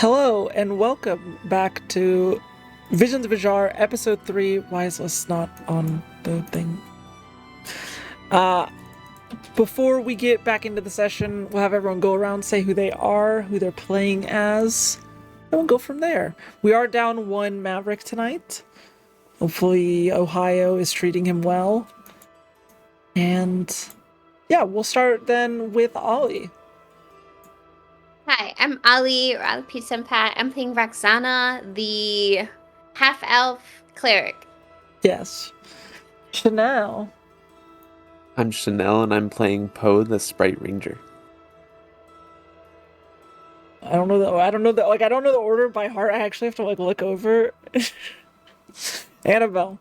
Hello and welcome back to Visions of Vizhar, Episode 3. Why is this not on the thing? Before we get back into the session, we'll have everyone go around, say who they are, who they're playing as, and we'll go from there. We are down one Maverick tonight. Hopefully Ohio is treating him well. And yeah, we'll start then with Ollie. Hi, I'm Ali, or Ali P. Senpai. I'm playing Roxana, the half-elf cleric. Yes. Chanel. I'm Chanel, and I'm playing Poe, the Sprite Ranger. I don't know the order by heart. I actually have to look over. Annabelle.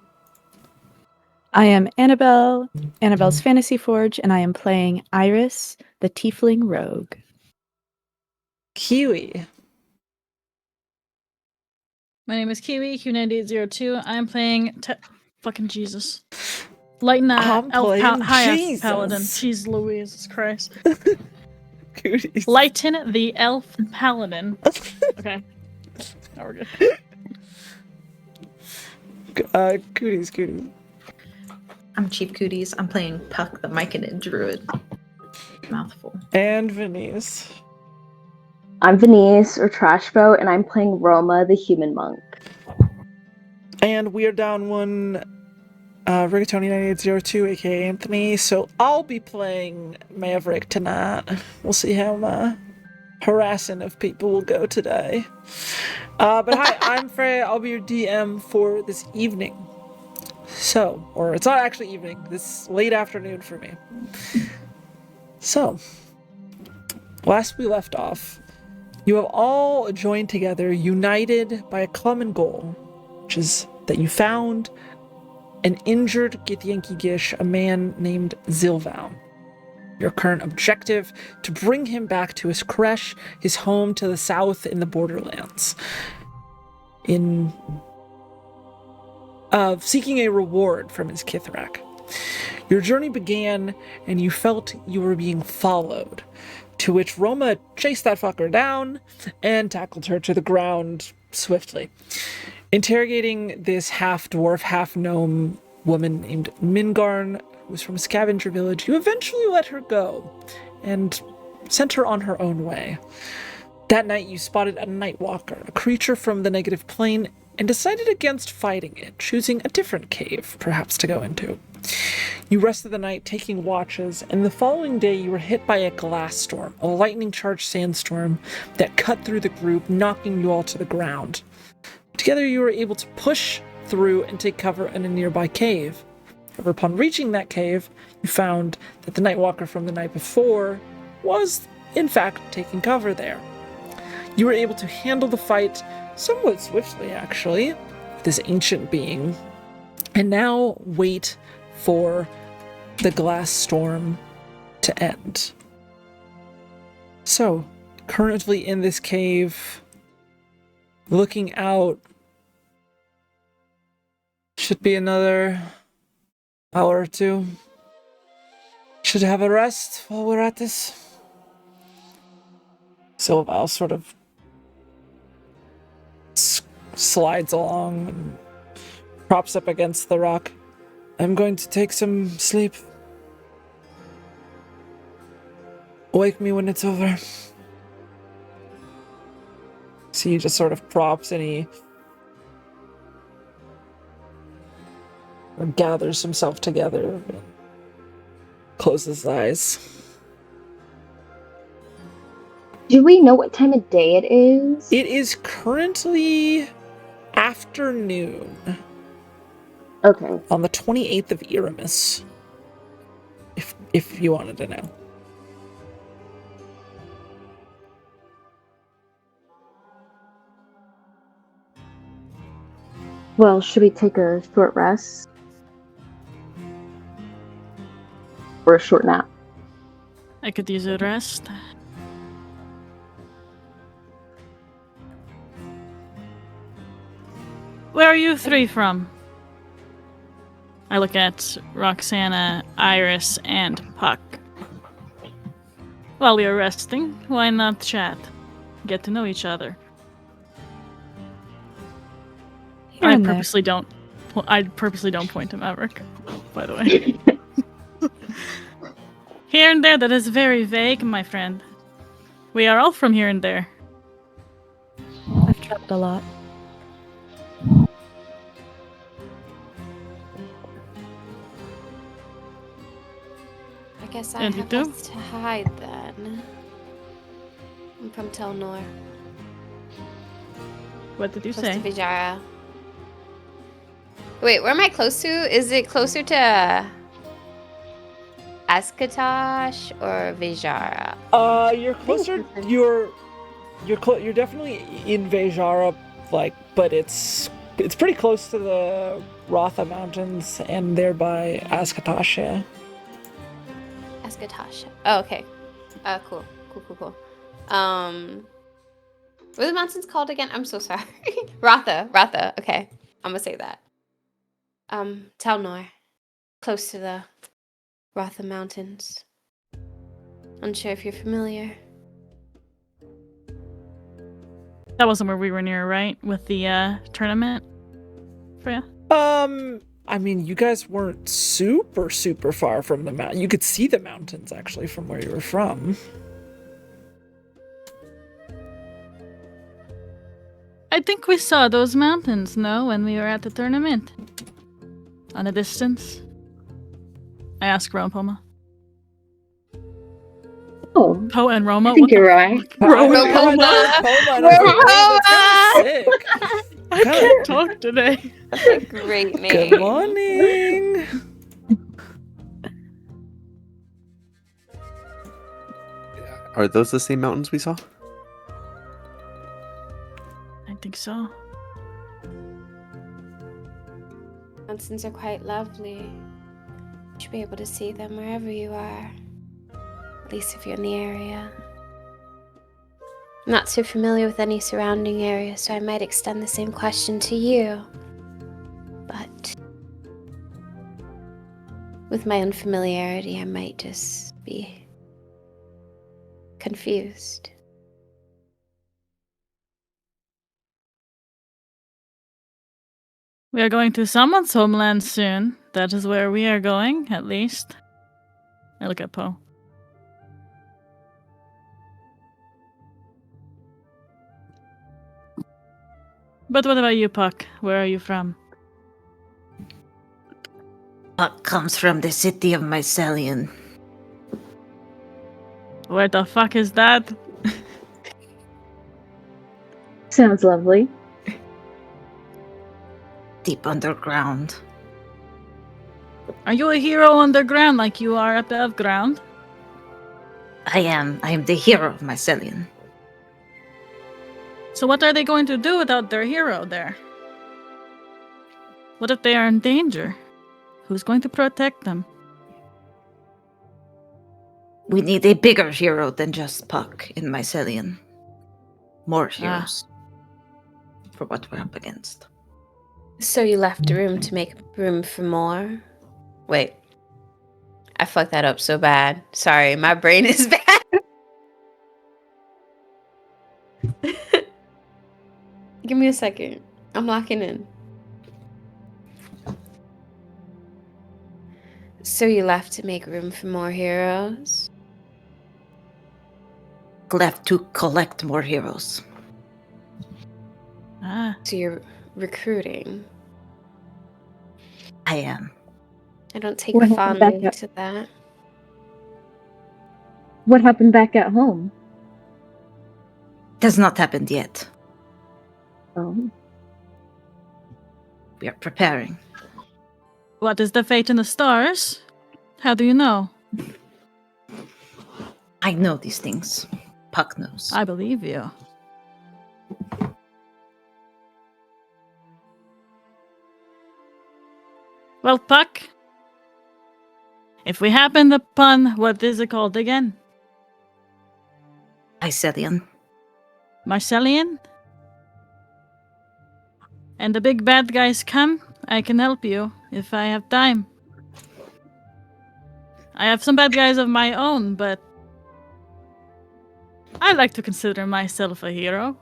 I am Annabelle's Fantasy Forge, and I am playing Iris, the Tiefling Rogue. Kiwi. My name is Kiwi, Q9802. I'm playing fucking Jesus. Lighten I'm playing High Jesus. Paladin. Jeez Louise Christ. Cooties. Lighten the Elf Paladin. Okay. Now we're good. Cooties. I'm Cheap Cooties. I'm playing Puck, the Myconid Druid. Mouthful. And Venice. I'm Venice, or Trashboat, and I'm playing Roma, the Human Monk. And we are down one Rigatoni 9802, aka Anthony, so I'll be playing Maverick tonight. We'll see how harassing of people will go today. But hi, I'm Freya. I'll be your DM for this evening. So, or it's not actually evening, this late afternoon for me. So, last we left off, you have all joined together, united by a common goal, which is that you found an injured Githyanki Gish, a man named Zilval. Your current objective, to bring him back to his creche, his home to the south in the borderlands. Seeking a reward from his Kithrak. Your journey began, and you felt you were being followed, to which Roma chased that fucker down and tackled her to the ground swiftly. Interrogating this half-dwarf, half-gnome woman named Mingarn, who was from a scavenger village, you eventually let her go and sent her on her own way. That night you spotted a Nightwalker, a creature from the negative plane, and decided against fighting it, choosing a different cave, perhaps, to go into. You rested the night taking watches, and the following day you were hit by a glass storm, a lightning-charged sandstorm that cut through the group, knocking you all to the ground. Together you were able to push through and take cover in a nearby cave. However, upon reaching that cave, you found that the Nightwalker from the night before was, in fact, taking cover there. You were able to handle the fight somewhat swiftly, actually, with this ancient being, and now wait for the glass storm to end. So, currently in this cave, looking out, should be another hour or two. Should have a rest while we're at this. Silval sort of slides along and props up against the rock. I'm going to take some sleep. Wake me when it's over. So he just sort of props and he gathers himself together and closes his eyes. Do we know what time of day it is? It is currently afternoon. Okay. On the 28th of Eramis. If you wanted to know. Well, should we take a short rest? Or a short nap? I could use a rest. Where are you three from? I look at Roxana, Iris, and Puck. While we are resting, why not chat? Get to know each other. Here I and there. purposely don't. I purposely don't point to Maverick. By the way, here and there. That is very vague, my friend. We are all from here and there. I've traveled a lot. I guess I And you have do? less to hide then. I'm from Telnor. What did you Close say? to Vizhar. Wait, where am I close to? Is it closer to Askatosh or Vizhar? You're closer. You're definitely in Vizhara, but it's pretty close to the Rotha Mountains and thereby Askatasha. Askatosh. Oh, okay. Cool. What are the mountains called again? I'm so sorry. Rotha. Okay. I'm gonna say that. Telnor. Close to the Rotha Mountains. Unsure if you're familiar. That wasn't where we were near, right? With the tournament, Freya. I mean, you guys weren't super far from the mountain. You could see the mountains actually from where you were from. I think we saw those mountains, no, when we were at the tournament. On a distance. I asked Roma. Oh, Poe and Roma. I think what you're the right. fuck? Sick. I can't talk today. That's a great name. Good morning. Are those the same mountains we saw? I think so. Mountains are quite lovely. You should be able to see them wherever you are. At least if you're in the area. I'm not too familiar with any surrounding areas, so I might extend the same question to you. But with my unfamiliarity, I might just be confused. We are going to someone's homeland soon. That is where we are going, at least. I look at Poe. But what about you, Puck? Where are you from? Puck comes from the city of Mycelium. Where the fuck is that? sounds lovely. Deep underground. Are you a hero underground like you are above ground? I am the hero of Mycelium. So what are they going to do without their hero there? What if they are in danger? Who's going to protect them? We need a bigger hero than just Puck in Mycelium. More heroes. For what we're up against. So you left room to make room for more? Wait. I fucked that up so bad. Sorry, my brain is bad. Give me a second. I'm locking in. So you left to make room for more heroes? Left to collect more heroes. So you're recruiting? I am. I don't take What happened back fondly up? to that. What happened back at home? It has not happened yet. Oh, We are preparing. What is the fate in the stars? How do you know? I know these things. Puck knows. I believe you. Well, Puck, if we happen upon what is it called again? Mycelium. Marcellian? And the big bad guys come, I can help you if I have time. I have some bad guys of my own, but I like to consider myself a hero.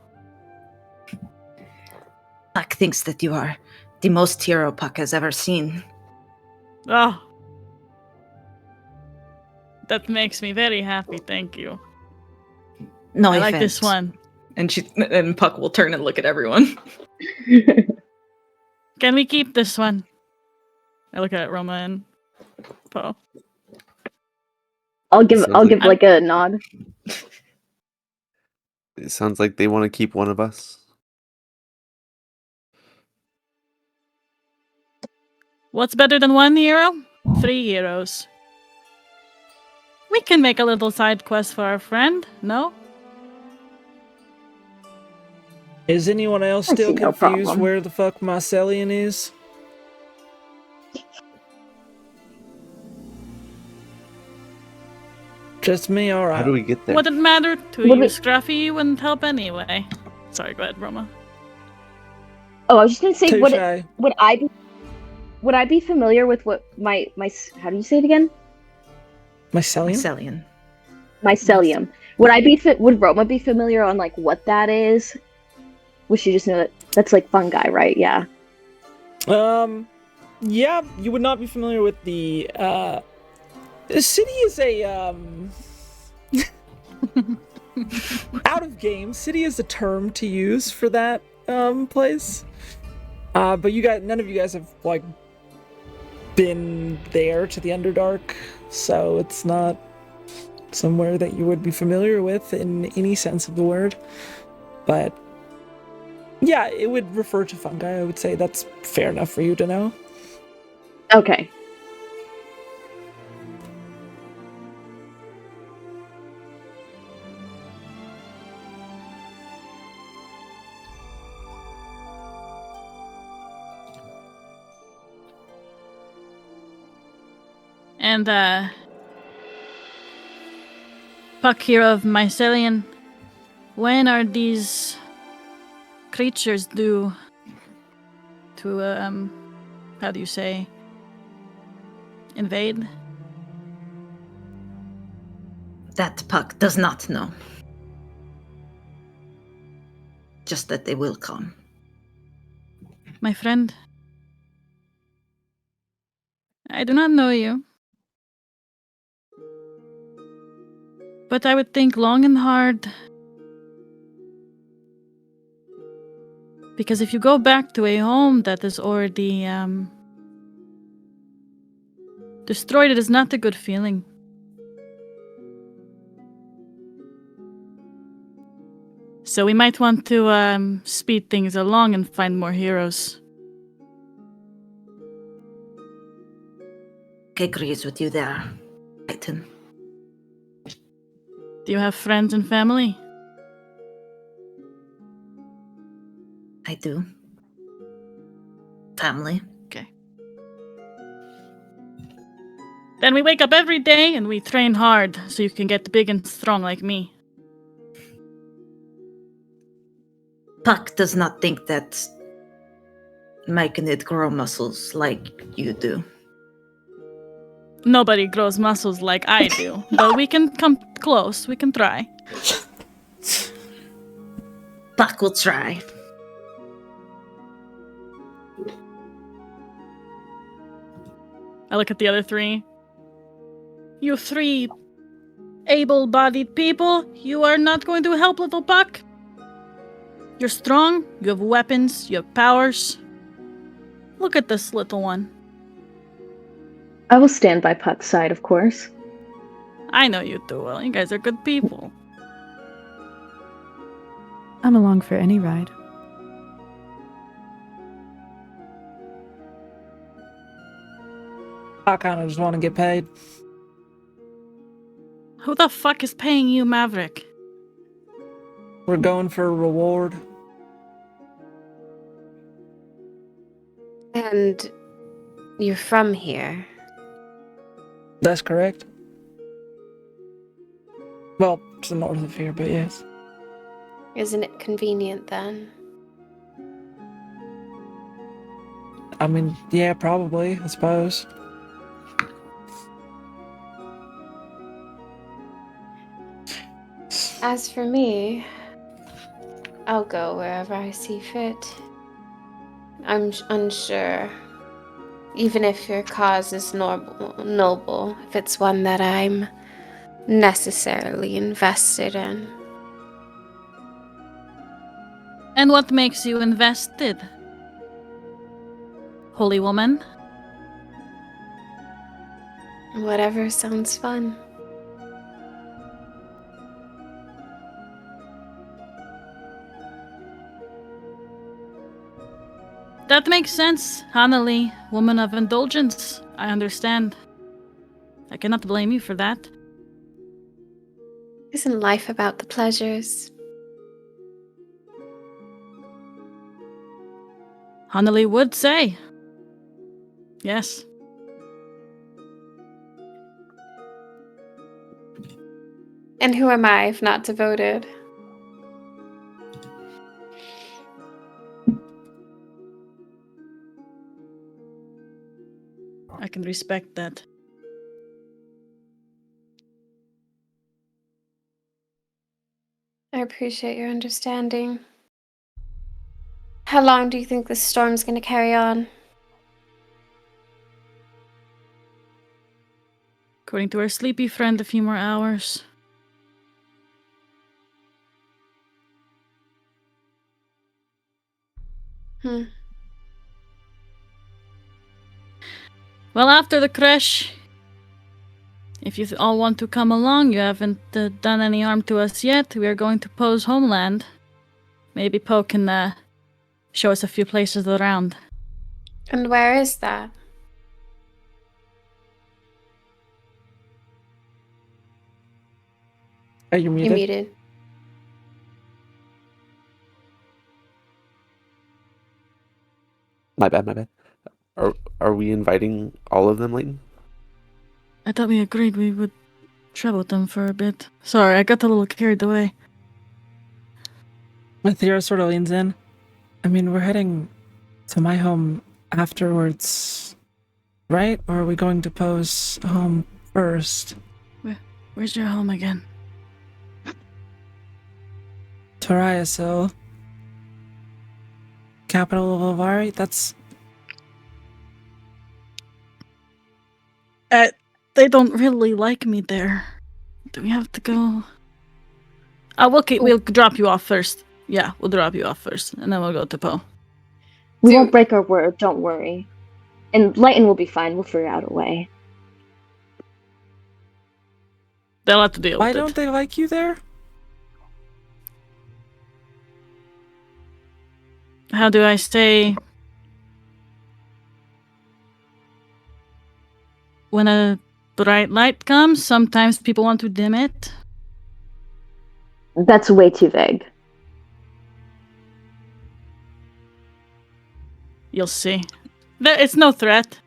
Puck thinks that you are the most hero Puck has ever seen. Oh. That makes me very happy, thank you. No I offense. like this one. And Puck will turn and look at everyone. Can we keep this one? I look at Roma and Poe. I'll give Sounds like- like a nod. It sounds like they want to keep one of us. What's better than 1 hero? 3 heroes. We can make a little side quest for our friend, no? Is anyone else I still see no confused problem. where the fuck Mycelium is? Just me, alright. How do we get there? Wouldn't matter to Would you, we- Scruffy. Wouldn't help anyway. Sorry, go ahead, Roma. Oh, I was just gonna say, Touche. would I be familiar with what my how do you say it again? Mycelium? Mycelium. Mycelium. Would Roma be familiar on like what that is? Would she just know that that's like fungi, right? Yeah. Yeah, you would not be familiar with the city is a out of game. City is a term to use for that place. But none of you guys have like been there to the Underdark, so it's not somewhere that you would be familiar with in any sense of the word. But yeah, it would refer to fungi. I would say that's fair enough for you to know. Okay. And, Puck hero of Mycelium, when are these creatures due to, how do you say, invade? That Puck does not know. Just that they will come. My friend, I do not know you. But I would think long and hard. Because if you go back to a home that is already destroyed, it is not a good feeling. So we might want to speed things along and find more heroes. I agrees with you there, Titan. Do you have friends and family? I do. Family. Okay. Then we wake up every day and we train hard so you can get big and strong like me. Puck does not think that making it grow muscles like you do. Nobody grows muscles like I do, but we can come close. We can try. Puck will try. I look at the other 3. You 3 able-bodied people, you are not going to help little Puck. You're strong, you have weapons, you have powers. Look at this little one. I will stand by Puck's side, of course. I know you do well. You guys are good people. I'm along for any ride. I kind of just want to get paid. Who the fuck is paying you, Maverick? We're going for a reward. And you're from here. That's correct. Well, it's the north of here, but yes. Isn't it convenient then? I mean, yeah, probably, I suppose. As for me, I'll go wherever I see fit. I'm unsure. Even if your cause is noble, if it's one that I'm necessarily invested in. And what makes you invested? Holy woman? Whatever sounds fun. That makes sense, Hanali, woman of indulgence. I understand. I cannot blame you for that. Isn't life about the pleasures? Hanali would say. Yes. And who am I if not devoted? I can respect that. I appreciate your understanding. How long do you think this storm's gonna carry on? According to our sleepy friend, a few more hours. Well, after the crash, if you all want to come along, you haven't done any harm to us yet. We are going to Poe's homeland. Maybe Poe can show us a few places around. And where is that? Are you muted? You're muted. My bad. Are we inviting all of them, Leighton? I thought we agreed we would travel with them for a bit. Sorry, I got a little carried away. Mathira sort of leans in. I mean, we're heading to my home afterwards, right? Or are we going to Poe's home first? Where's your home again? Toriasil, capital of Ovari. That's They don't really like me there. Do we have to go? We'll drop you off first. Yeah, we'll drop you off first, and then we'll go to Poe. We won't break our word, don't worry. And Lighten will be fine, we'll figure out a way. They'll have to deal why with it. don't they like you there? How do I say? When a bright light comes, sometimes people want to dim it. That's way too vague. You'll see. It's no threat.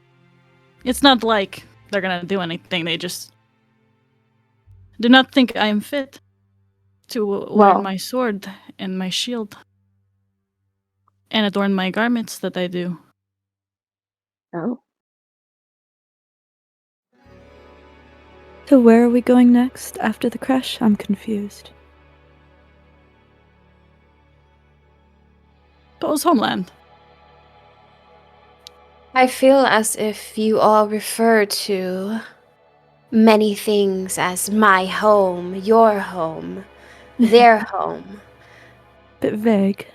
It's not like they're gonna do anything. They just do not think I am fit to wear my sword and my shield and adorn my garments that I do. Oh. So where are we going next after the crash? I'm confused. Poe's homeland. I feel as if you all refer to many things as my home, your home, their home. Bit vague.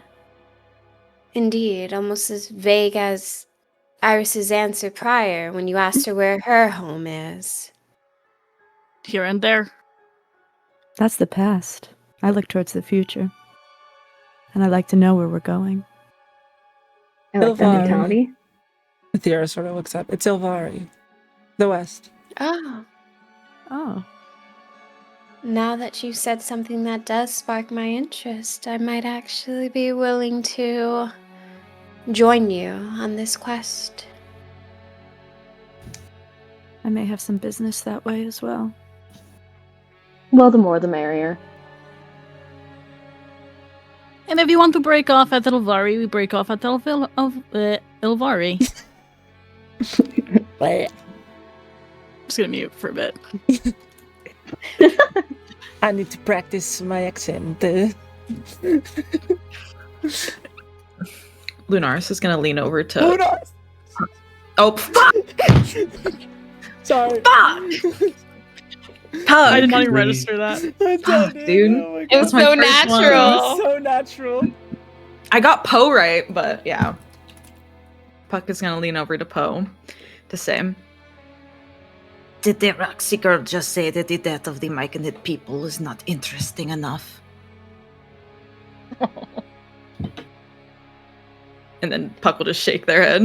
Indeed, almost as vague as Iris's answer prior when you asked her where her home is. Here and there. That's the past. I look towards the future. And I like to know where we're going. I like that mentality. Mathira sort of looks up. It's Ilvari. The West. Oh. Now that you've said something that does spark my interest, I might actually be willing to join you on this quest. I may have some business that way as well. Well, the more the merrier. And if you want to break off at Ilvari, we break off at Ilvari. I'm just gonna mute for a bit. I need to practice my accent. Lunaris is gonna lean over to. Lunaris! Oh fuck! Sorry. Fuck! I did not even Really? register that. Fuck, dude. Oh my It God. was my so first one. It natural. was so natural. I got Poe right, but yeah. Puck is gonna lean over to Poe to say, Did the Roxy girl just say that the death of the Myconid people is not interesting enough? and then Puck will just shake their head.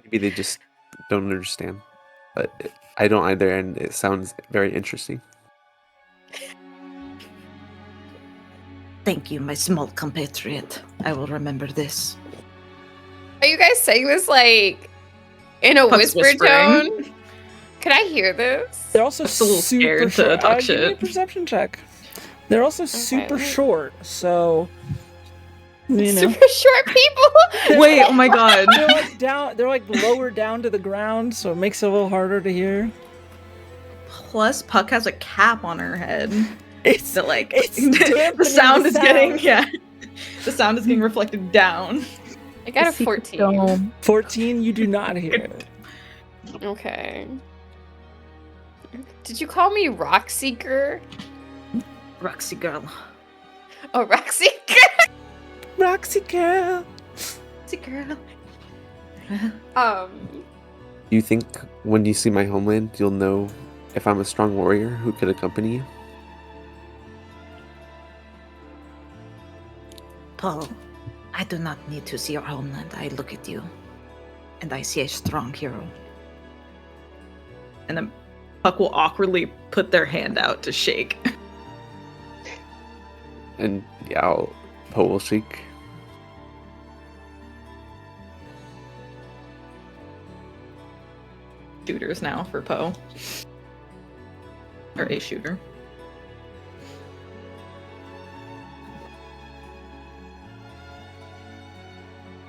Maybe they just don't understand. But I don't either, and it sounds very interesting. Thank you, my small compatriot. I will remember this. Are you guys saying this like in a Puck's whisper whispering. tone? Can I hear this? They're also Just a little super scared to short. talk Give me a shit. perception check. They're also super wait. short, so you know. Super short people. Wait, oh my god. They're like down. They're like lower down to the ground, so it makes it a little harder to hear. Plus, Puck has a cap on her head. It's That like It's the dampening sound the is getting sound. the sound is getting reflected down. I got a The secret 14. dome. 14. You do not hear it. Okay. Did you call me Rock Seeker? Roxy girl. Oh, Rock Seeker. Roxy girl. Girl. Um. Do you think when you see my homeland, you'll know if I'm a strong warrior who could accompany you? Paul, I do not need to see your homeland. I look at you, and I see a strong hero. And then Puck will awkwardly put their hand out to shake. And yeah, Poe will shake. Shooters now for Poe. Or a shooter.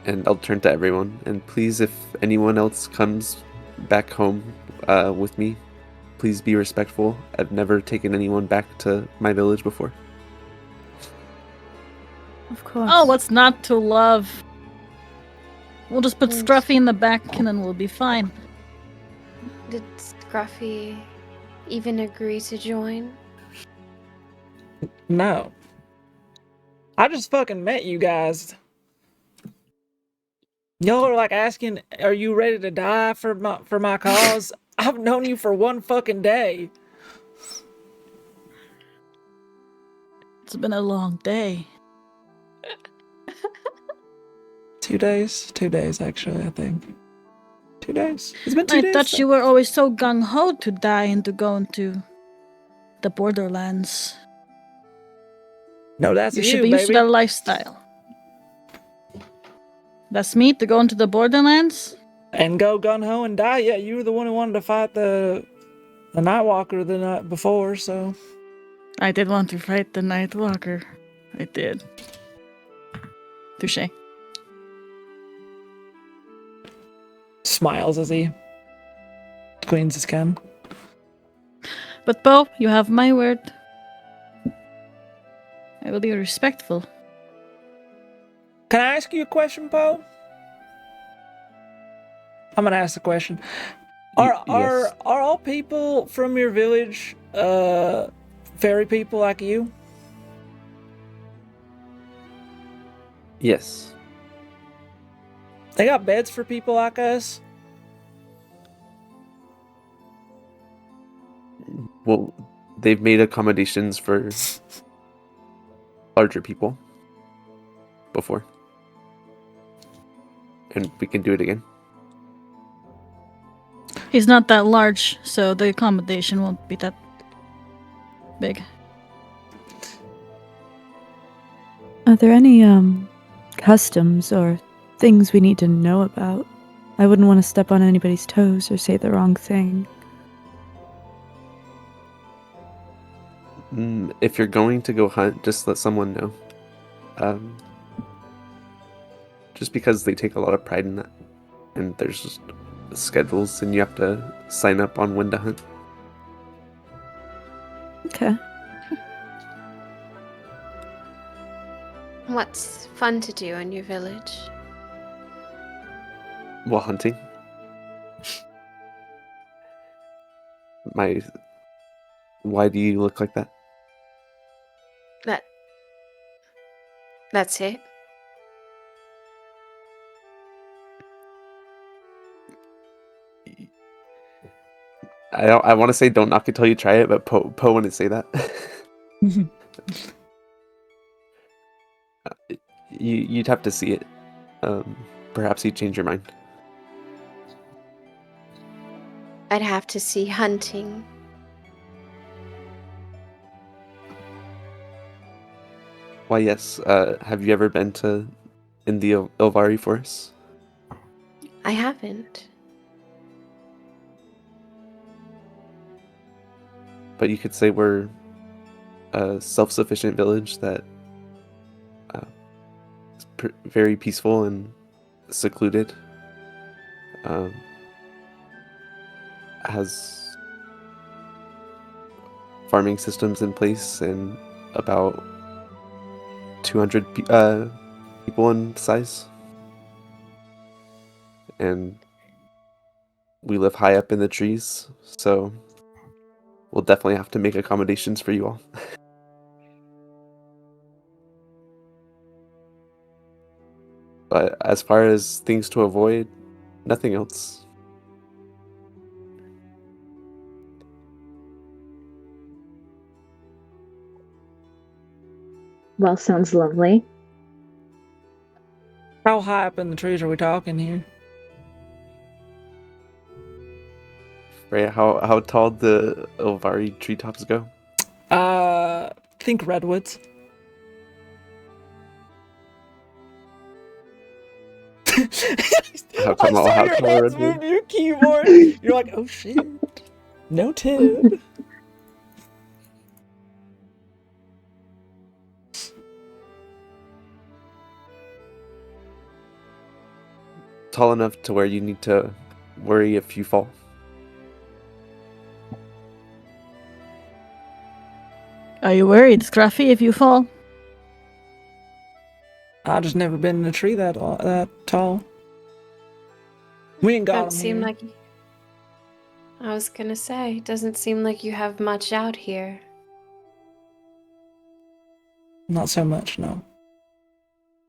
And I'll turn to everyone. And please, if anyone else comes back home with me, please be respectful. I've never taken anyone back to my village before. Of course. Oh, what's not to love? We'll just put Scruffy in the back and then we'll be fine. Did Scruffy even agree to join? No. I just fucking met you guys. Y'all are like asking, "Are you ready to die for my cause?" I've known you for one fucking day. It's been a long day. 2 days? 2 days, actually, I think. 2 days? It's been 2 I days. thought you were always so gung-ho to die and to go into the borderlands. No, that's You you, should be used to baby. that lifestyle. That's me to go into the borderlands? And go gun-ho and die. Yeah, you were the one who wanted to fight the Nightwalker the night before, so... I did want to fight the Nightwalker. I did. Touché. Smiles as he cleans his can. But Poe, you have my word. I will be respectful. Can I ask you a question, Poe? I'm gonna ask the question. Are Yes. all people from your village fairy people like you? Yes. They got beds for people like us? Well, they've made accommodations for larger people before. And we can do it again. He's not that large, so the accommodation won't be that big. Are there any customs or things we need to know about? I wouldn't want to step on anybody's toes or say the wrong thing. If you're going to go hunt, just let someone know. Just because they take a lot of pride in that. And there's just schedules and you have to sign up on when to hunt. Okay. What's fun to do in your village? While hunting. Why do you look like that? That's it. I want to say don't knock it till you try it, but Poe wouldn't say that. You'd have to see it. Perhaps you'd change your mind. I'd have to see hunting. Why, yes. Have you ever been in the Ilvari Forest? I haven't. But you could say we're a self-sufficient village that is very peaceful and secluded. Has farming systems in place and about 200 people in size. And we live high up in the trees, so we'll definitely have to make accommodations for you all. But as far as things to avoid, nothing else. Well, sounds lovely. How high up in the trees are we talking here? Freya, how tall the Ilvari treetops go? Think redwoods. How tall I saw your are hands redwoods? move to your keyboard. You're like, oh shit. Noted. Tall enough to where you need to worry if you fall. Are you worried, Scruffy, if you fall? I just never been in a tree that tall. We ain't got Don't them seem here. like. I was gonna say, it doesn't seem like you have much out here. Not so much, no.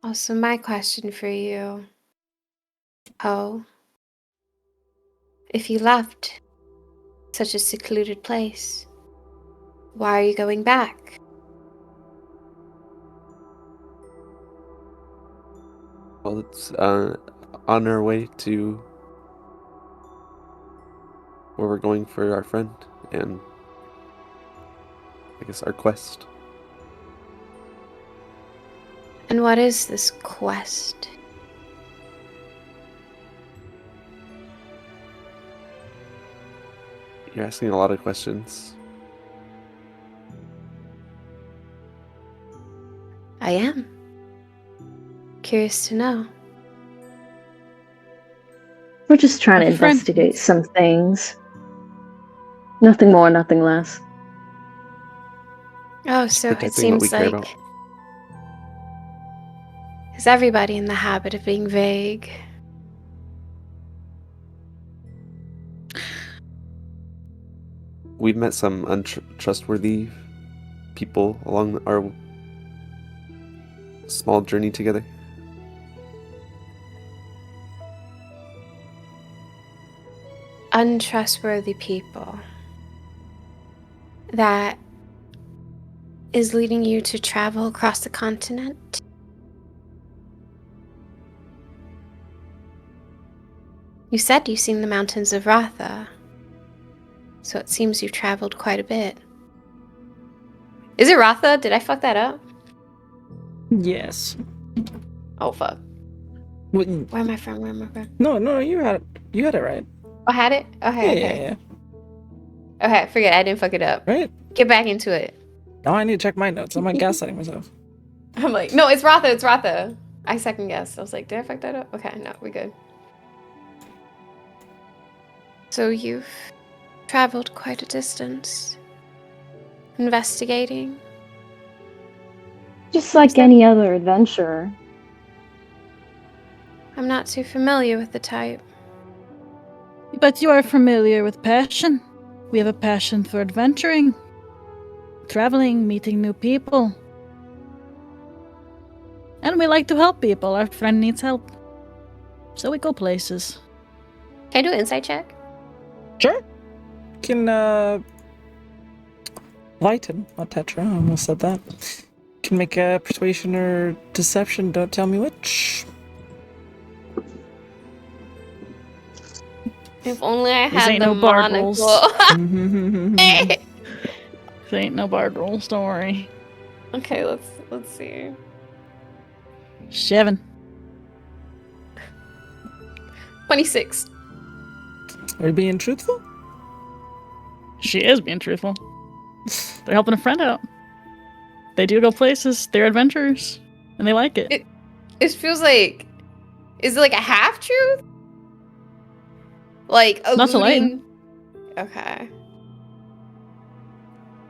Also, my question for you, Poe. If you left such a secluded place, why are you going back? Well, it's on our way to where we're going for our friend and I guess our quest. And what is this quest? You're asking a lot of questions. I am. Curious to know. We're just trying to Have a friend. investigate some things. Nothing more, nothing less. Oh, Just so it protecting what we seems care like. about. Is everybody in the habit of being vague? We've met some untrustworthy people along our small journey together. Untrustworthy people. That is leading you to travel across the continent? You said you've seen the mountains of Ratha, so it seems you've traveled quite a bit. Is it Ratha? Did I fuck that up? Yes. Oh, fuck. Well, Where am I from? no, you had it right. I had it? Okay, Yeah, okay. yeah. Okay, forget it. I didn't fuck it up. Right? Get back into it. Now I need to check my notes. I'm like gaslighting myself. I'm like, no, it's Ratha, it's Ratha. I second guessed. I was like, did I fuck that up? Okay, no, we're good. So you've traveled quite a distance, investigating. Just like any other adventurer. I'm not too familiar with the type. But you are familiar with passion. We have a passion for adventuring, traveling, meeting new people. And we like to help people. Our friend needs help. So we go places. Can I do an insight check? Sure. Can lighten, not Tetra. I almost said that. Can make a persuasion or deception. Don't tell me which. If only I These had ain't the no bard monocle. rules. There ain't no bard rules, don't worry. Okay, let's see. 7. 26. Are you being truthful? She is being truthful. They're helping a friend out. They do go places. They're adventurers. And they like it. It feels like, is it like a half truth? Like Not to lighten. alluding. Okay.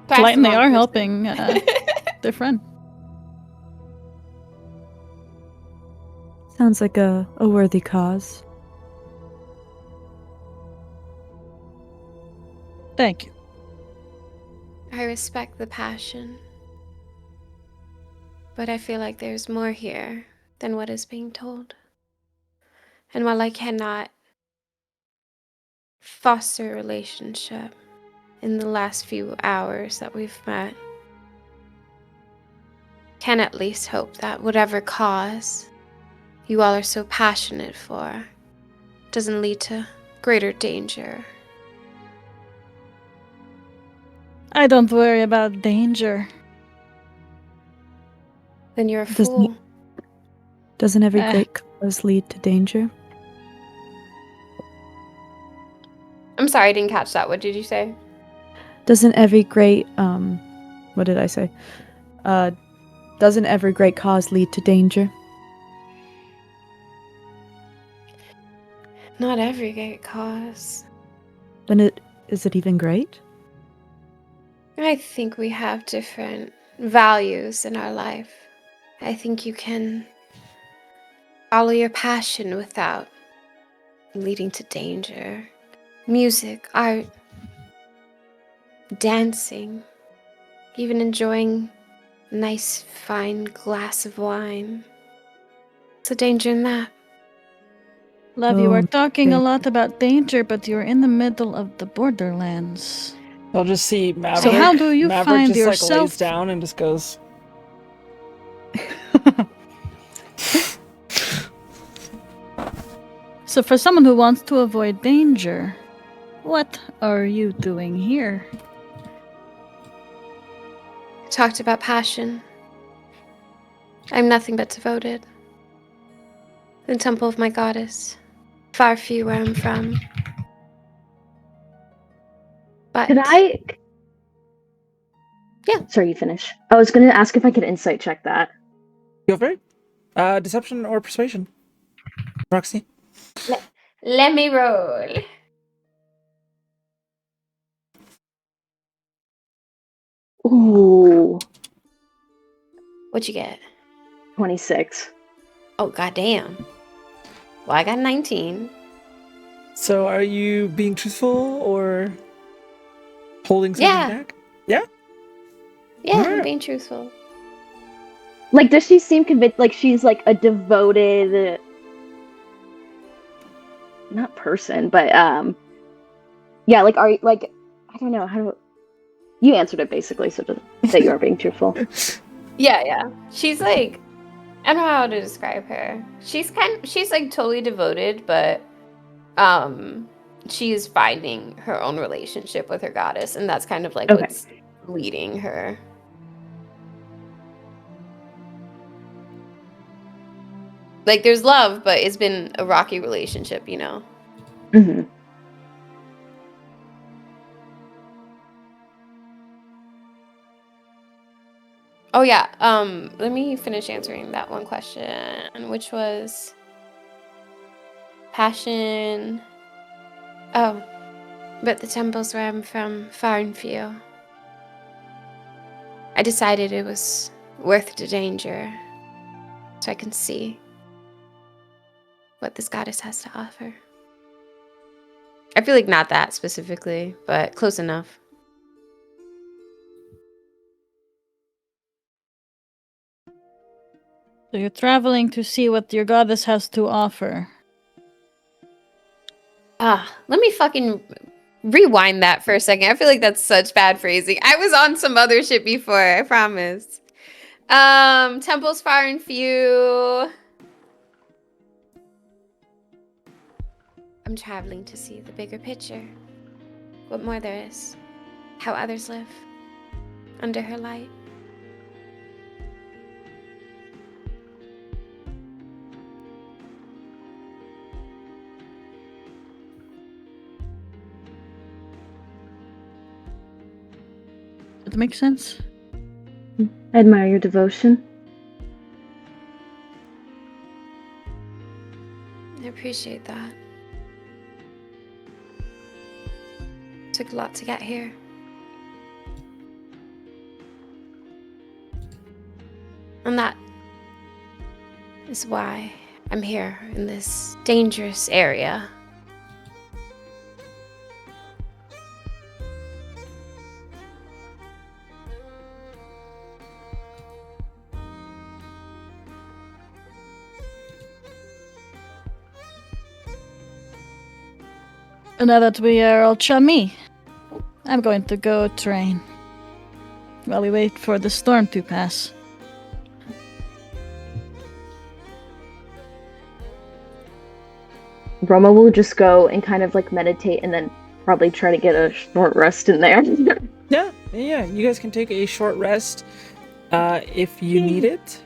To lighten, they Pass the are wrong helping person. their friend. Sounds like a worthy cause. Thank you. I respect the passion. But I feel like there's more here than what is being told. And while I cannot foster a relationship in the last few hours that we've met, can at least hope that whatever cause you all are so passionate for doesn't lead to greater danger. I don't worry about danger. Then you're a Doesn't fool. Doesn't every great cause lead to danger? I'm sorry, I didn't catch that. What did you say? Doesn't every great what did I say? Doesn't every great cause lead to danger? Not every great cause. Then is it even great? I think we have different values in our life. I think you can follow your passion without leading to danger. Music, art, dancing, even enjoying a nice fine glass of wine. What's the danger in that? Love, you are Oh, talking a okay. lot about danger, but you're in the middle of the borderlands. I'll just see Maverick. So how do you Maverick find just like yourself? lays down and just goes. So for someone who wants to avoid danger, what are you doing here? Talked about passion. I'm nothing but devoted. The temple of my goddess. Far few where I'm from. But Could I? Yeah. Sorry, you finish. I was gonna ask if I could insight check that. Go for it. Deception or persuasion? Roxy? let me roll. Ooh, What'd you get? 26. Oh, goddamn. Well, I got 19. So are you being truthful or holding something Yeah. back? Yeah? Yeah, I'm Alright. being truthful. Like, does she seem convinced? Like, she's like a devoted, not person, but yeah. Like, are you like? I don't know how to. You answered it basically, so just that you are being truthful. Yeah. She's like, I don't know how to describe her. She's like totally devoted, but she is finding her own relationship with her goddess, and that's kind of like Okay. what's leading her. Like there's love, but it's been a rocky relationship, you know. Mm-hmm. Oh yeah, let me finish answering that one question, which was passion. Oh, but the temples where I'm from, far and few. I decided it was worth the danger so I can see what this goddess has to offer. I feel like not that specifically, but close enough. So you're traveling to see what your goddess has to offer. Let me fucking rewind that for a second. I feel like that's such bad phrasing. I was on some other shit before, I promise. Temples far and few. I'm traveling to see the bigger picture. What more there is. How others live. Under her light. Does that make sense? I admire your devotion. I appreciate that. Took a lot to get here. And that is why I'm here in this dangerous area. And now that we are all chummy, I'm going to go train while we wait for the storm to pass. Roma will just go and kind of like meditate and then probably try to get a short rest in there. Yeah. You guys can take a short rest if you need it.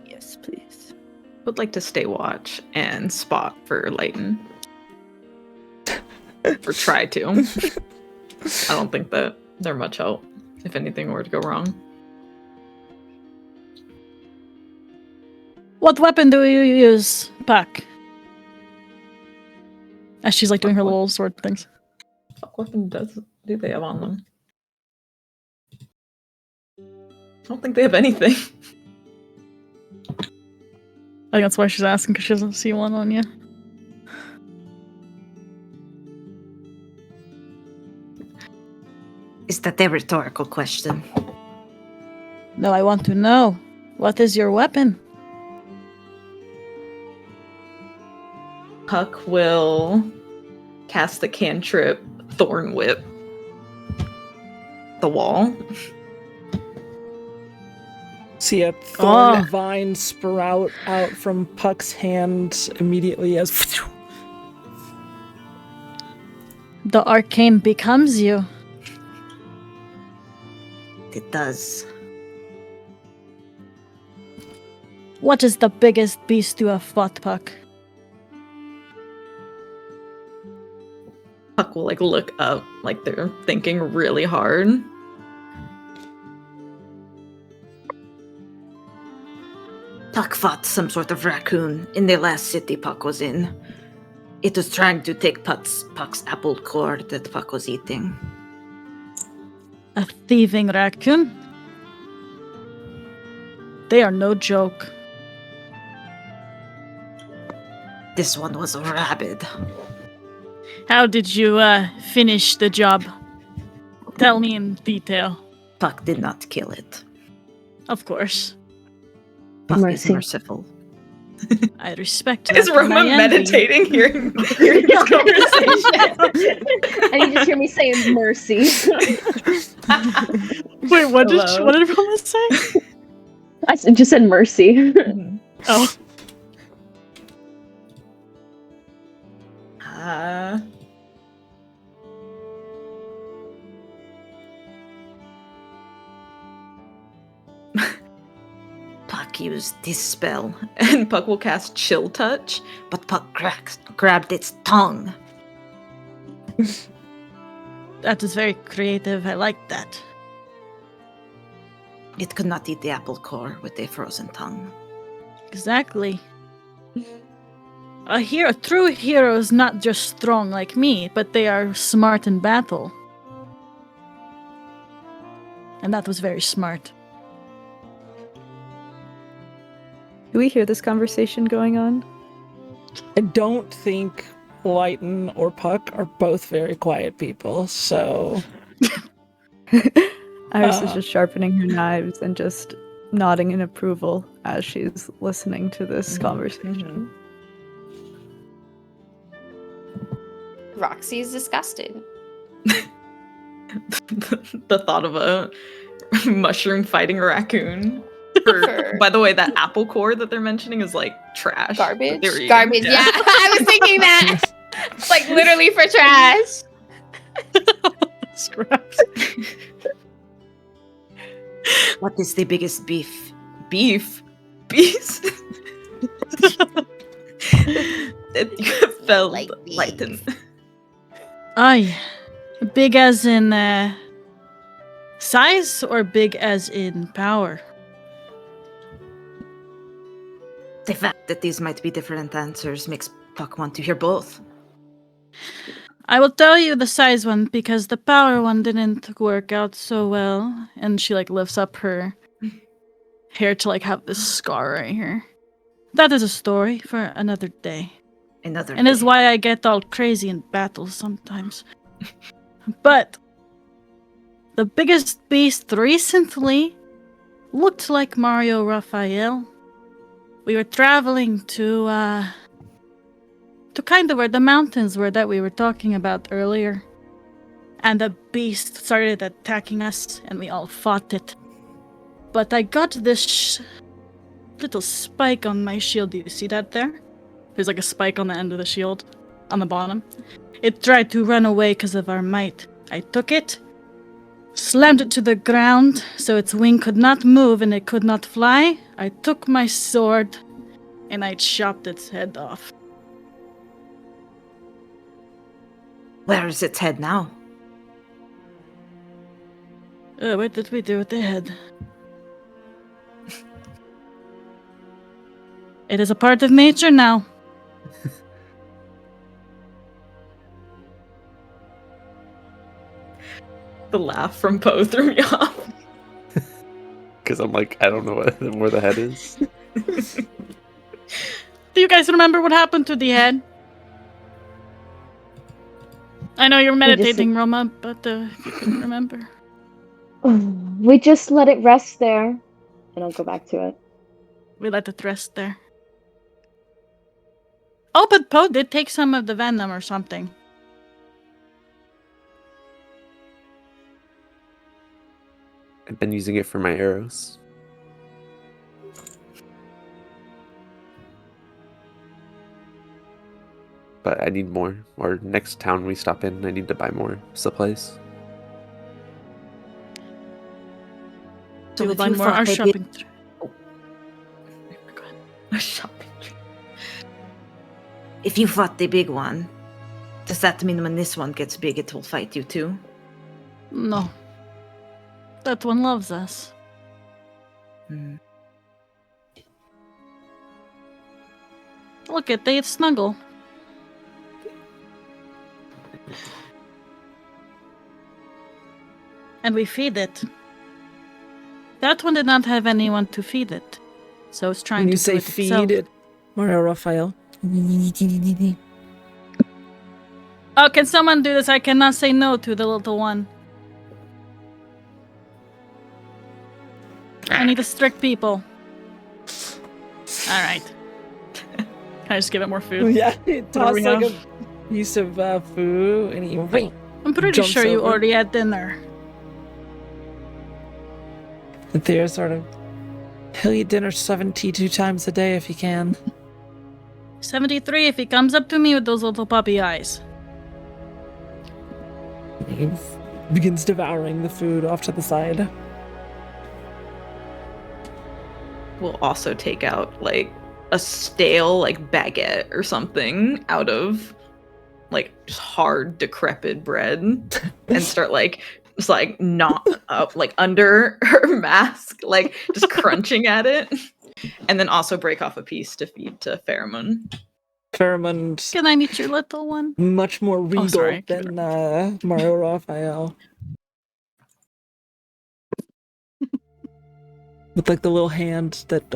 Yes, please. Would like to stay watch and spot for Leighton. Or try to. I don't think that they're much help if anything were to go wrong. What weapon do you use, Puck? As she's like doing her little sword things. What weapon do they have on them? I don't think they have anything. I think that's why she's asking, because she doesn't see one on you. Is that a rhetorical question? No, I want to know. What is your weapon? Puck will cast the cantrip Thorn Whip. The wall. See a thorn vine sprout out from Puck's hand immediately as The arcane becomes you. It does. What is the biggest beast you have fought, Puck? Puck will like look up like they're thinking really hard. Puck fought some sort of raccoon in the last city Puck was in. It was trying to take Puck's apple core that Puck was eating. A thieving raccoon? They are no joke. This one was rabid. How did you finish the job? Tell me in detail. Puck did not kill it. Of course. Puck is Mercy. merciful. I respect that. Is for Roma my envy. meditating hearing this conversation? And you just hear me saying mercy. Wait, what Hello? did Roma say? Just said mercy. Oh. Puck used this spell, And Puck will cast Chill Touch. but Puck grabbed its tongue. That is very creative. I like that. It could not eat the apple core with a frozen tongue. Exactly. A true hero is not just strong like me, but they are smart in battle. And that was very smart. Do we hear this conversation going on? I don't think Lighten or Puck are both very quiet people, so Iris is just sharpening her knives and just nodding in approval as she's listening to this conversation. Roxy is disgusted. The thought of a mushroom fighting a raccoon. By the way, that apple core that they're mentioning is like trash. that Garbage. they were eating. Garbage. Yeah, I was thinking that. It's like literally for trash. Scraps. What is the biggest beef? Beef. Bees. It felt Like beef. lightened. Aye. Big as in size or big as in power? The fact that these might be different answers makes Puck want to hear both. I will tell you the size one because the power one didn't work out so well. And she like lifts up her hair to like have this scar right here. That is a story for another day. Another And is day. why I get all crazy in battles sometimes. But the biggest beast recently looked like Mario Raphael. We were traveling to kind of where the mountains were that we were talking about earlier. And the beast started attacking us and we all fought it. But I got this little spike on my shield. Do you see that there? There's like a spike on the end of the shield, on the bottom. It tried to run away because of our might. I took it, slammed it to the ground so its wing could not move and it could not fly. I took my sword and I chopped its head off. Where is its head now? What did we do with the head? It is a part of nature now. The laugh from Poe threw me off. Because I'm like, I don't know where the head is. Do you guys remember what happened to the head? I know you're meditating, Roma, but if you can remember. We just let it rest there, and I'll go back to it. We let it rest there. Oh, but Poe did take some of the venom or something. I've been using it for my arrows. But I need more. Or next town we stop in, I need to buy more supplies. So We will if buy you more fought our the big- shopping. Go ahead. A shopping trip. If you fought the big one, does that mean when this one gets big, it will fight you too? No. That one loves us. Hmm. Look at they snuggle. And we feed it. That one did not have anyone to feed it. So it's trying when you to say do it feed itself. it, Mario Raphael. Oh, can someone do this? I cannot say no to the little one. I need to strict people. Alright. Can I just give it more food? Yeah, do toss we like have? a piece of food, and he I'm pretty jumps sure you over. already had dinner. And Theo sort of, he'll eat dinner 72 times a day if he can. 73 if he comes up to me with those little puppy eyes. He begins devouring the food off to the side. We'll also take out like a stale like baguette or something out of like just hard decrepit bread and start like just like not up like under her mask, like just crunching at it, and then also break off a piece to feed to Pheromone. Pheromone, Can I meet your little one? much more regal sorry, than Mario Raphael. With like the little hand that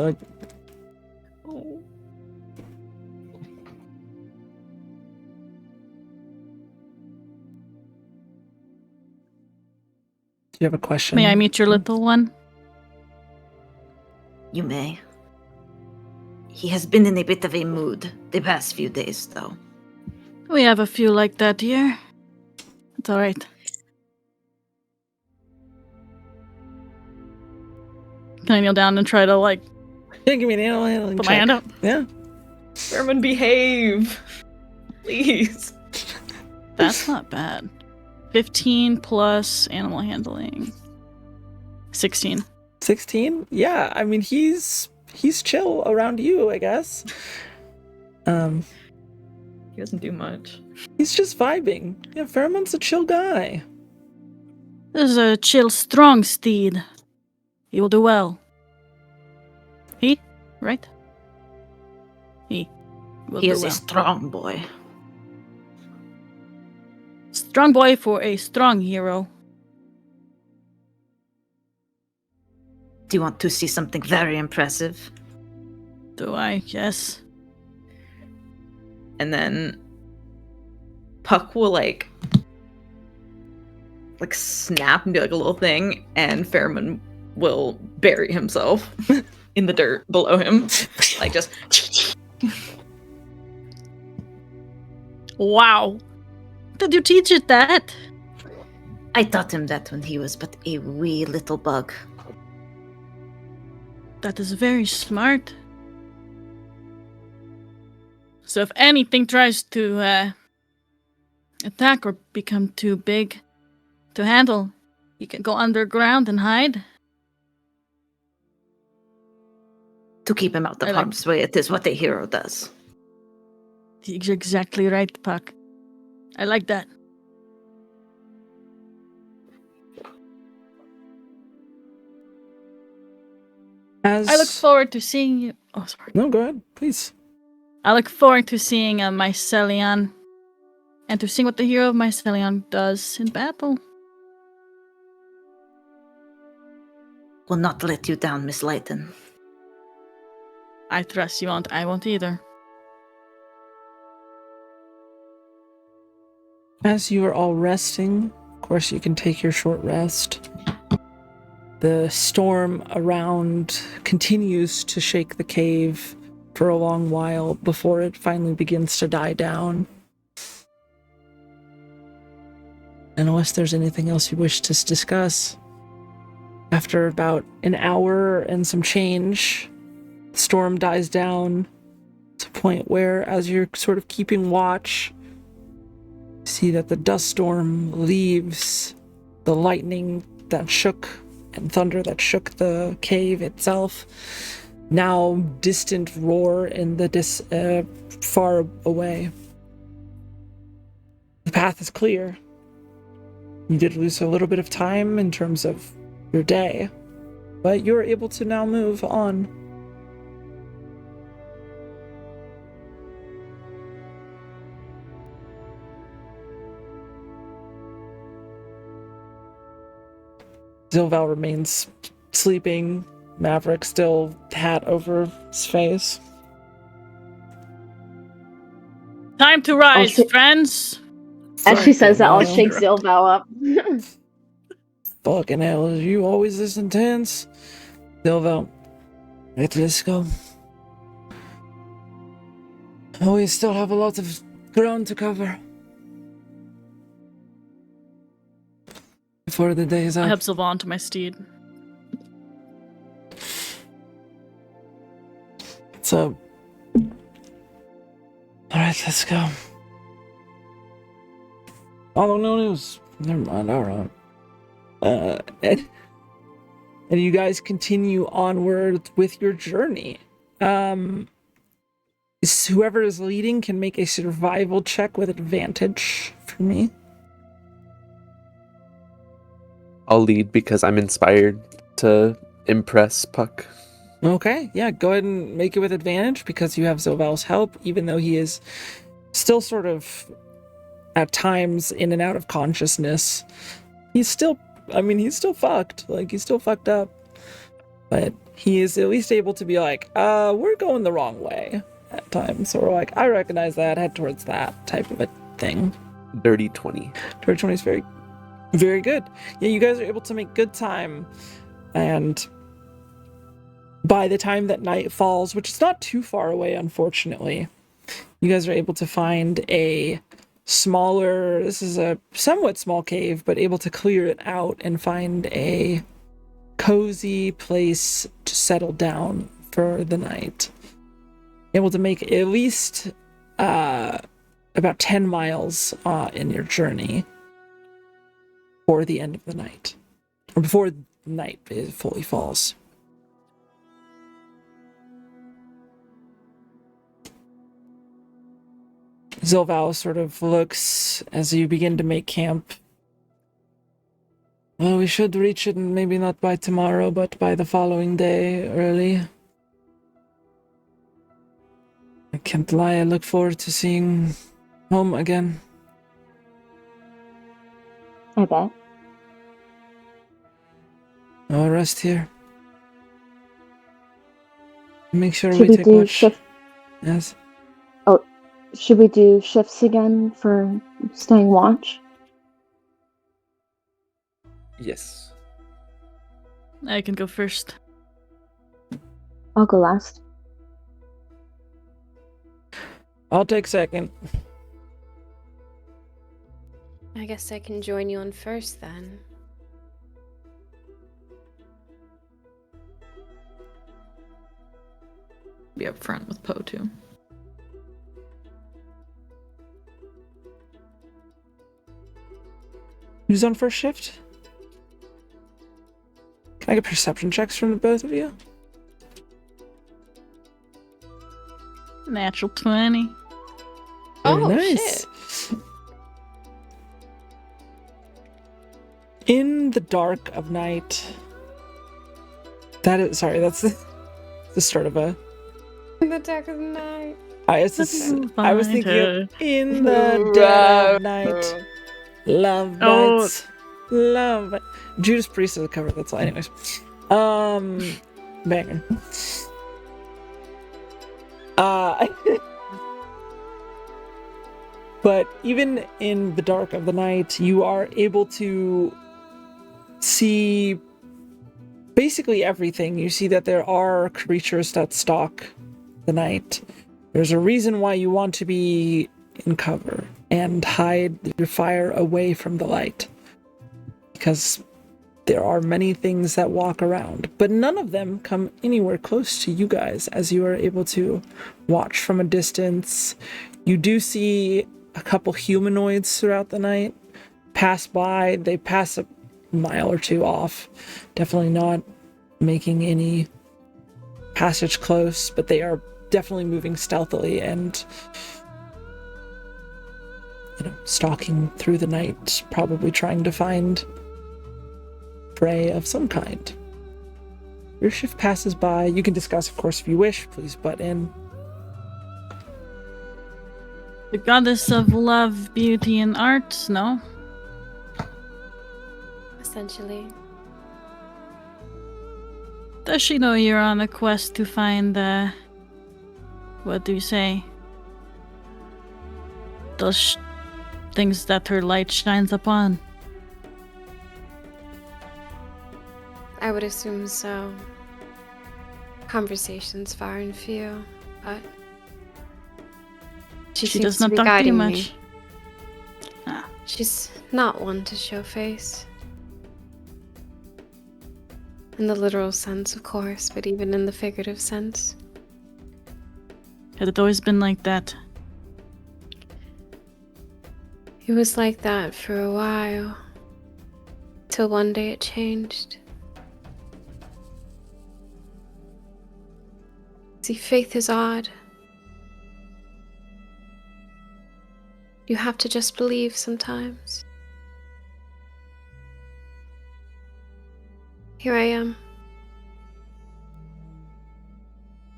you have a question? May I meet your little one? You may. He has been in a bit of a mood the past few days, though. We have a few like that here. It's alright. Can I kneel down and try to, like, Yeah, give me an animal handling put check. my hand up? Yeah. Sherman, behave. Please. That's not bad. 15 plus animal handling. 16. 16? Yeah, I mean he's chill around you, I guess. He doesn't do much. He's just vibing. Yeah, Pheromone's a chill guy. This is a chill, strong steed. He will do well. He, right? He will He do is well. a strong boy. Strong boy for a strong hero. Do you want to see something very impressive? Do I? Yes. And then Puck will like snap and be like a little thing, and Fairman will bury himself in the dirt below him. Like just Wow. Did you teach it that? I taught him that when he was but a wee little bug. That is very smart. So if anything tries to attack or become too big to handle, you can go underground and hide. To keep him out of I like- harm's way, it is what a hero does. You're exactly right, Puck. I like that. As I look forward to seeing you. Oh, sorry. No, go ahead, please. I look forward to seeing Mycelion and to seeing what the hero of Mycelion does in battle. Will not let you down, Miss Layton. I trust you won't. I won't either. As you are all resting, of course you can take your short rest. The storm around continues to shake the cave for a long while before it finally begins to die down. And unless there's anything else you wish to discuss, after about an hour and some change, the storm dies down to a point where, as you're sort of keeping watch, you see that the dust storm leaves the lightning that shook and thunder that shook the cave itself. Now distant roar in the far away. The path is clear. You did lose a little bit of time in terms of your day, but you're able to now move on. Zilval remains sleeping. Maverick still hat over his face. Time to rise, shit. friends. As she says that, I'll Fucking shake hell. Zilval up. Fucking hell, are you always this intense? Zilval, let's go. Oh, we still have a lot of ground to cover before the day is I up. help Sylvan onto my steed. So, alright, let's go. Oh, no news. Never mind, alright. And you guys continue onward with your journey. Whoever is leading can make a survival check with advantage for me. I'll lead because I'm inspired to impress Puck. Okay, yeah, go ahead and make it with advantage because you have Zilval's help, even though he is still sort of at times in and out of consciousness. He's still fucked. Like, he's still fucked up. But he is at least able to be like, we're going the wrong way at times. So we're like, I recognize that, head towards that type of a thing. Dirty 20. Dirty 20 is very Very good. Yeah, you guys are able to make good time. And by the time that night falls, which is not too far away, unfortunately, you guys are able to find a smaller, this is a somewhat small cave, but able to clear it out and find a cozy place to settle down for the night. Able to make at least about 10 miles in your journey for the end of the night, or before night fully falls. Zilval sort of looks as you begin to make camp. Well, we should reach it, maybe not by tomorrow, but by the following day early. I can't lie, I look forward to seeing home again. I bet. I'll rest here. Make sure Should we we take do watch. shift? Yes. Should we do shifts again for staying watch? Yes. I can go first. I'll go last. I'll take second. I guess I can join you on first then. Be up front with Poe too. Who's on first shift? Can I get perception checks from the both of you? Natural 20. Very Oh, nice. shit. In the dark of night. That's the start of a. In the dark of night. I was thinking of in the dead of night. Love Oh. bites. Love it. Judas Priest is a cover, that's all. Anyways. Banger. But even in the dark of the night, you are able to see basically everything. You see that there are creatures that stalk the night. There's a reason why you want to be in cover and hide your fire away from the light. Because there are many things that walk around, but none of them come anywhere close to you guys as you are able to watch from a distance. You do see a couple humanoids throughout the night pass by. They pass a mile or two off, definitely not making any passage close, but they are definitely moving stealthily and stalking through the night, probably trying to find prey of some kind. Your shift passes by. You can discuss, of course, if you wish. Please butt in. The goddess of love, beauty, and art, no? Essentially. Does she know you're on a quest to find what do you say? Those things that her light shines upon. I would assume so. Conversations far and few, but she seems does to not be talk to you guiding much. me. Ah. She's not one to show face. In the literal sense, of course, but even in the figurative sense. Had it always been like that? It was like that for a while. Till one day it changed. See, faith is odd. You have to just believe sometimes. Here I am.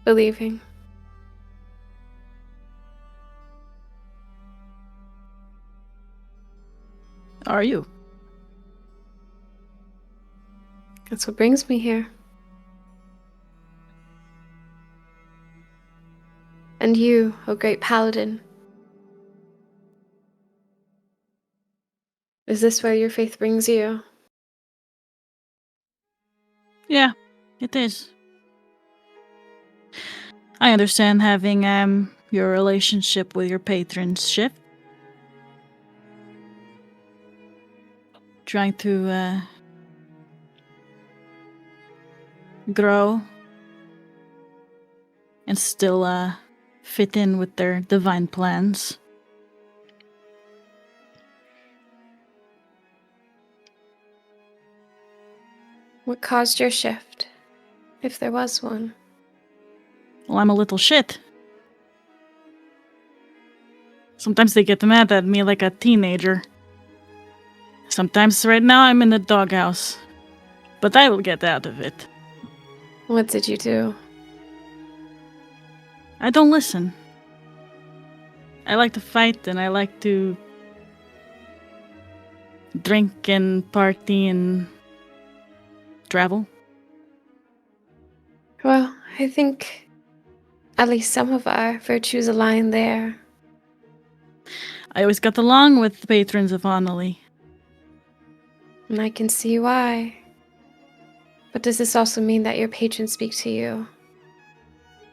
Believing. Are you? That's what brings me here. And you, O great paladin. Is this where your faith brings you? Yeah, it is. I understand having your relationship with your patrons shift. Trying to grow and still fit in with their divine plans. What caused your shift, if there was one? Well, I'm a little shit. Sometimes they get mad at me like a teenager. Sometimes right now I'm in the doghouse. But I will get out of it. What did you do? I don't listen. I like to fight and I like to drink and party and travel. Well, I think at least some of our virtues align there. I always got along with the patrons of Annalie. And I can see why. But does this also mean that your patrons speak to you?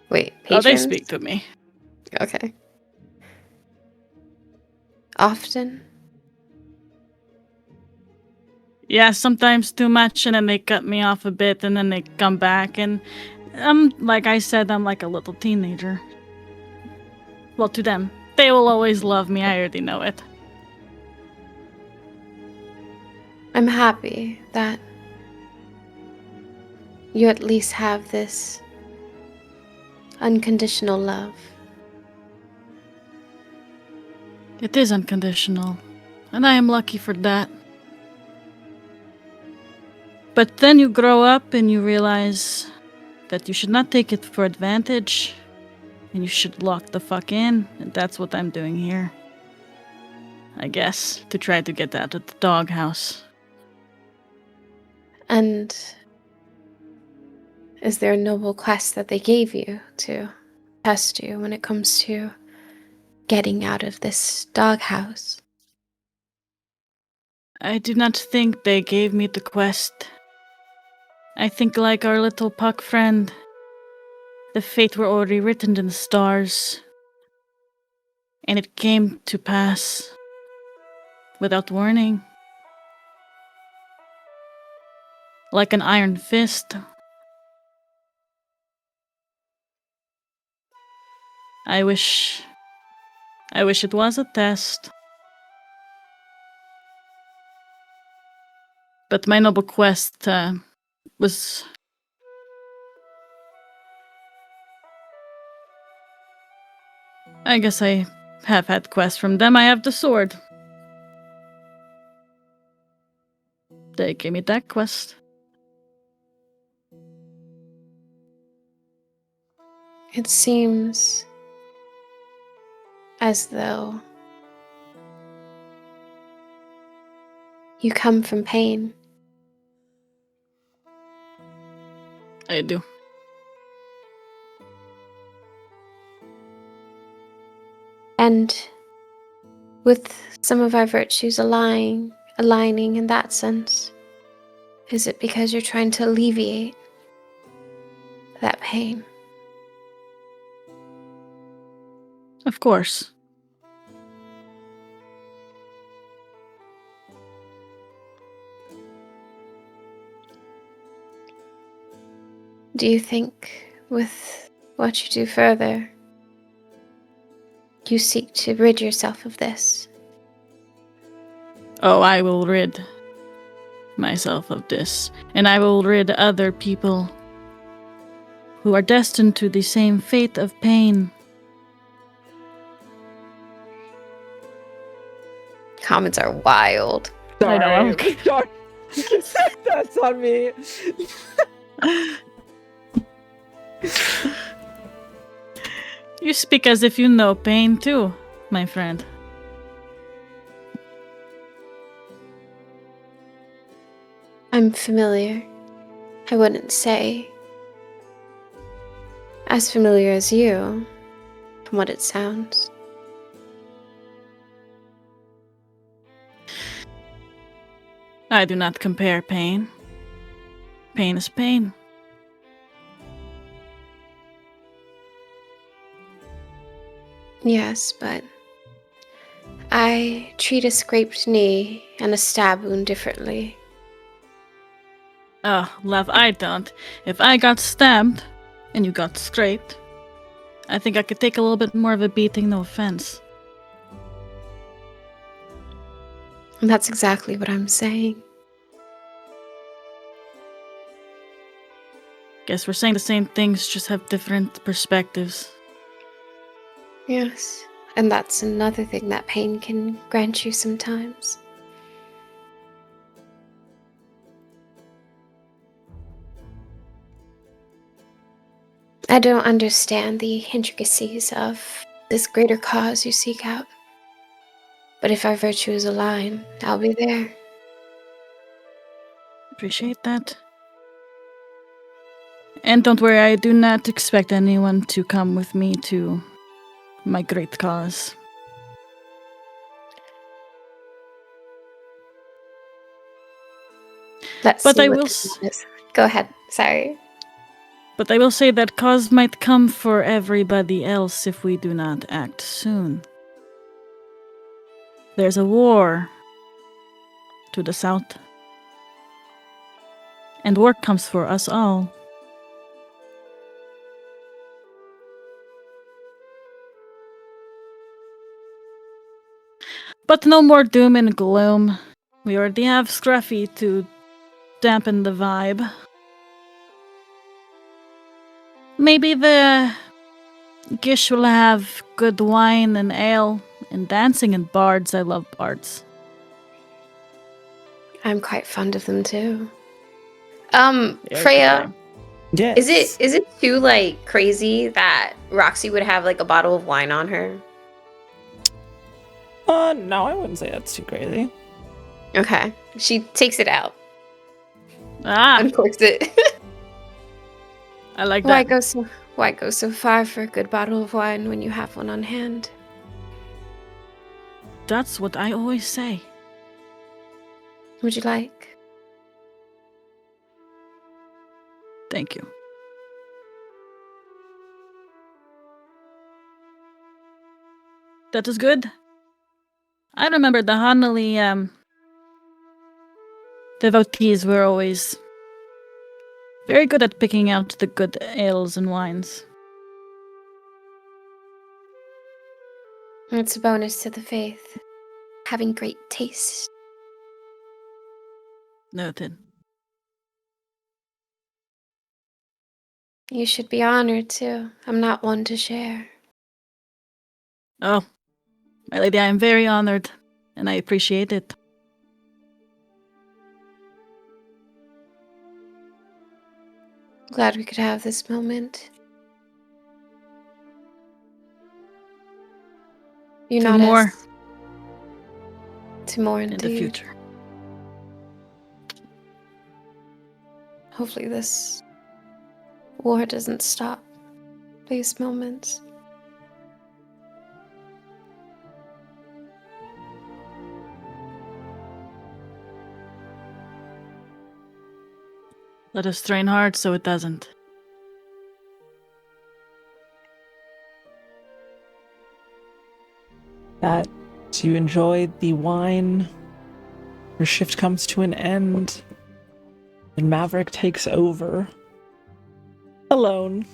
Wait, patrons? Oh, they speak to me. Okay. Often? Yeah, sometimes too much, and then they cut me off a bit, and then they come back, and like I said, I'm like a little teenager. Well, to them. They will always love me, I already know it. I'm happy that you at least have this unconditional love. It is unconditional, and I am lucky for that. But then you grow up and you realize that you should not take it for advantage, and you should lock the fuck in, and that's what I'm doing here. I guess, to try to get out of the doghouse. And is there a noble quest that they gave you to test you when it comes to getting out of this doghouse? I do not think they gave me the quest. I think, like our little Puck friend, the fate were already written in the stars, and it came to pass without warning. Like an iron fist. I wish it was a test. But my noble quest was... I guess I have had quests from them. I have the sword. They gave me that quest. It seems as though you come from pain. I do. And with some of our virtues aligning in that sense, is it because you're trying to alleviate that pain? Of course. Do you think with what you do further, you seek to rid yourself of this? Oh, I will rid myself of this, and I will rid other people who are destined to the same fate of pain. Comments are wild. I know, I'm Sorry. That's on me. You speak as if you know pain too, my friend. I'm familiar. I wouldn't say as familiar as you, from what it sounds. I do not compare pain. Pain is pain. Yes, but I treat a scraped knee and a stab wound differently. Oh, love, I don't. If I got stabbed and you got scraped, I think I could take a little bit more of a beating, no offense. And that's exactly what I'm saying. Guess we're saying the same things, just have different perspectives. Yes. And that's another thing that pain can grant you sometimes. I don't understand the intricacies of this greater cause you seek out. But if our virtues align, I'll be there. Appreciate that. And don't worry, I do not expect anyone to come with me to my great cause. Let's But see I what will this is. Go ahead. Sorry. But I will say that cause might come for everybody else if we do not act soon. There's a war to the south. And war comes for us all. But no more doom and gloom. We already have Scruffy to dampen the vibe. Maybe the Gish will have good wine and ale and dancing and bards. I love bards. I'm quite fond of them too. They're a good Freya, time. Yes. is it too like crazy that Roxy would have like a bottle of wine on her? No, I wouldn't say that's too crazy. Okay. She takes it out, Ah, uncorks it. I like Why that. go so far for a good bottle of wine when you have one on hand? That's what I always say. Would you like? Thank you. That is good. I remember the Hanali devotees were always very good at picking out the good ales and wines. It's a bonus to the faith. Having great taste. Noted. You should be honored too. I'm not one to share. Oh, my lady, I am very honored, and I appreciate it. Glad we could have this moment. You To not more. as to more In indeed. the future. Hopefully this war doesn't stop these moments. Let us train hard so it doesn't. That you enjoyed the wine. Your shift comes to an end, and Maverick takes over. Alone,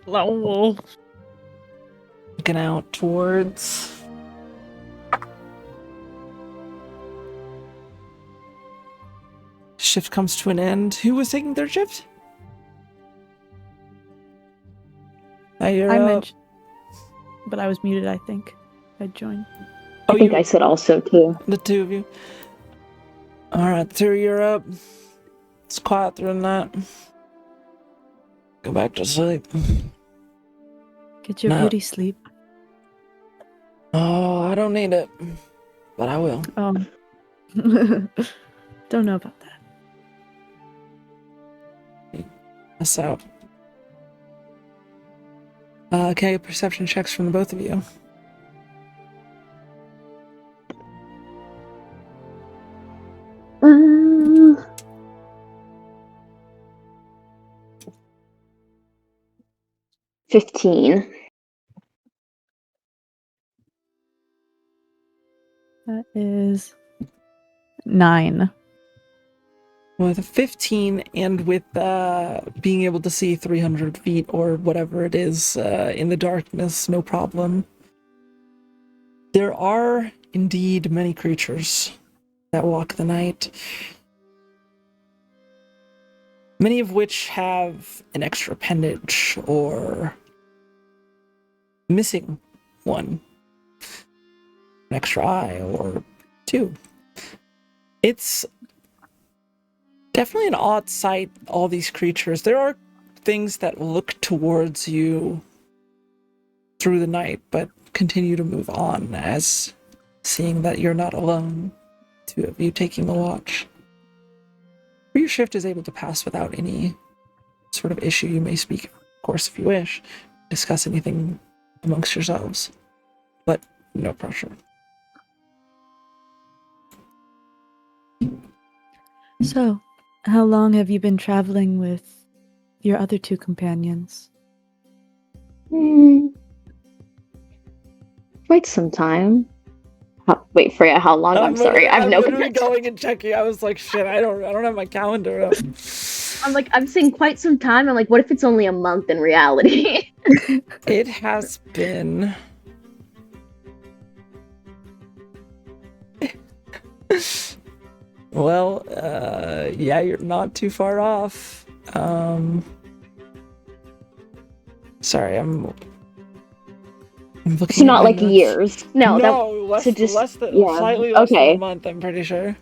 Lol. looking out towards shift comes to an end. Who was taking their shift? You're I up. mentioned, but I was muted, I think. I joined. I think you- I said also too. The two of you. Alright, Tiri, you're up. It's quiet through the night. Go back to sleep. Get your No. beauty sleep. Oh, I don't need it. But I will. Don't know about that. That's out. Okay, perception checks from the both of you. 15. That is 9. With a 15 and with being able to see 300 feet or whatever it is in the darkness, no problem. There are indeed many creatures that walk the night, many of which have an extra appendage or missing one, an extra eye or two. It's definitely an odd sight, all these creatures. There are things that look towards you through the night, but continue to move on as seeing that you're not alone, two of you taking the watch. Your shift is able to pass without any sort of issue. You may speak, of course, if you wish, discuss anything amongst yourselves, but no pressure. So, how long have you been traveling with your other 2 companions? Quite some time. Wait, Freya, how long? I'm sorry. I'm no literally going and checking. I was like, shit, I don't have my calendar up. I'm saying quite some time. I'm like, what if it's only a month in reality? It has been... Well, yeah, you're not too far off. Sorry, I'm looking. So not like notes. years. No, less, so just less than, yeah. slightly less than Okay. a month, I'm pretty sure.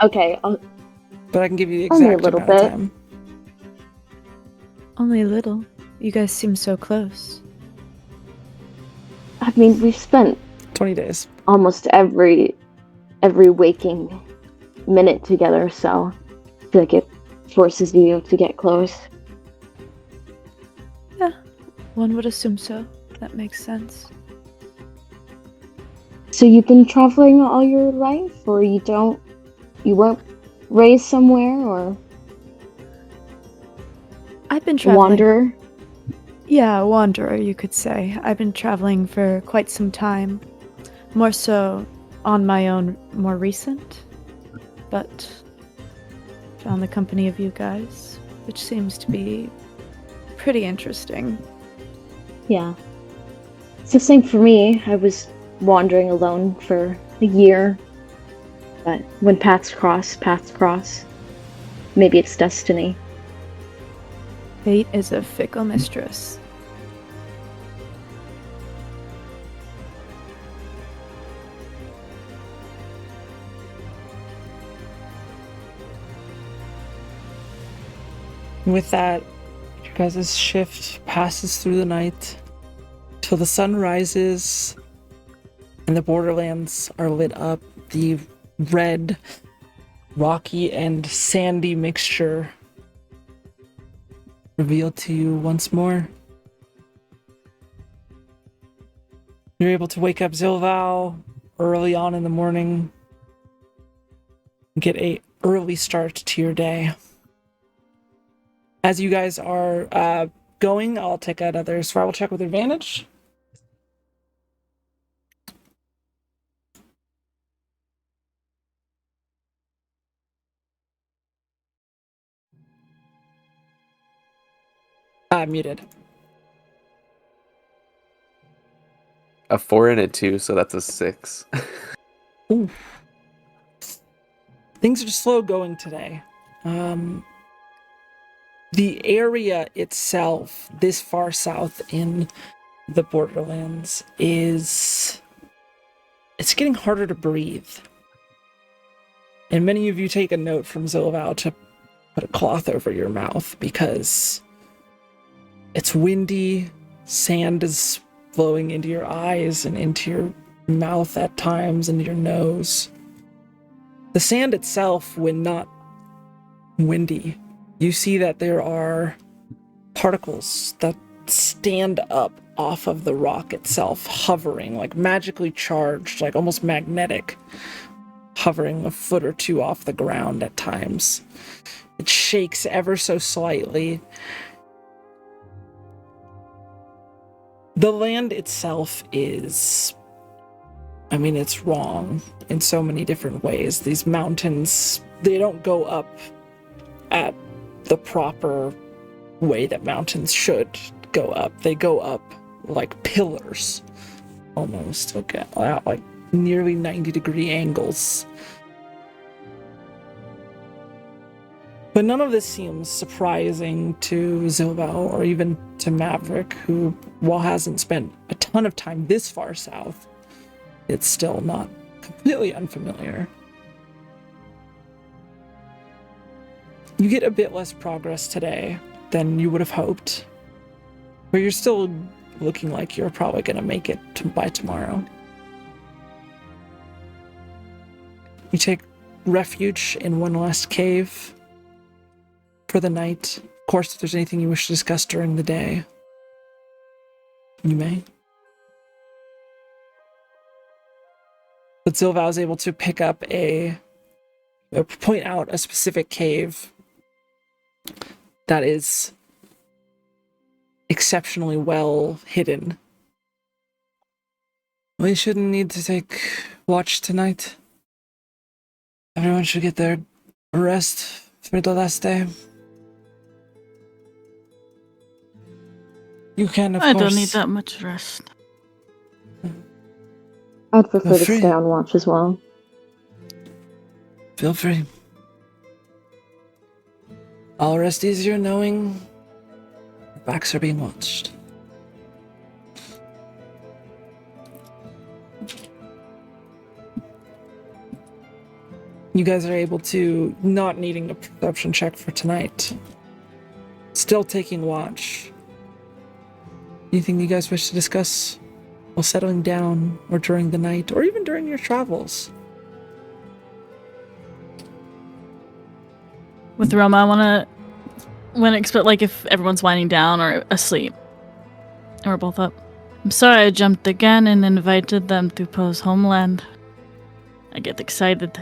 Okay. But I can give you the Only a exact little amount of bit. time. Only a little. You guys seem so close. I mean, we've spent 20 days. almost every waking minute together, so I feel like it forces you to get close. Yeah, one would assume so. That makes sense. So you've been traveling all your life, or you weren't raised somewhere, or I've been traveling. wanderer? Yeah, wanderer, you could say. I've been traveling for quite some time. More so on my own, more recent. But found the company of you guys, which seems to be pretty interesting. Yeah. It's the same for me. I was wandering alone for a year. But when paths cross. Maybe it's destiny. Fate is a fickle mistress. With that, your guys' shift passes through the night till the sun rises and the borderlands are lit up. The red, rocky, and sandy mixture revealed to you once more. You're able to wake up Zilval early on in the morning and get a early start to your day. As you guys are going, I'll take another survival check with advantage. Muted. A 4 and a 2, so that's a 6. Ooh. Things are slow going today. The area itself, this far south in the borderlands, it's getting harder to breathe. And many of you take a note from Zilval to put a cloth over your mouth because it's windy, sand is flowing into your eyes and into your mouth at times, and your nose. The sand itself, when not windy, you see that there are particles that stand up off of the rock itself, hovering, like magically charged, like almost magnetic, hovering a foot or two off the ground at times. It shakes ever so slightly. The land itself is, I mean, it's wrong in so many different ways. These mountains, they don't go up at the proper way that mountains should go up. They go up like pillars, almost, okay, at like nearly 90-degree angles. But none of this seems surprising to Zilval or even to Maverick, who, while hasn't spent a ton of time this far south, it's still not completely unfamiliar. You get a bit less progress today than you would have hoped, but you're still looking like you're probably going to make it by tomorrow. You take refuge in one last cave for the night. Of course, if there's anything you wish to discuss during the day, you may. But Zilval is able to pick up point out a specific cave that is exceptionally well hidden. We shouldn't need to take watch tonight. Everyone should get their rest for the last day. You can, of course. I don't need that much rest. I'd prefer Feel to free. stay on watch as well. Feel free. I'll rest easier knowing our backs are being watched. You guys are able to, not needing a perception check for tonight, still taking watch. Anything you guys wish to discuss while settling down, or during the night, or even during your travels? With Roma, I want to expect, like, if everyone's winding down or asleep, and we're both up. I'm sorry I jumped again and invited them to Poe's homeland. I get excited.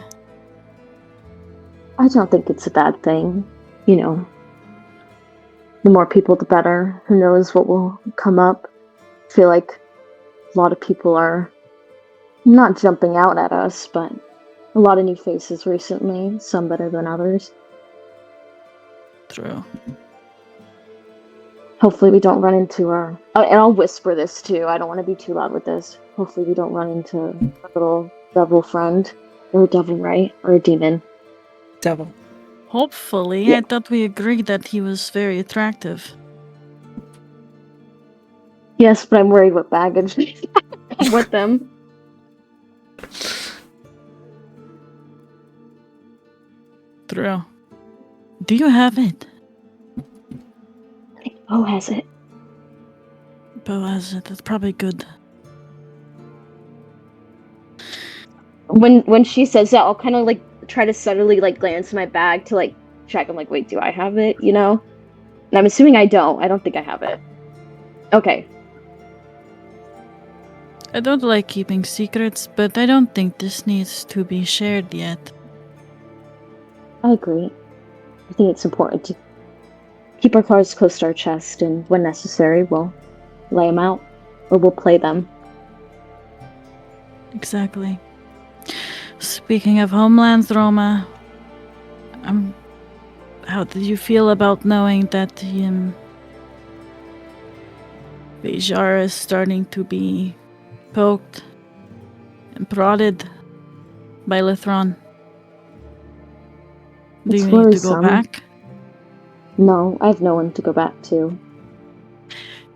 I don't think it's a bad thing. You know, the more people, the better. Who knows what will come up? I feel like a lot of people are not jumping out at us, but a lot of new faces recently, some better than others. True. Hopefully we don't run into our... Oh, and I'll whisper this too, I don't want to be too loud with this. Hopefully we don't run into our little devil friend. Or a devil, right? Or a demon. Devil. Hopefully. Yeah. I thought we agreed that he was very attractive. Yes, but I'm worried what baggage with them. True. Do you have it? I think Poe has it. Poe has it. That's probably good. When she says that, I'll kind of like try to subtly like glance in my bag to like check. I'm like, wait, do I have it? You know? And I'm assuming I don't. I don't think I have it. Okay. I don't like keeping secrets, but I don't think this needs to be shared yet. I agree. I think it's important to keep our cards close to our chest, and when necessary, we'll lay them out, or we'll play them. Exactly. Speaking of homelands, Roma, how did you feel about knowing that Vizhar is starting to be poked and prodded by Lithron? Do It's you need to go worrisome. back? No, I have no one to go back to.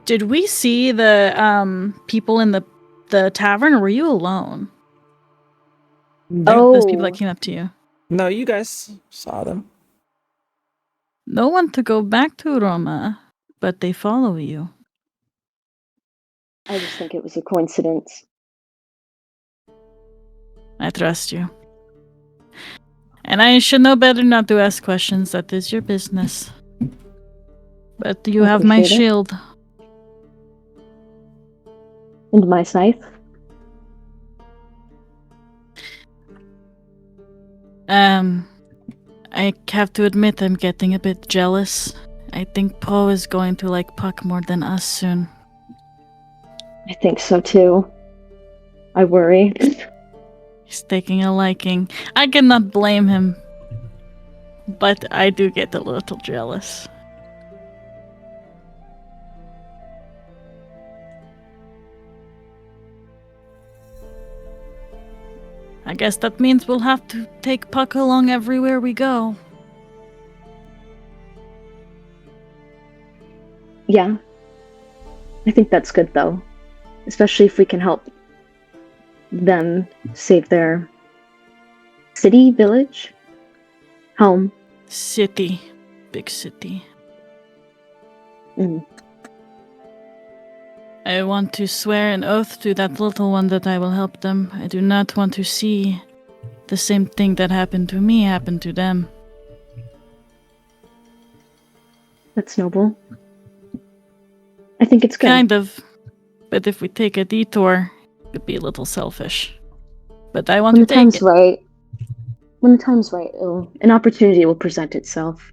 Did we see the people in the tavern, or were you alone? Oh. Those people that came up to you. No, you guys saw them. No one to go back to, Roma, but they follow you. I just think it was a coincidence. I trust you. And I should know better not to ask questions. That is your business. But you I have my appreciate it. shield. And my scythe. I have to admit I'm getting a bit jealous. I think Poe is going to like Puck more than us soon. I think so too. I worry. He's taking a liking. I cannot blame him. But I do get a little jealous. I guess that means we'll have to take Puck along everywhere we go. Yeah. I think that's good though. Especially if we can help them save their city, village, home. City. Big city. Mm. I want to swear an oath to that little one that I will help them. I do not want to see the same thing that happened to me happen to them. That's noble. I think it's good. Kind of. But if we take a detour, it could be a little selfish. But I want When to the take time's it. right. When the time's right, an opportunity will present itself.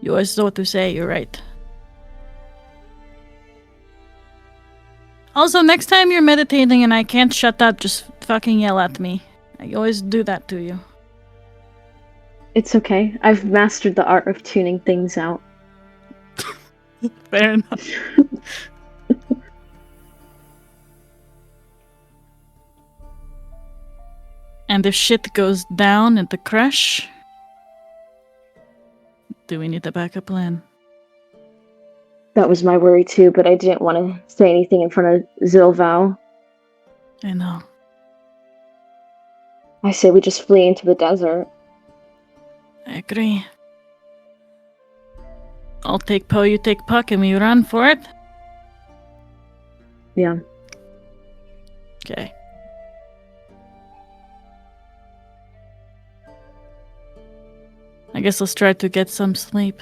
You always know what to say, you're right. Also, next time you're meditating and I can't shut up, just fucking yell at me. I always do that to you. It's okay. I've mastered the art of tuning things out. Fair enough. And if shit goes down at the crash, do we need a backup plan? That was my worry too, but I didn't want to say anything in front of Zilvow. I know. I say we just flee into the desert. I agree. I'll take Poe, you take Puck, and we run for it? Yeah. Okay. I guess let's try to get some sleep.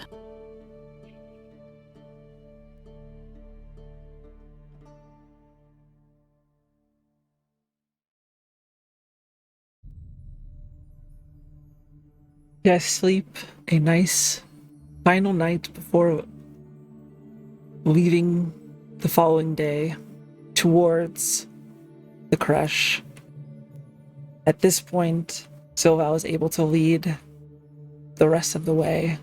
You guys sleep a nice final night before leaving the following day towards the crush. At this point, Silval is able to lead the rest of the way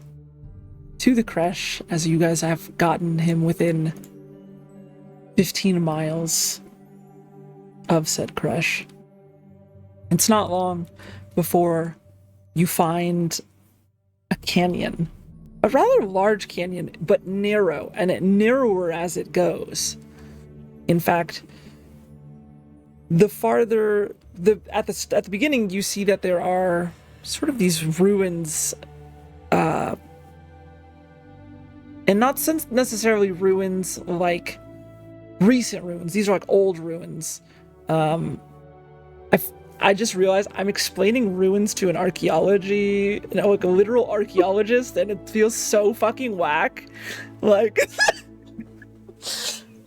to the crush, as you guys have gotten him within 15 miles of said crush. It's not long before you find a canyon, a rather large canyon, but narrow, and narrower as it goes. In fact, the farther at the beginning, you see that there are sort of these ruins, and not necessarily ruins like recent ruins. These are like old ruins. I just realized I'm explaining ruins to an archaeology, like a literal archaeologist, and it feels so fucking whack. Like,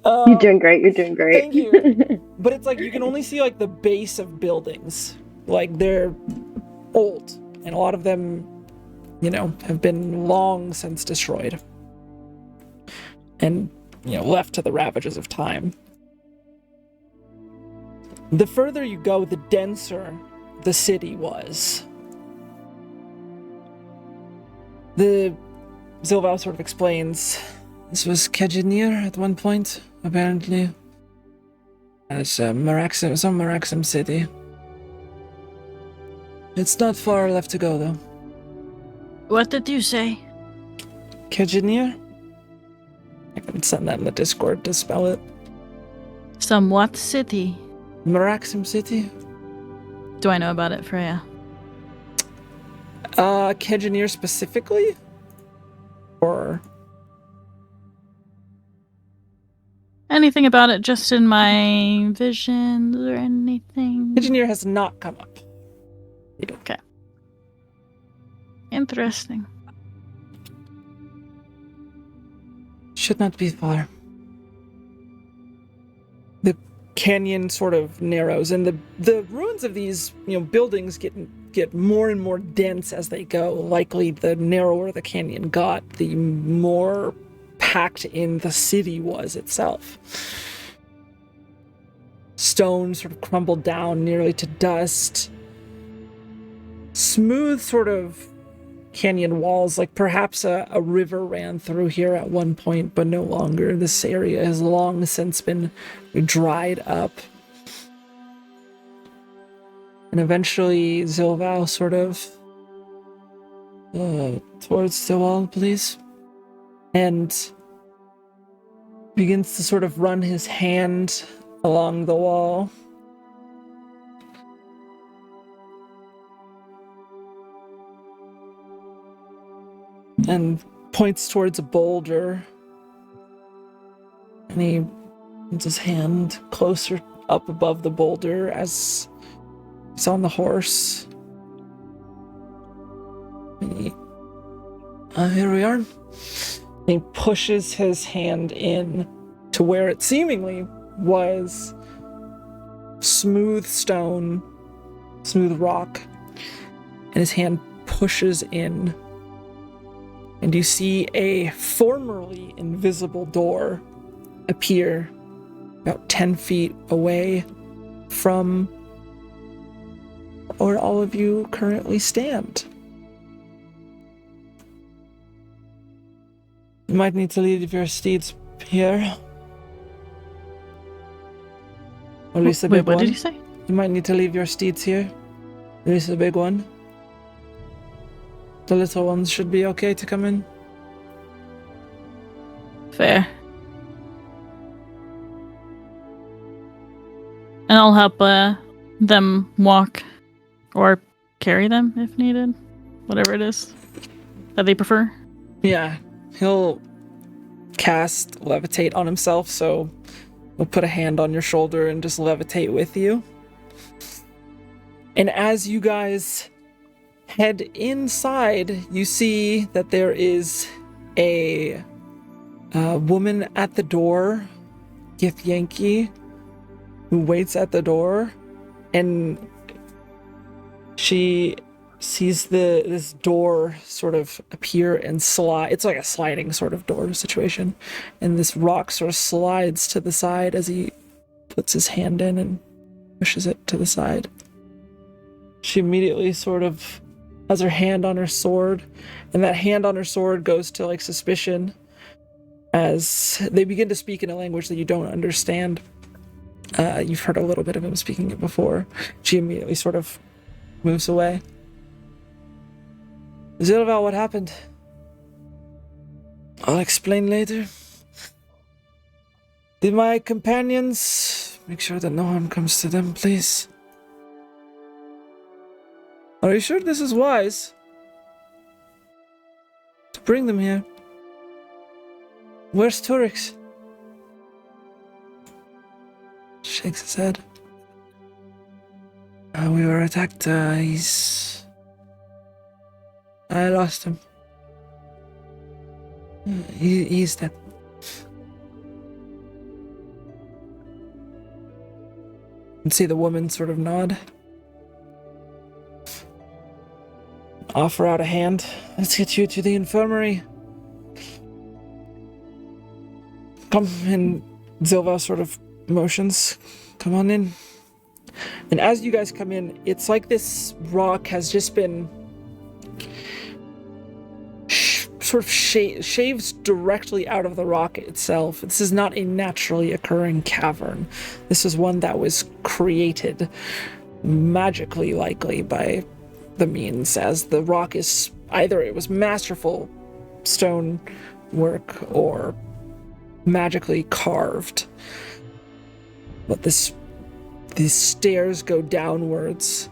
You're doing great. You're doing great. Thank you. But it's like you can only see like the base of buildings. Like they're old, and a lot of them, have been long since destroyed. And, left to the ravages of time. The further you go, the denser the city was. The Zilval sort of explains, this was Kejinir at one point, apparently. It's some Maraxim city. It's not far left to go, though. What did you say? Kejinir? I can send that in the Discord to spell it. Some what city? Maraxim city? Do I know about it, Freya? Kejinir specifically? Or... Anything about it just in my visions or anything? Kejinir has not come up. Okay. Interesting. Should not be far. The canyon sort of narrows, and the ruins of these, buildings get more and more dense as they go. Likely, the narrower the canyon got, the more packed in the city was itself. Stone sort of crumbled down nearly to dust. Smooth sort of canyon walls, like perhaps a river ran through here at one point, but no longer. This area has long since been dried up. And eventually Zilval sort of towards the wall, please. And begins to sort of run his hand along the wall. And points towards a boulder. And he puts his hand closer up above the boulder as he's on the horse. And here we are. He pushes his hand in to where it seemingly was smooth stone, smooth rock, and his hand pushes in, and you see a formerly invisible door appear about 10 feet away from where all of you currently stand. You might need to leave your steeds here. Or at least the Wait, big what one. did you say? You might need to leave your steeds here. At least the big one. The little ones should be okay to come in. Fair. And I'll help them walk or carry them if needed. Whatever it is that they prefer. Yeah, he'll cast levitate on himself, so he'll put a hand on your shoulder and just levitate with you. And as you guys head inside, you see that there is a woman at the door, Githyanki, who waits at the door, and she sees this door sort of appear and slide. It's like a sliding sort of door situation, and this rock sort of slides to the side as he puts his hand in and pushes it to the side. She immediately sort of has her hand on her sword, and that hand on her sword goes to like suspicion as they begin to speak in a language that you don't understand. You've heard a little bit of him speaking it before. She immediately sort of moves away. Zilval, what happened? I'll explain later. Did my companions make sure that no harm comes to them, please? Are you sure this is wise? To bring them here? Where's Turix? Shakes his head. We were attacked. I lost him. He's dead. And see the woman sort of nod. Offer out a hand. Let's get you to the infirmary. Come, and Zilva sort of motions. Come on in. And as you guys come in, it's like this rock has just been sort of shaves directly out of the rock itself. This is not a naturally occurring cavern. This is one that was created magically, likely by the means, as the rock is either it was masterful stone work or magically carved. But these stairs go downwards,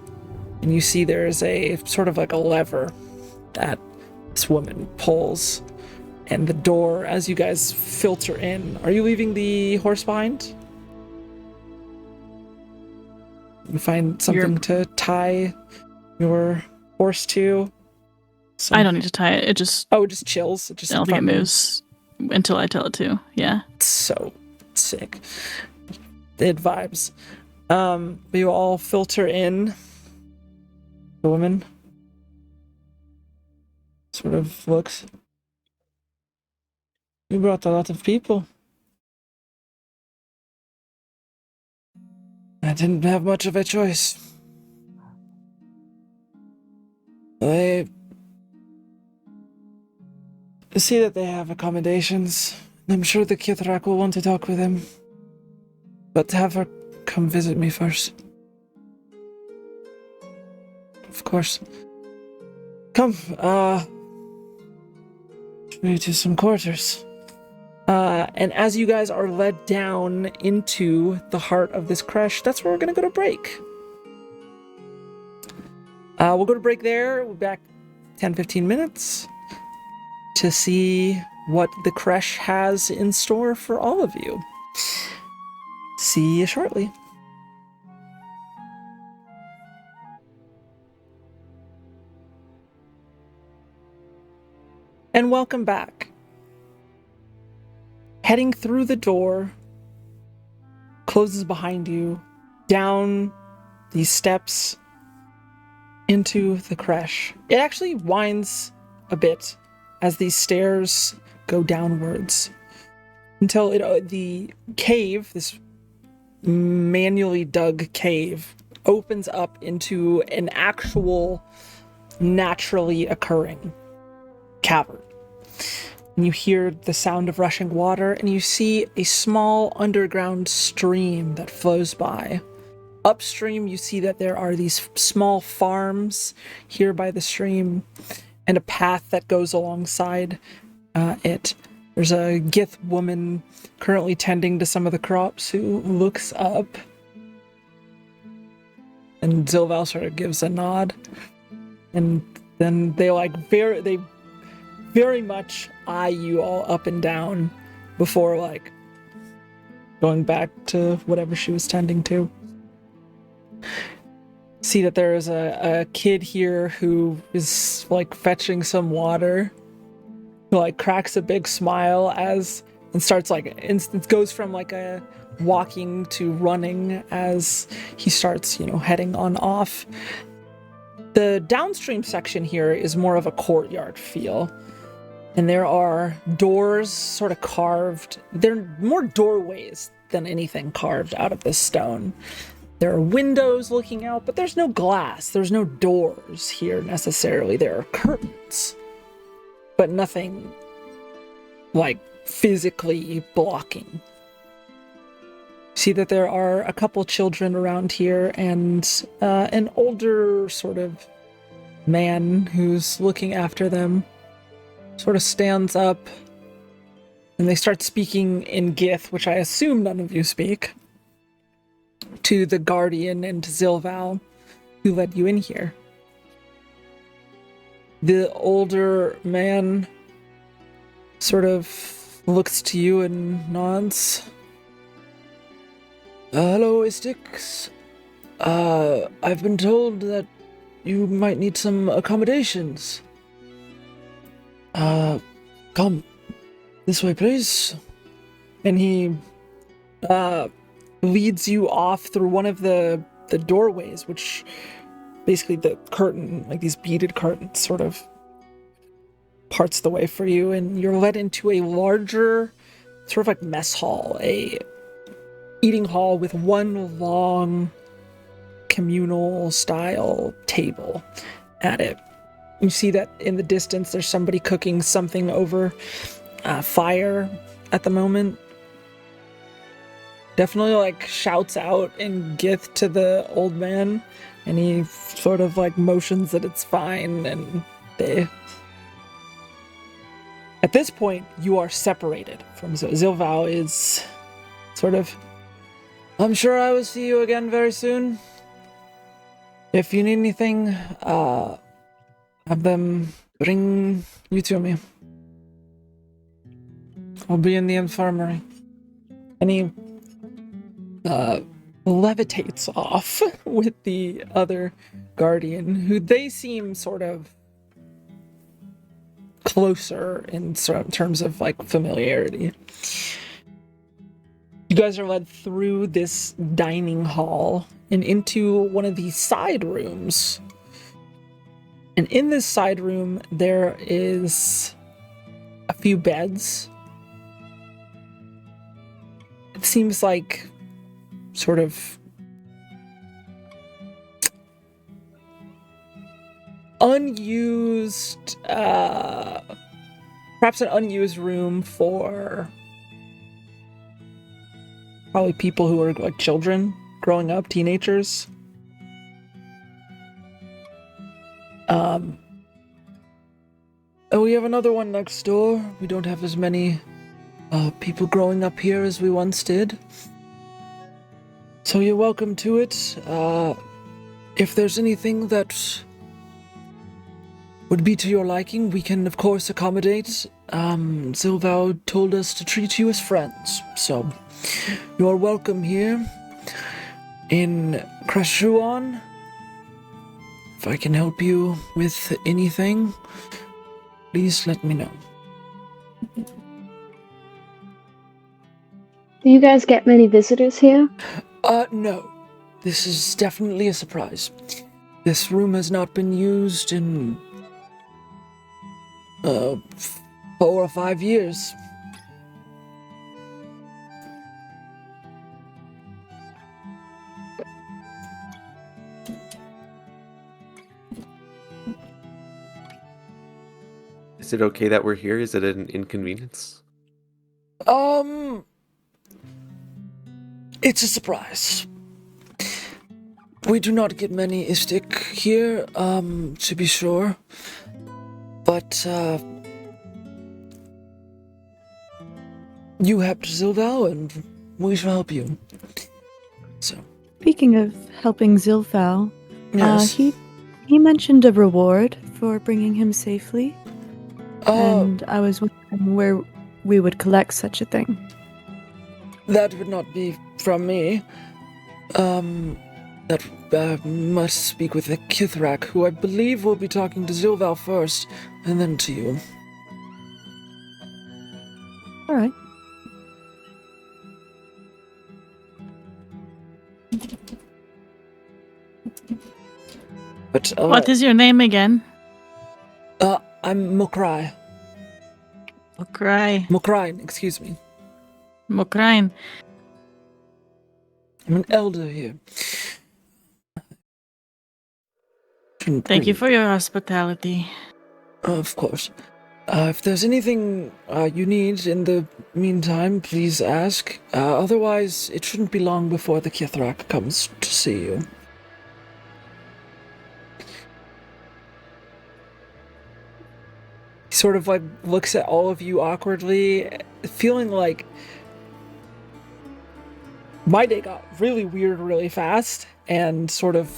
and you see there's a sort of like a lever that this woman pulls, and the door, as you guys filter in, are you leaving the horse behind? You find something to tie your horse to? I don't need to tie it. It just Oh, it just chills. It just I don't think it moves until I tell it to. Yeah. So sick. It vibes. But you all filter in. The woman sort of looks. We brought a lot of people. I didn't have much of a choice. I see that they have accommodations. I'm sure the Kithrak will want to talk with him. But have her come visit me first. Of course. Come, me to some quarters. And as you guys are led down into the heart of this crash, that's where we're gonna go to break. We'll go to break there. We'll be back 10-15 minutes to see what the crash has in store for all of you. See you shortly. And welcome back. Heading through the door, closes behind you, down these steps into the creche. It actually winds a bit as these stairs go downwards until the cave, this manually dug cave, opens up into an actual naturally occurring cavern. And you hear the sound of rushing water, and you see a small underground stream that flows by. Upstream, you see that there are these small farms here by the stream, and a path that goes alongside it. There's a Gith woman currently tending to some of the crops who looks up, and Zilval sort of gives a nod, and then they very much eye you all up and down before going back to whatever she was tending to. See that there is a kid here who is fetching some water, who cracks a big smile and starts it goes from a walking to running as he starts heading on off. The downstream section here is more of a courtyard feel. And there are doors sort of carved. They're more doorways than anything carved out of this stone. There are windows looking out, but there's no glass. There's no doors here necessarily. There are curtains, but nothing physically blocking. See that there are a couple children around here and an older sort of man who's looking after them. Sort of stands up, and they start speaking in Gith, which I assume none of you speak, to the Guardian and to Zilval, who led you in here. The older man sort of looks to you and nods. Hello, Istix. I've been told that you might need some accommodations. Come this way, please. And he leads you off through one of the doorways, which basically the curtain, these beaded curtains, sort of parts the way for you, and you're led into a larger sort of mess hall, a eating hall with one long communal style table at it. You see that in the distance there's somebody cooking something over fire at the moment. Definitely shouts out in Gith to the old man, and he sort of motions that it's fine, and they... At this point, you are separated from Zilval is sort of... I'm sure I will see you again very soon. If you need anything, have them bring you to me. I'll be in the infirmary. And he levitates off with the other Guardian, who they seem sort of closer in terms of familiarity. You guys are led through this dining hall and into one of these side rooms. And in this side room, there is a few beds it seems like sort of unused, perhaps an unused room for probably people who are like children growing up, teenagers. And we have another one next door. We don't have as many people growing up here as we once did. So you're welcome to it. If there's anything that would be to your liking, we can of course accommodate. Zilval told us to treat you as friends, so you're welcome here in Creshuan. If I can help you with anything, please let me know. Do you guys get many visitors here? No. This is definitely a surprise. This room has not been used in 4 or 5 years. Is it okay that we're here? Is it an inconvenience? It's a surprise. We do not get many Istik here, to be sure. But, you helped Zilval, and we shall help you. So. Speaking of helping Zilfal, Yes. he mentioned a reward for bringing him safely, Uh, and I was wondering where we would collect such a thing. that would not be from me. That must speak with the Kithrak, who I believe will be talking to Zilval first, and then to you. All right. But, What is your name again? I'm Mokrai. Mokrain. Mokrain, excuse me. Mokrain. I'm an elder here. Thank you for your hospitality. Of course. If there's anything you need in the meantime, please ask. Otherwise, it shouldn't be long before the Kithrak comes to see you. He sort of like looks at all of you awkwardly, feeling like my day got really weird really fast, and sort of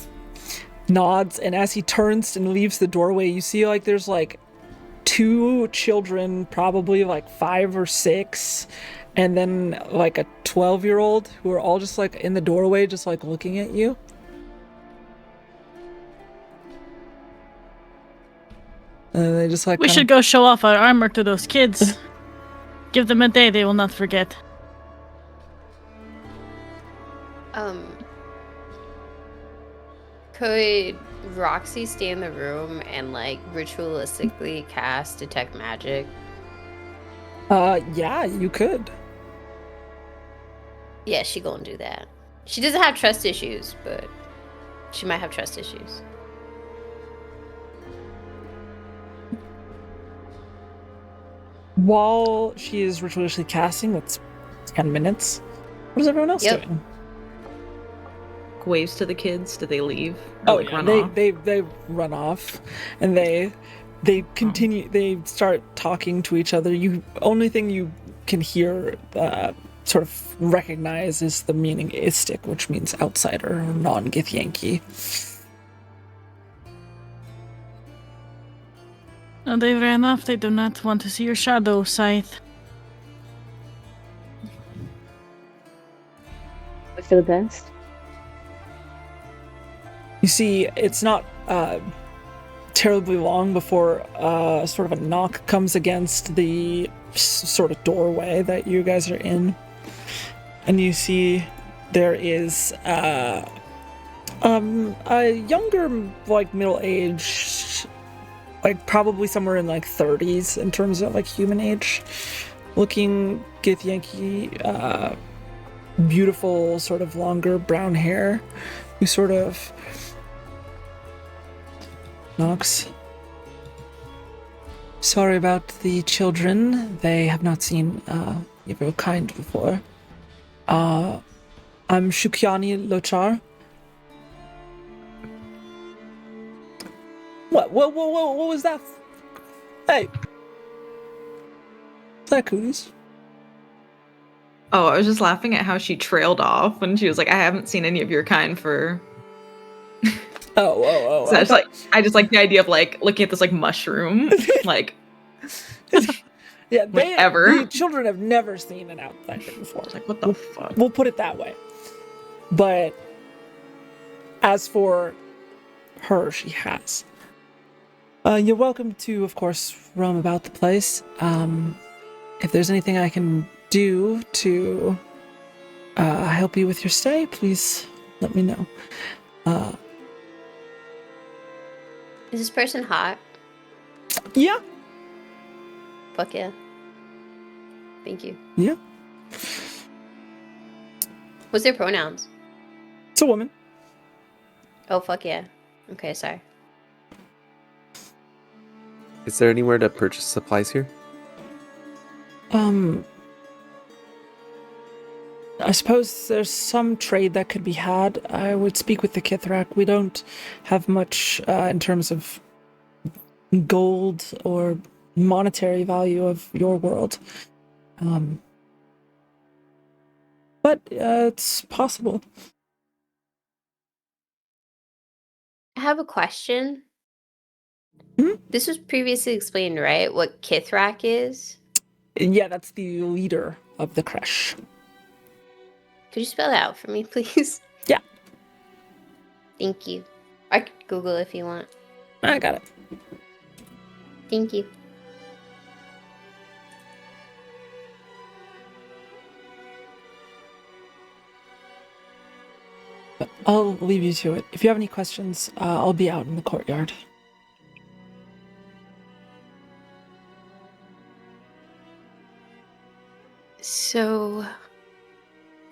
nods. And as he turns and leaves the doorway, you see like there's like 2 children, probably like 5 or 6, and then like a 12-year-old who are all just like in the doorway, just like looking at you. And they just like We should go show off our armor to those kids. Give them a day they will not forget. Could Roxy stay in the room and like ritualistically cast detect magic? Yeah, you could. Yeah, she gonna do that. She doesn't have trust issues, but she might have trust issues. While she is ritualistically casting, that's 10 minutes. What is everyone else Yep. doing? Waves to the kids. Do they leave? Or, Oh, like, yeah, run they, off? they run off, and they continue. They start talking to each other. You only thing you can hear, sort of recognize, is the meaning Istik, which means outsider or non-Githyanki. No, they ran off. They do not want to see your shadow, Scythe. For the best. You see, it's not terribly long before sort of a knock comes against the sort of doorway that you guys are in. And you see there is a younger, like middle-aged, like probably somewhere in like 30s in terms of like human age, looking Githyanki, beautiful, sort of longer brown hair, who sort of knocks. Sorry about the children. They have not seen your kind before. I'm Shukyani Lochar. What was that? Hey. Is that cooties? Oh, I was just laughing at how she trailed off when she was like, I haven't seen any of your kind for... Oh. So I just like the idea of like looking at this like mushroom, like... Yeah, Whatever. the children have never seen an outsider before. Like, what the fuck? We'll put it that way. But as for her, she has. You're welcome to, of course, roam about the place. If there's anything I can do to help you with your stay, please let me know. Is this person hot? Yeah. Fuck yeah. Thank you. Yeah. What's their pronouns? It's a woman. Oh, fuck yeah. Okay, sorry. Is there anywhere to purchase supplies here? I suppose there's some trade that could be had. I would speak with the Kithrak. We don't have much in terms of gold or monetary value of your world. But it's possible. I have a question. Hmm? This was previously explained, right? What Kithrak is? Yeah, that's the leader of the Kresh. Could you spell that out for me, please? Yeah. Thank you. I could Google if you want. I got it. Thank you. But I'll leave you to it. If you have any questions, I'll be out in the courtyard. So,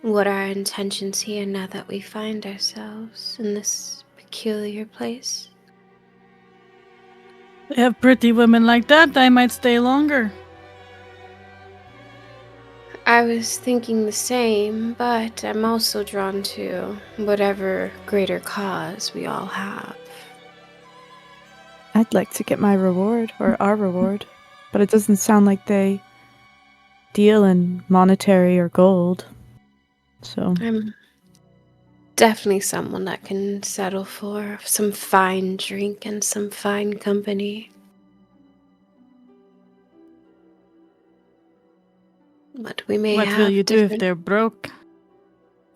what are our intentions here now that we find ourselves in this peculiar place? They have pretty women like that, I might stay longer. I was thinking the same, but I'm also drawn to whatever greater cause we all have. I'd like to get my reward, or our reward, but it doesn't sound like they deal in monetary or gold. So I'm definitely someone that can settle for some fine drink and some fine company. But we may What have will you do if different- they're broke?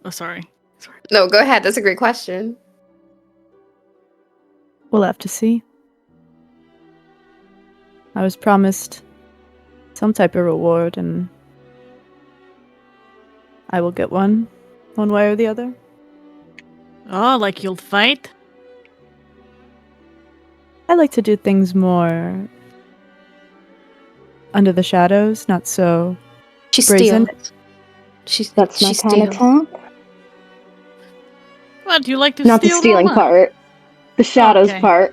Oh, sorry. No, go ahead. That's a great question. we'll have to see. I was promised some type of reward, and I will get one way or the other. Oh, like you'll fight? I like to do things more under the shadows, not so She's brazen. That's my kind of talk. What, you like to Not the steal stealing Roma? part. The shadows Okay. part.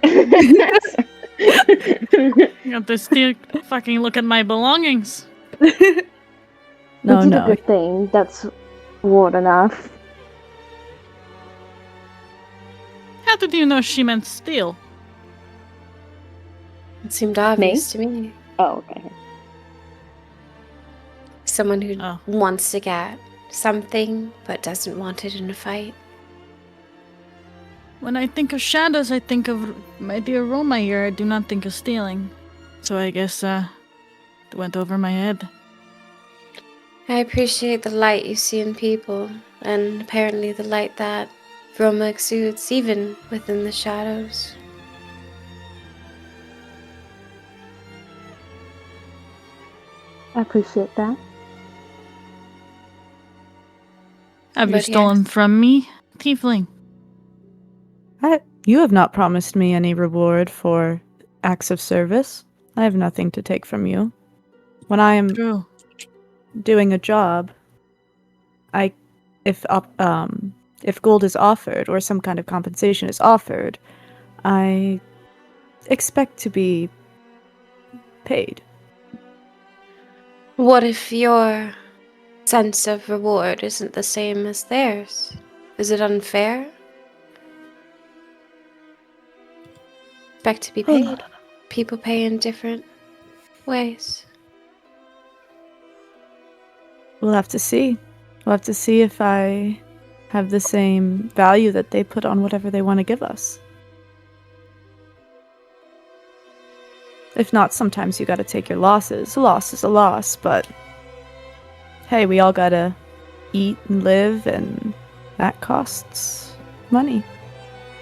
You have to steal fucking look at my belongings. No, We did a no. good thing. That's reward enough. How did you know she meant steal? It seemed obvious to me. Oh, okay. Someone who Oh. wants to get something but doesn't want it in a fight. When I think of shadows, I think of my dear Roma here. I do not think of stealing. So I guess, it went over my head. I appreciate the light you see in people, and apparently the light that Roma exudes even within the shadows. I appreciate that. Have you But stolen from me, Tiefling? You have not promised me any reward for acts of service. I have nothing to take from you. When I am True. doing a job, I if gold is offered or some kind of compensation is offered, I expect to be paid. What if your sense of reward isn't the same as theirs? Is it unfair? Expect to be paid. People pay in different ways. We'll have to see. We'll have to see if I have the same value that they put on whatever they want to give us. If not, sometimes you gotta take your losses. A loss is a loss, but hey, we all gotta eat and live, and that costs money.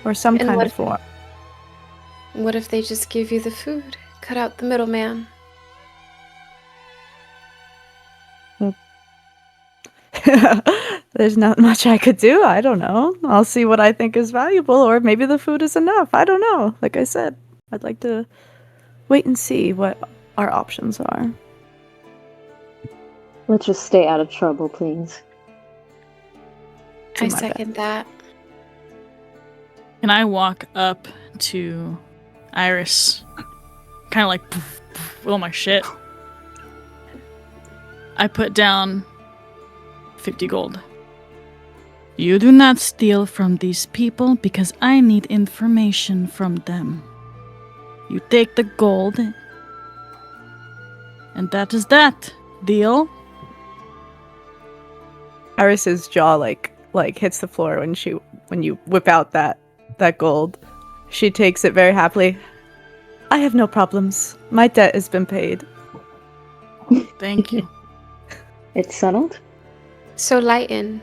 Or some And kind what of form. What if they just give you the food? Cut out the middleman. There's not much I could do. I don't know. I'll see what I think is valuable, or maybe the food is enough. I don't know. Like I said, I'd like to wait and see what our options are. Let's just stay out of trouble, please. Do I my second that. Can I walk up to Iris? Kind of like, poof, poof, with all my shit. I put down 50 gold. You do not steal from these people because I need information from them. You take the gold, and that is that. Deal? Iris's jaw like hits the floor when you whip out that gold. She takes it very happily. I have no problems. My debt has been paid. Thank you. It's settled? So Lighten,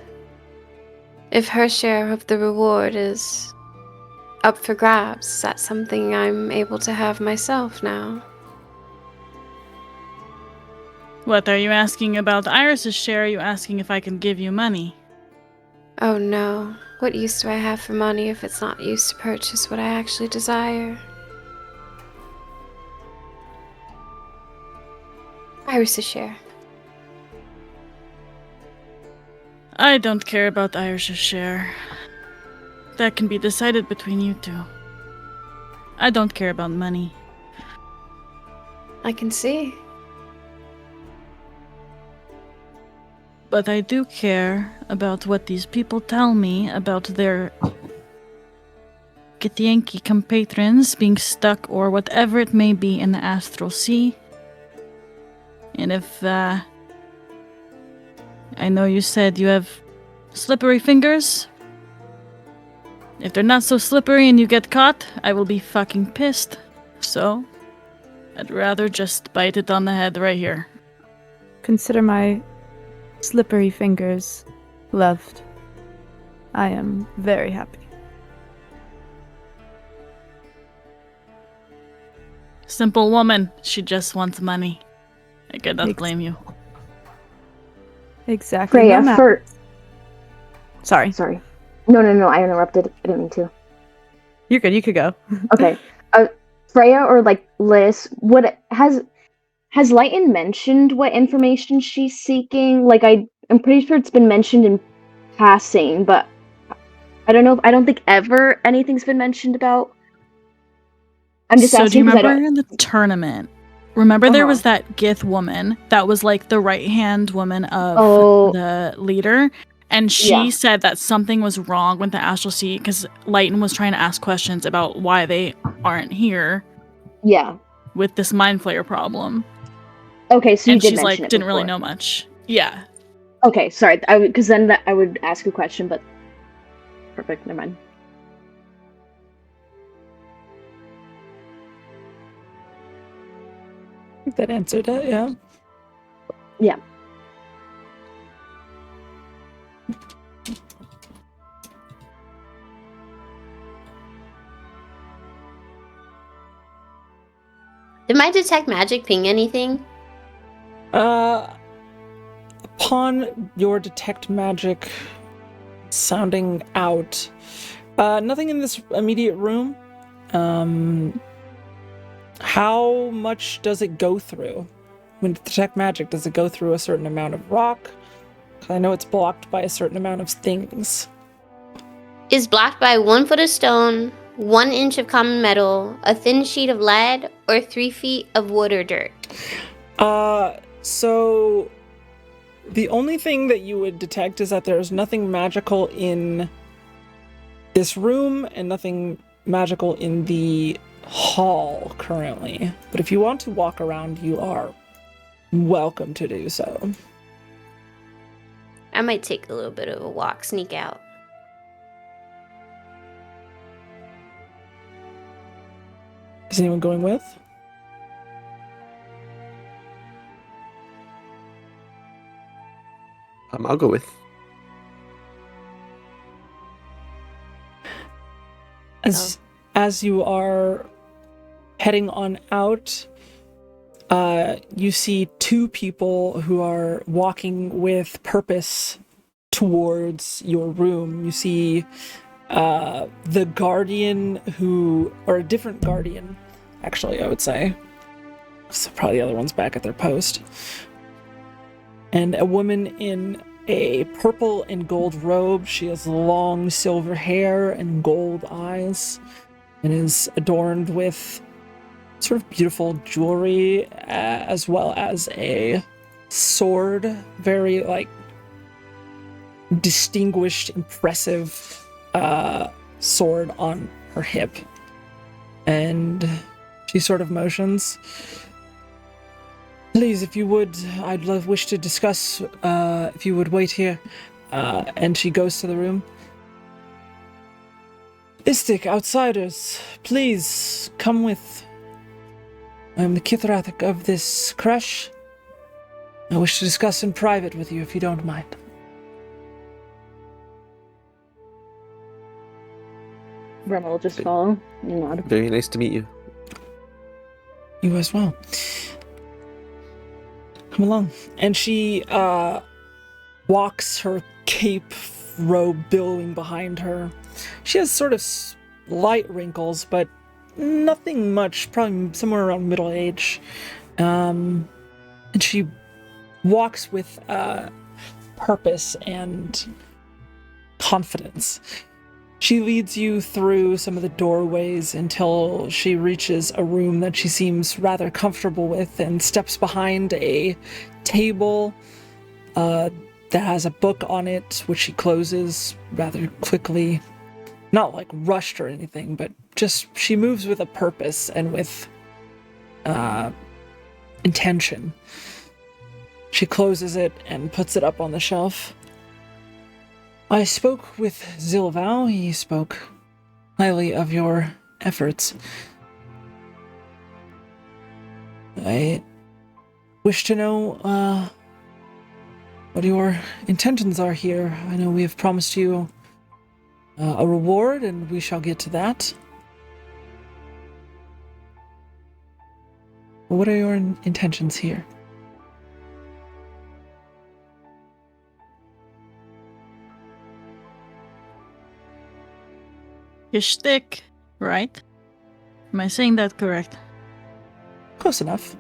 if her share of the reward is up for grabs, is that something I'm able to have myself now? What, are you asking about Iris's share? Are you asking if I can give you money? Oh no. What use do I have for money if it's not used to purchase what I actually desire? Iris' share. I don't care about Iris's share. That can be decided between you two. I don't care about money. I can see. But I do care about what these people tell me about their Githyanki compatrons being stuck or whatever it may be in the Astral Sea. And if, I know you said you have slippery fingers. If they're not so slippery and you get caught, I will be fucking pissed. So, I'd rather just bite it on the head right here. Consider my slippery fingers loved. I am very happy. Simple woman. She just wants money. I could not Ex- blame you. Exactly. Freya, No for... Sorry. Sorry. No, I interrupted. I didn't mean to. You're good. You could go. Okay. Freya or, like, Liz, what... Has Lighten mentioned what information she's seeking? Like, I'm pretty sure it's been mentioned in passing, but I don't know. I don't think ever anything's been mentioned about... I'm just so asking do you 'cause I remember don't... in the tournament? Remember there Uh-huh. was that Gith woman that was like the right-hand woman of Oh. the leader? And she Yeah. said that something was wrong with the Astral Sea because Lighten was trying to ask questions about why they aren't here Yeah. with this Mind Flayer problem. Okay, so you And did she's mention like, it didn't really before. know much. Yeah. Okay, sorry. Because then I would ask a question, but... Perfect, never mind. I think that answered it, yeah. Yeah. Did my detect magic ping anything? Upon your detect magic sounding out, nothing in this immediate room. How much does it go through? When you detect magic, does it go through a certain amount of rock, 'Cause I know it's blocked by a certain amount of things. Is blocked by 1 foot of stone, 1 inch of common metal, a thin sheet of lead, or 3 feet of wood or dirt. So the only thing that you would detect is that there's nothing magical in this room and nothing magical in the hall currently. But if you want to walk around, you are welcome to do so. I might take a little bit of a walk, sneak out. Is anyone going with? I'll go with. As you are heading on out, you see 2 people who are walking with purpose towards your room. You see the guardian or a different guardian, actually, I would say. So probably the other one's back at their post. And a woman in a purple and gold robe. She has long silver hair and gold eyes and is adorned with sort of beautiful jewelry as well as a sword. Very, distinguished, impressive sword on her hip. And she sort of motions. Please, if you would, wish to discuss, if you would wait here. And she goes to the room. Istik, outsiders, please come with. I'm the Kithrathik of this crush. I wish to discuss in private with you, if you don't mind. Rema will just follow and nod. Very nice to meet you. You as well. Come along. And she walks, her cape robe billowing behind her. She has sort of light wrinkles, but nothing much, probably somewhere around middle age. And she walks with purpose and confidence. She leads you through some of the doorways until she reaches a room that she seems rather comfortable with and steps behind a table that has a book on it, which she closes rather quickly. Not rushed or anything, but just she moves with a purpose and with intention. She closes it and puts it up on the shelf. I spoke with Zilvao. He spoke highly of your efforts. I wish to know what your intentions are here. I know we have promised you a reward, and we shall get to that. What are your intentions here? Your shtick, right? Am I saying that correct? Close enough.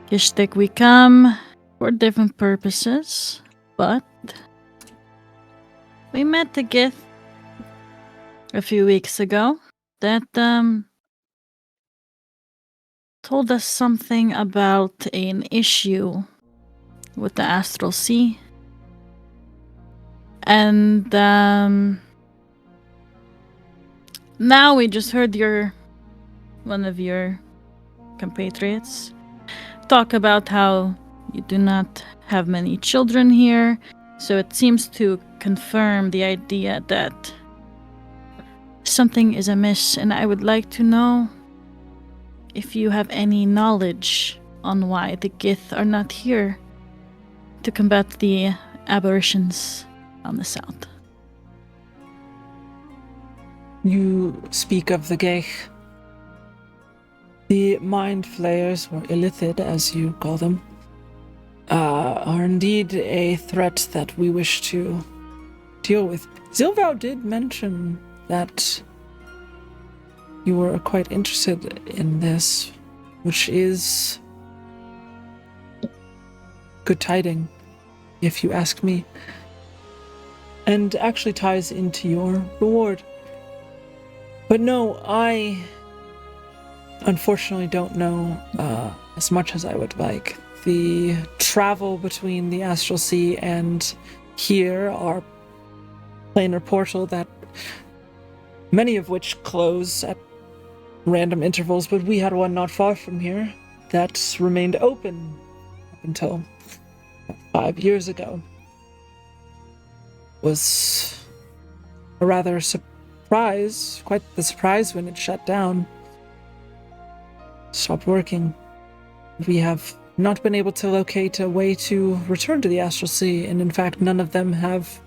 Your shtick, we come for different purposes, but we met the Gith a few weeks ago that told us something about an issue with the Astral Sea. And now we just heard one of your compatriots talk about how you do not have many children here, so it seems to confirm the idea that something is amiss, and I would like to know if you have any knowledge on why the Gith are not here to combat the aberrations on the south. You speak of the Geich. The Mind Flayers, or Illithid as you call them, are indeed a threat that we wish to deal with. Zilvao did mention that you were quite interested in this, which is good tiding, if you ask me. And actually ties into your reward. But no, I unfortunately don't know as much as I would like. The travel between the Astral Sea and here are planar portal that many of which close at random intervals, but we had one not far from here that remained open up until 5 years ago. Was a rather surprise, quite the surprise when it shut down. Stopped working. We have not been able to locate a way to return to the Astral Sea, and in fact none of them have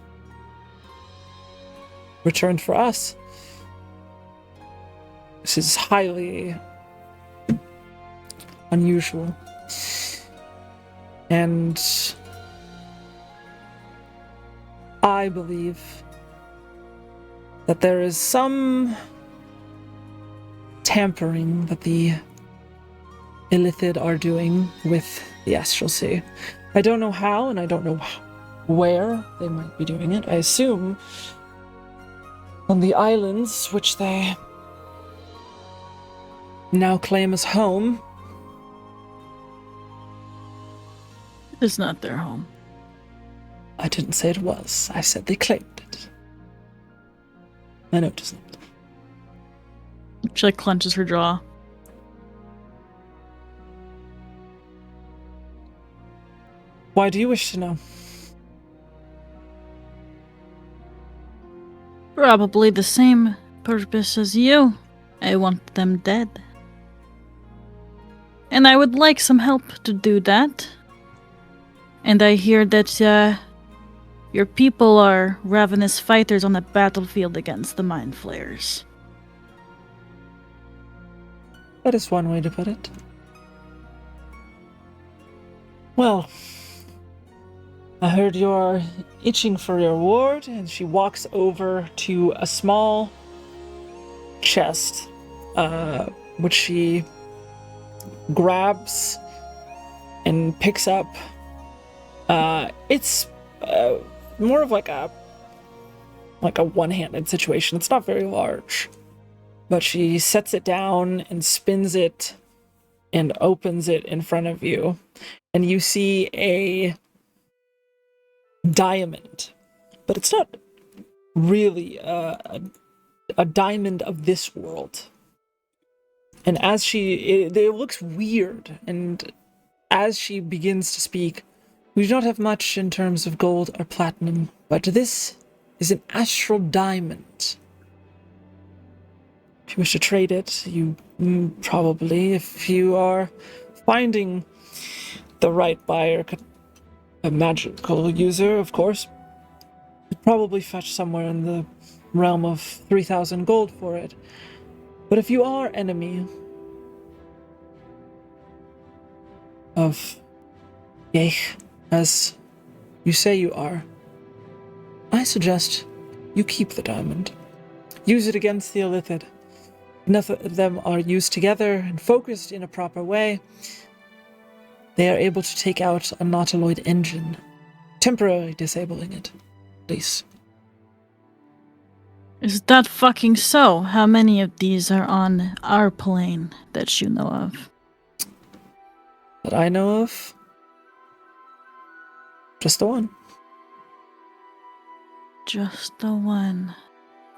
returned for us. This is highly unusual. And I believe that there is some tampering that the Illithid are doing with the Astral Sea. I don't know how, and I don't know where they might be doing it. I assume on the islands, which they now claim as home. It is not their home. I didn't say it was. I said they claimed it. I know it doesn't. She clenches her jaw. Why do you wish to know? Probably the same purpose as you. I want them dead. And I would like some help to do that. And I hear that your people are ravenous fighters on the battlefield against the Mind Flayers. That is one way to put it. Well, I heard you're itching for your reward, and she walks over to a small chest, which she grabs and picks up. It's more of like a one-handed situation. It's not very large, but she sets it down and spins it and opens it in front of you, and you see a diamond, but it's not really a diamond of this world. And as it looks weird, and as she begins to speak, we do not have much in terms of gold or platinum, but this is an astral diamond. If you wish to trade it, you probably, if you are finding the right buyer, a magical user, of course, you'd probably fetch somewhere in the realm of 3,000 gold for it. But if you are enemy of Yech, as you say you are, I suggest you keep the diamond. Use it against the Illithid. Enough of them are used together and focused in a proper way. They are able to take out a Nautiloid engine, temporarily disabling it, at least. Is that fucking so? How many of these are on our plane that you know of? That I know of, just the one. Just the one.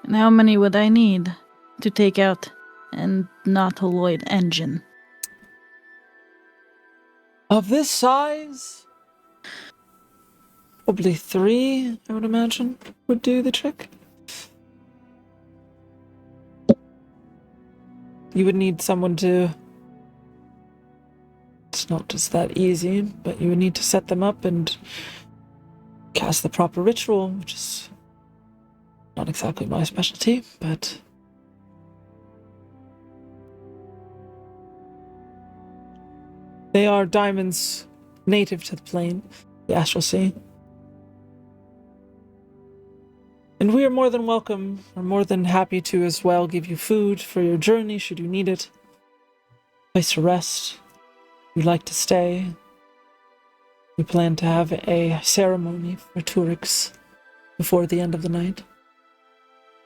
And how many would I need to take out an Nautiloid engine? Of this size, probably 3, I would imagine, would do the trick. You would need someone to... It's not just that easy, but you would need to set them up and cast the proper ritual, which is not exactly my specialty, but... They are diamonds native to the plane, the Astral Sea. And we are more than welcome, or more than happy to as well give you food for your journey should you need it. Place to rest. You'd like to stay. We plan to have a ceremony for Turix before the end of the night.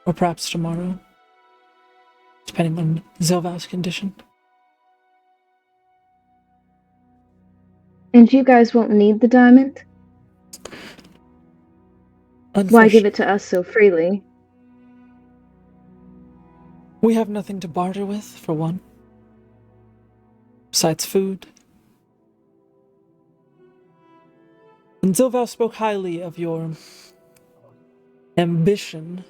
Or perhaps tomorrow. Depending on Zilval's condition. And you guys won't need the diamond? Why give it to us so freely? We have nothing to barter with, for one. Besides food. And Zilval spoke highly of your ambition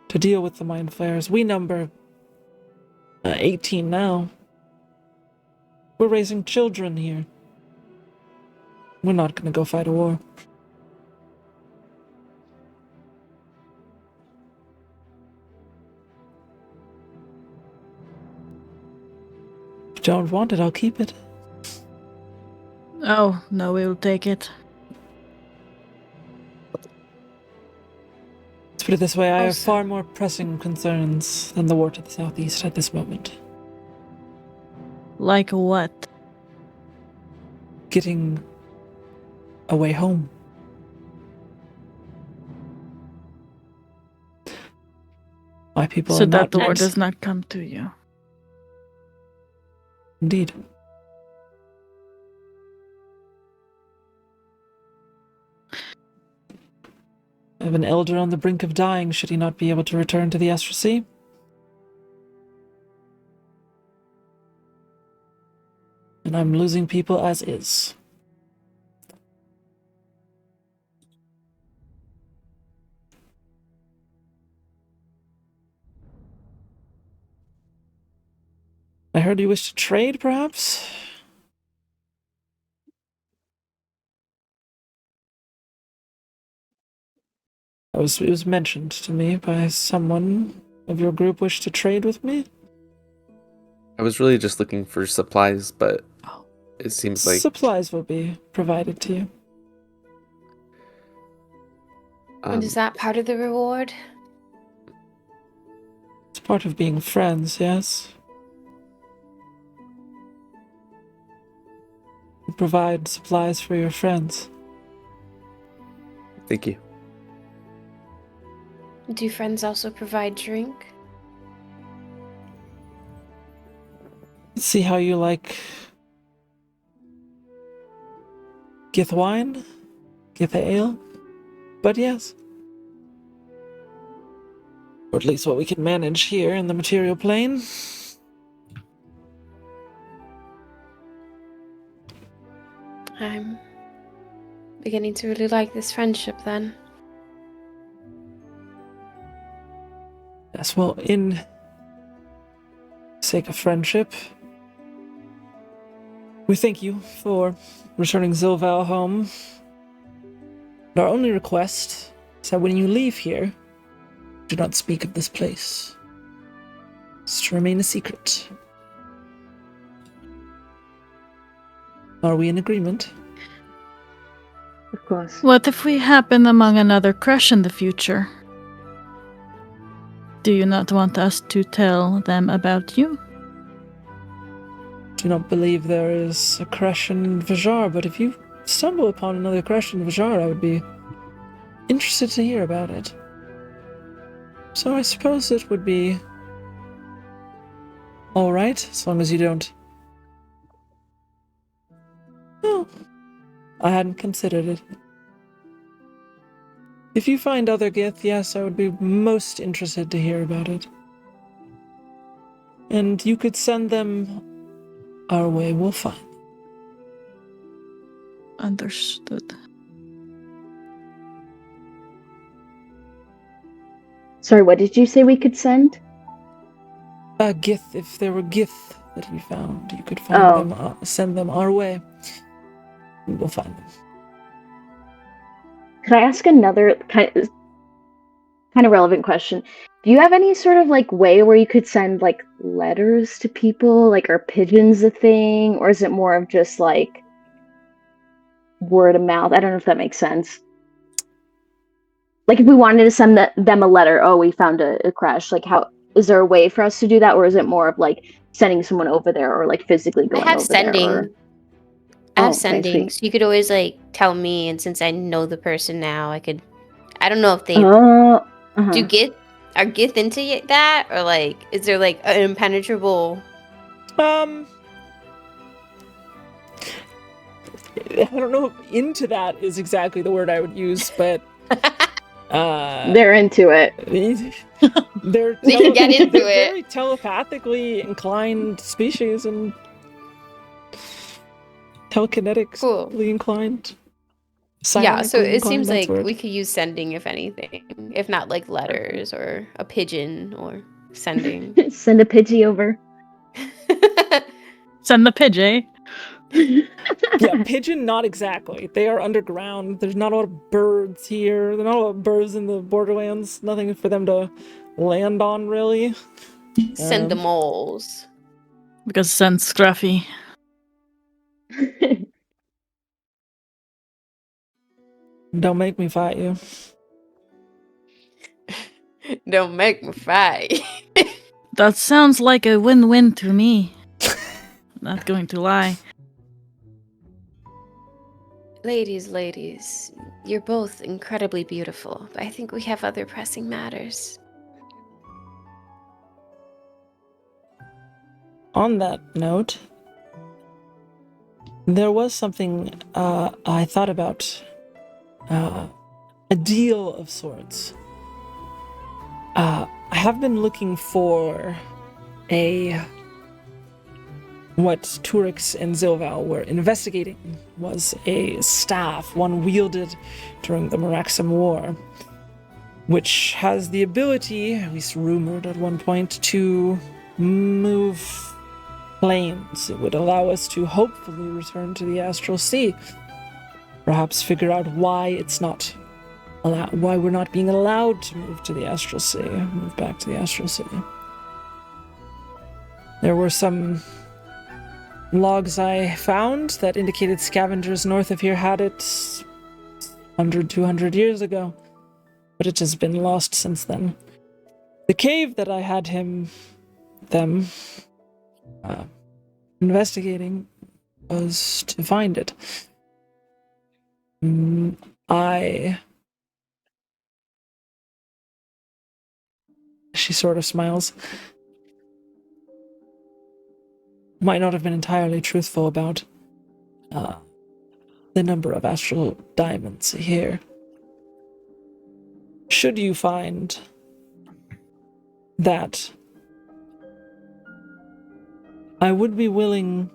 to deal with the mind flayers. We number 18 now. We're raising children here. We're not going to go fight a war. If you don't want it, I'll keep it. Oh, no, we'll take it. Let's put it this way, I have Also- far more pressing concerns than the war to the southeast at this moment. Like what? Getting a way home. My people So are that not the war nice. does not come to you. Indeed. I have an elder on the brink of dying should he not be able to return to the Astral Sea. And I'm losing people as is. I heard you wish to trade, perhaps? It was mentioned to me by someone of your group wished to trade with me. I was really just looking for supplies, but it seems like Supplies will be provided to you. And is that part of the reward? It's part of being friends, yes? You provide supplies for your friends. thank you. Do friends also provide drink? Let's see how you like Gith wine, Gith ale, but yes. Or at least what we can manage here in the material plane. I'm beginning to really like this friendship then. Yes, well, in sake of friendship, we thank you for returning Zilval home. And our only request is that when you leave here, do not speak of this place. It's to remain a secret. Are we in agreement? Of course. What if we happen among another crush in the future? Do you not want us to tell them about you? Do not believe there is a crash in Vizhar, but if you stumble upon another crash in Vizhar, I would be interested to hear about it. So I suppose it would be alright, as long as you don't... Oh, I hadn't considered it. If you find other Gith, yes, I would be most interested to hear about it. And you could send them our way, we'll find. Understood. Sorry, what did you say we could send? Gith, if there were Gith that we found, you could find them, send them our way. We will find them. Could I ask another kind of relevant question? Do you have any sort of like way where you could send like letters to people? Like, are pigeons a thing, or is it more of just like word of mouth? I don't know if that makes sense. Like, if we wanted to send them a letter, oh, we found a crash. Like, how is there a way for us to do that, or is it more of like sending someone over there, or like physically I going have over there? sending. have okay, sending, sweet. so you could always like tell me, and since I know the person now, I could. I don't know if they Oh, do uh-huh. get are Gith into that, or like is there like an impenetrable? I don't know if into that is exactly the word I would use, but They're into it. they're They can get into they're it. very telepathically inclined species and telekinetically Cool. inclined. Yeah, so Psionically it seems inclined, that's like the word. we could use sending if anything, if not like letters or a pigeon or sending. Send a Pidgey over. Send the Pidgey. Yeah, pigeon, not exactly. They are underground. There's not a lot of birds here. There's not a lot of birds in the borderlands. Nothing for them to land on, really. Send the moles. Because send Scruffy. Don't make me fight you. Don't make me fight. That sounds like a win-win to me. Not going to lie. Ladies, you're both incredibly beautiful, but I think we have other pressing matters. On that note, there was something I thought about. A deal of sorts. I have been looking for what Turix and Zilval were investigating was a staff, one wielded during the Maraxim War, which has the ability, at least rumored at one point, to move planes. It would allow us to hopefully return to the Astral Sea. Perhaps figure out why it's not why we're not being allowed to move to the Astral Sea, move back to the Astral Sea. There were some logs I found that indicated scavengers north of here had it 100, 200 years ago, but it has been lost since then. The cave that I had them investigating was to find it. She sort of smiles. Might not have been entirely truthful about the number of astral diamonds here. Should you find that, I would be willing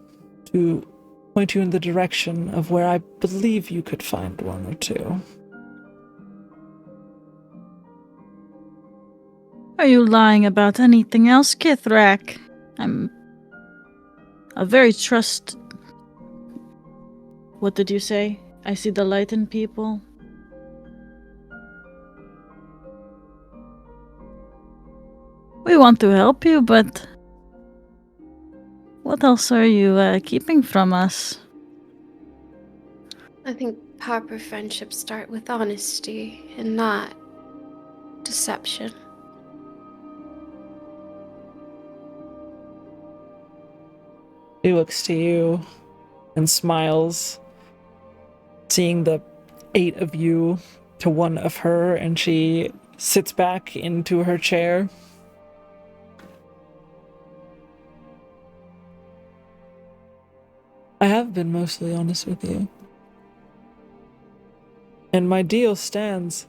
to point you in the direction of where I believe you could find one or two. Are you lying about anything else, Kithrak? I'm a very trust... What did you say? I see the light in people. We want to help you, but... What else are you keeping from us? I think proper friendships start with honesty and not deception. She looks to you and smiles, seeing the 8 of you to 1 of her, and she sits back into her chair. I have been mostly honest with you. And my deal stands.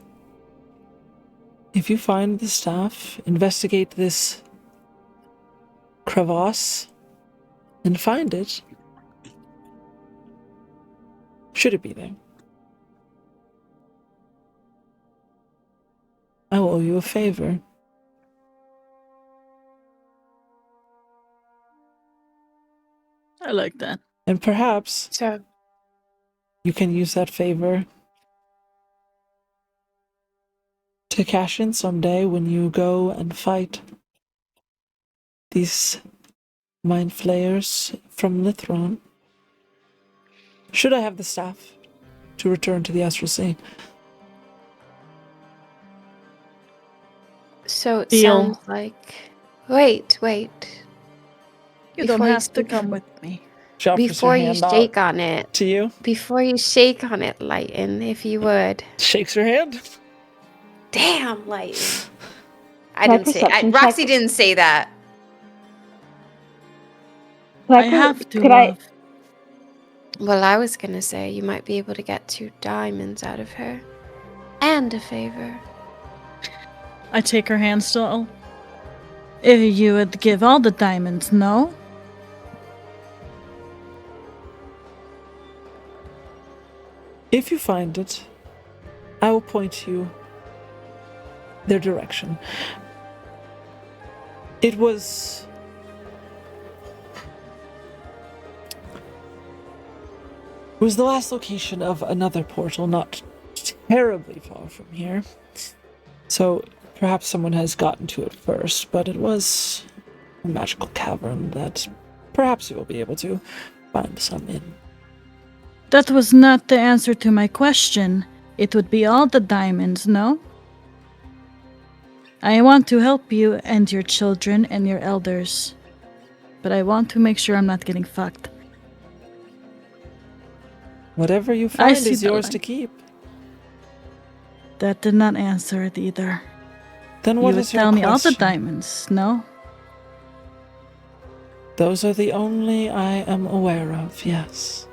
If you find the staff, investigate this crevasse, and find it. Should it be there? I will owe you a favor. I like that. And perhaps So, you can use that favor to cash in someday when you go and fight these mind flayers from Lithron. Should I have the staff to return to the Astral Sea? so it Deal. sounds like. Wait. You don't Before you have to speak- come with me. She offers Before her you hand out shake on it, to you. before you shake on it, Lighten, if you would. Shakes her hand. Damn, Lighten. I Can I didn't say. perception Roxy check? didn't say that. I have to, Could I? love. Well, I was gonna say you might be able to get 2 diamonds out of her, and a favor. I take her hand still. If you would give all the diamonds, no? If you find it, I will point you their direction. It was the last location of another portal, not terribly far from here. So perhaps someone has gotten to it first, but it was a magical cavern that perhaps you will be able to find some in. That was not the answer to my question. It would be all the diamonds, no? I want to help you and your children and your elders. But I want to make sure I'm not getting fucked. Whatever you find see is the yours line. to keep. That did not answer it either. Then You what would is your tell me all the question? diamonds, no? Those are the only I am aware of, yes.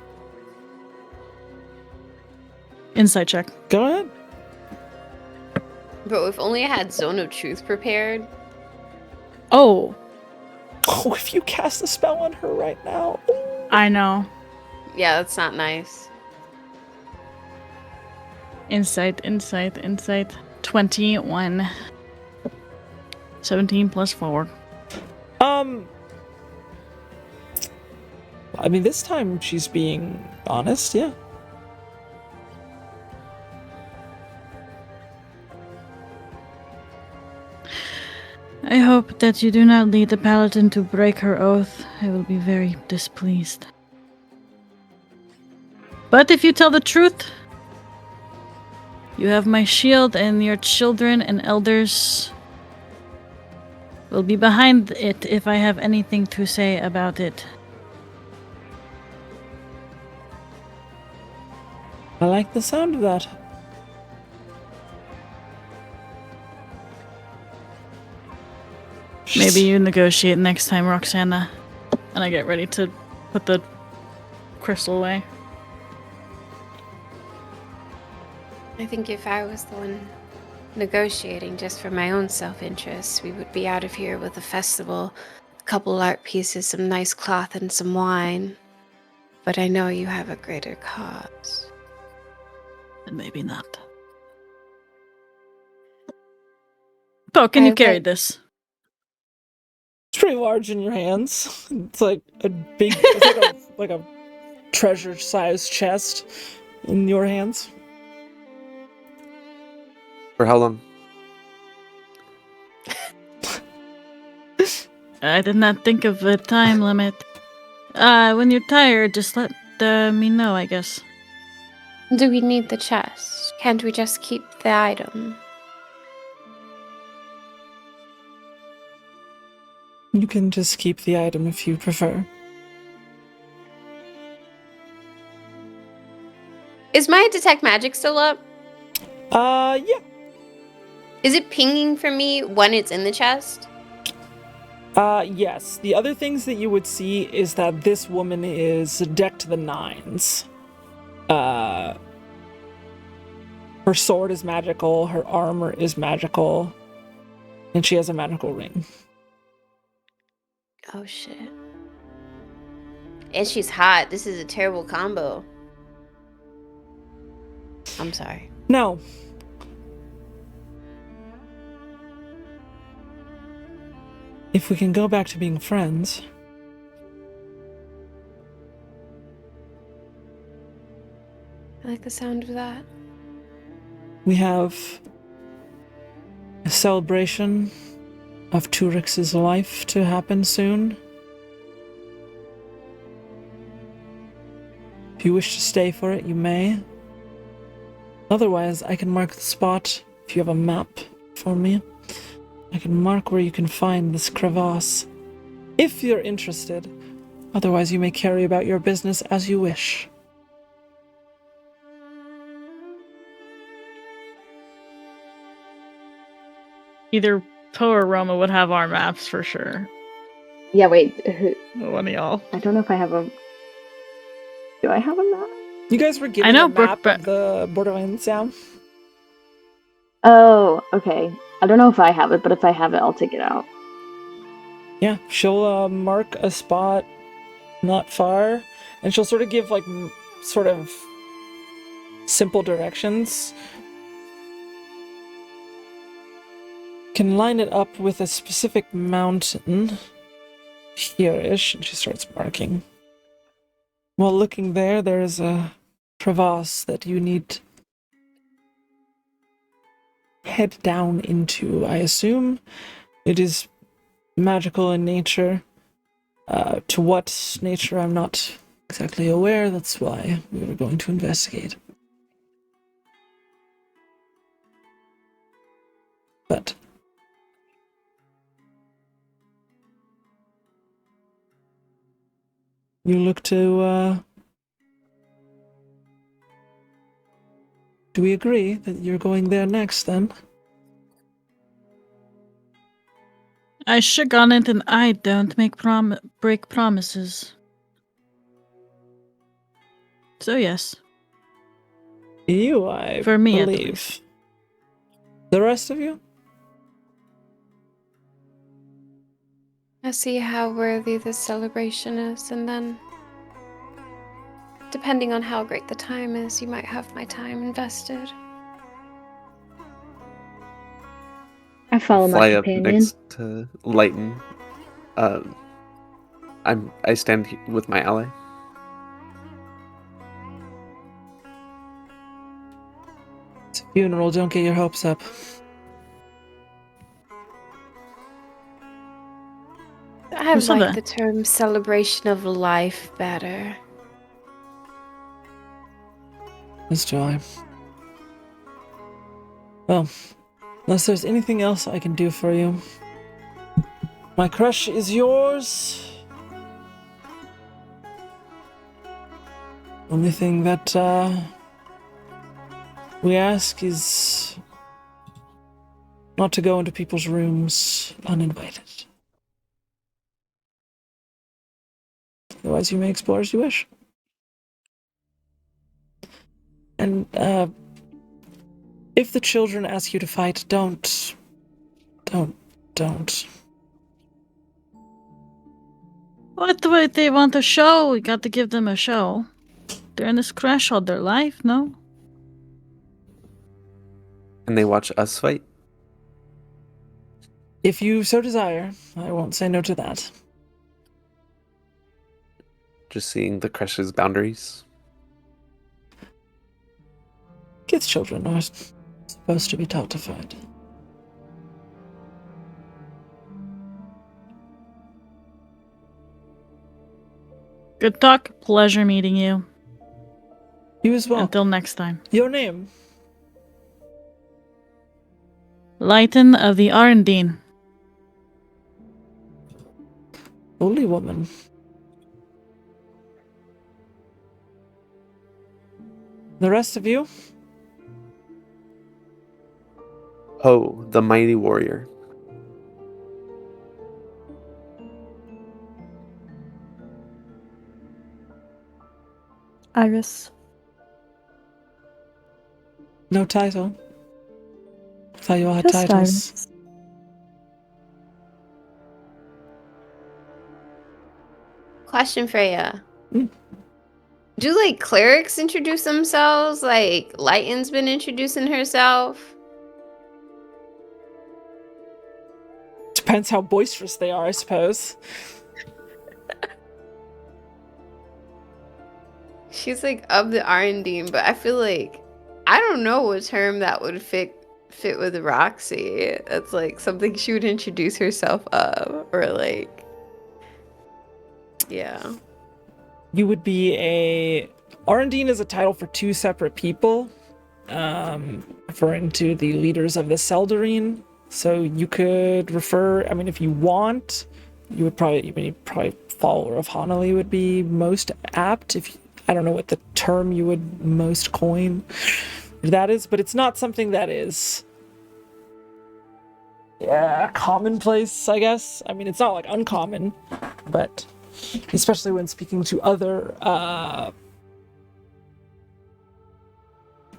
Insight check. Go ahead. Bro, if only I had Zone of Truth prepared. Oh, Oh, if you cast a spell on her right now. I know. Yeah, that's not nice. Insight. 21. 17 plus 4. I mean, this time she's being honest, yeah. I hope that you do not lead the paladin to break her oath. I will be very displeased. But if you tell the truth, you have my shield, and your children and elders will be behind it if I have anything to say about it. I like the sound of that. Maybe you negotiate next time, Roxana. And I get ready to put the crystal away. I think if I was the one negotiating just for my own self-interest, we would be out of here with a festival, a couple art pieces, some nice cloth, and some wine. But I know you have a greater cause. And maybe not. Bo, can you I carry like- this? It's pretty large in your hands. It's like a big, it's like a treasure-sized chest in your hands. For how long? I did not think of a time limit. When you're tired, just let me know, I guess. Do we need the chest? Can't we just keep the item? You can just keep the item if you prefer. Is my detect magic still up? Yeah. Is it pinging for me when it's in the chest? Yes. The other things that you would see is that this woman is decked to the nines. Her sword is magical, her armor is magical, and she has a magical ring. Oh shit. And she's hot. This is a terrible combo. I'm sorry. Now, if we can go back to being friends, I like the sound of that. we have a celebration of Turix's life to happen soon. If you wish to stay for it, you may. Otherwise, I can mark the spot if you have a map for me. I can mark where you can find this crevasse. If you're interested, Otherwise, you may carry about your business as you wish. Either Poe or Roma would have our maps for sure. Yeah, wait. One of y'all. I don't know if I have a. Do I have a map? You guys were given know a map Brooke- of the Borderlands, yeah? Oh, okay. I don't know if I have it, but if I have it, I'll take it out. Yeah, she'll mark a spot not far, and she'll sort of give, like, sort of simple directions. Can line it up with a specific mountain. Here-ish, and she starts marking. While looking there, there's a crevasse that you need head down into. I assume it is magical in nature. To what nature, I'm not exactly aware. That's why we were going to investigate. But you look to, do we agree that you're going there next, then? I shook on it, and I don't break promises. So yes, You, I for me at believe. least. The rest of you? I see how worthy this celebration is, and then, depending on how great the time is, you might have my time invested. I follow my Fly up companion. next to Lighten. I stand with my ally. It's a funeral, don't get your hopes up. I Who said like that? the term celebration of life better. As do I. Well, unless there's anything else I can do for you. My crush is yours. Only thing that, we ask is not to go into people's rooms uninvited. Otherwise, you may explore as you wish. And, if the children ask you to fight, don't. What do they want a show? We got to give them a show. They're in this crash all their life, no? And they watch us fight. If you so desire, I won't say no to that. Just seeing the crush's boundaries. Kids' children are supposed to be taught to fight. Good talk. Pleasure meeting you. You as well. Until next time. Your name? Lighten of the Arndine. Holy woman. The rest of you? Oh, the mighty warrior. Iris. No title. I thought you all had Just titles. Iris. Question, Freya. Mm. Do, like, clerics introduce themselves? Like, Lighten's been introducing herself? Depends how boisterous they are, I suppose. She's, like, of the R&D, but I feel like, I don't know what term that would fit with Roxy. That's, like, something she would introduce herself of, or, like, yeah. You would be a... Arundine is a title for two separate people, referring to the leaders of the Seldarine. So you could refer, I mean, if you want, you would probably follower of Hanali would be most apt. I don't know what the term you would most coin that is, but it's not something that is commonplace, I guess. I mean, it's not like uncommon, but especially when speaking to other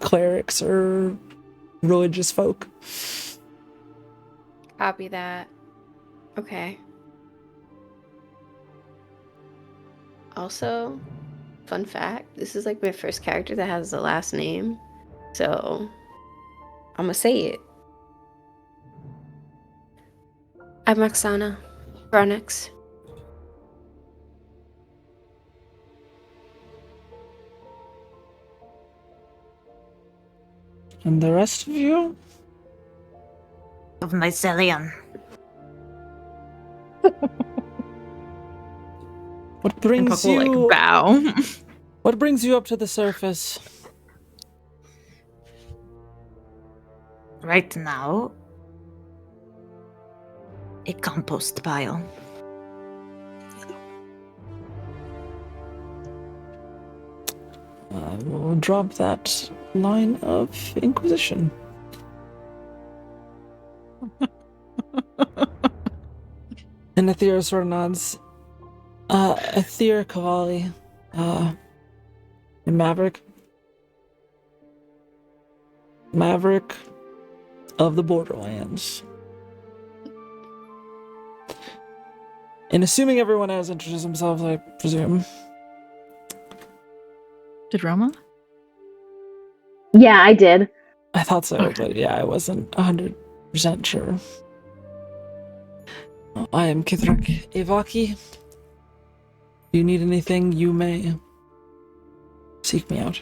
clerics or religious folk. Copy that. Okay. Also, fun fact, this is like my first character that has the last name. So, I'm gonna say it. I'm Oksana Bronix. And the rest of you? Of Mycelium. What And brings Puck will you like bow. What brings you up to the surface? Right now, a compost pile. I will drop that line of inquisition. And Aethira sort of nods. Aethir Cavalli. And Maverick. Maverick of the Borderlands. And assuming everyone has introduced themselves, I presume. Did Roma? Yeah, I did. I thought so, Okay. but yeah, I wasn't 100% sure. I am Kithrak Evaki. If you need anything, you may seek me out.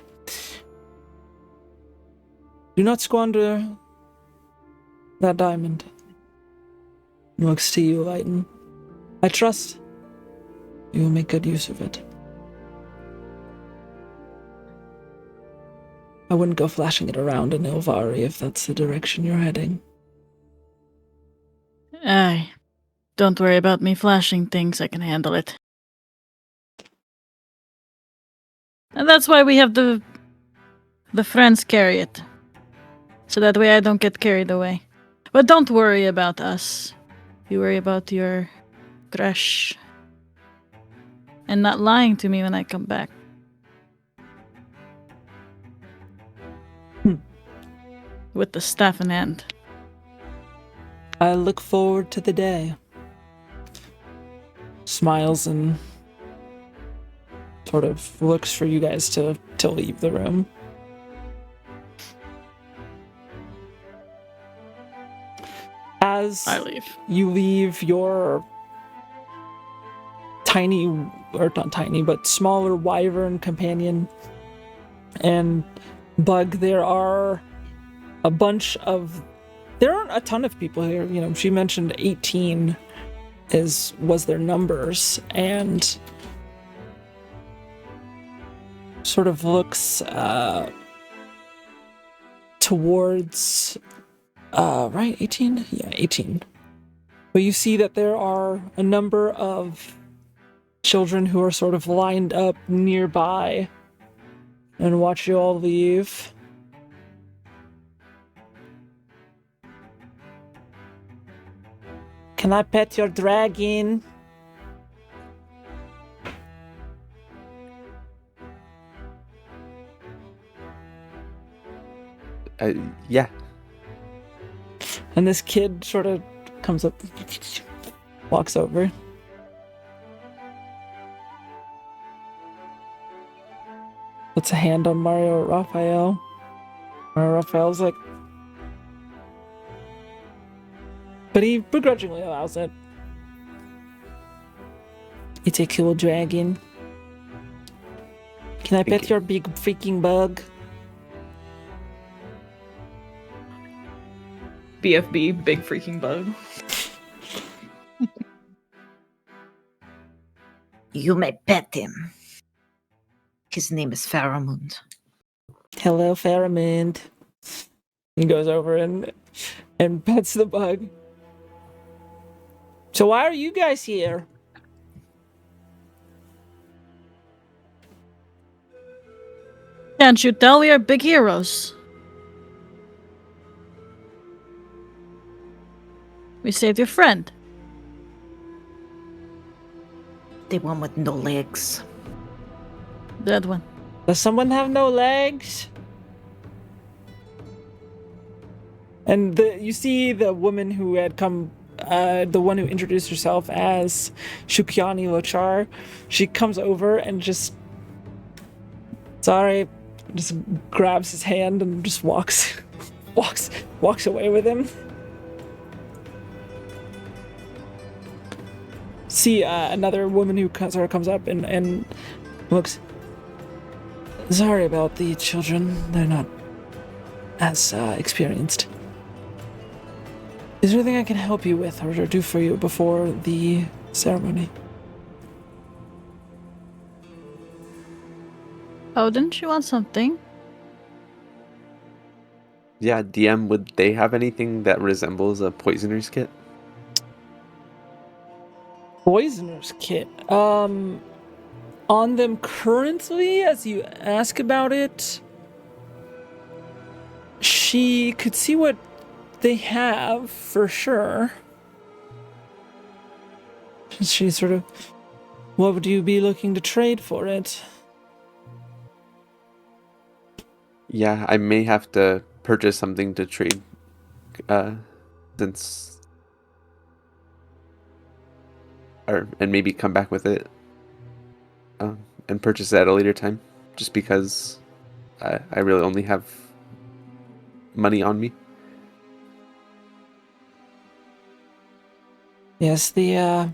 Do not squander that diamond. Looks to you, Lighten. I trust you will make good use of it. I wouldn't go flashing it around in Ilvari if that's the direction you're heading. Aye. Don't worry about me flashing things, I can handle it. And that's why we have the friends carry it. So that way I don't get carried away. But don't worry about us. You worry about your crush. And not lying to me when I come back. With the staff in hand. I look forward to the day. Smiles and sort of looks for you guys to leave the room. As I leave. you leave your tiny, or not tiny, but smaller wyvern companion and Bug, there aren't a ton of people here. You know, she mentioned 18 was their numbers, and sort of looks towards right, 18? Yeah, 18. But you see that there are a number of children who are sort of lined up nearby and watch you all leave. Can I pet your dragon? Yeah. And this kid sort of comes up, walks over. Puts a hand on Mario Raphael. Mario Raphael's like... But he begrudgingly allows it. It's a cool dragon. Can I Thank pet you. your big freaking bug? BFB, big freaking bug. You may pet him. His name is Faramund. Hello, Faramund. He goes over and pets the bug. So why are you guys here? Can't you tell we are big heroes? We saved your friend. The one with no legs. That one. Does someone have no legs? And you see the woman who had come, the one who introduced herself as Shukyani Lochar. She comes over and just, sorry, just grabs his hand and just walks away with him. See another woman who sort of comes up and looks. Sorry about the children. They're not as experienced. Is there anything I can help you with or do for you before the ceremony? Oh, didn't you want something? Yeah, DM, would they have anything that resembles a poisoner's kit? Poisoner's kit. On them currently, as you ask about it, she could see what they have for sure. She sort of, what would you be looking to trade for it? Yeah, I may have to purchase something to trade, since, and maybe come back with it, and purchase it at a later time, just because I really only have money on me. Yes, the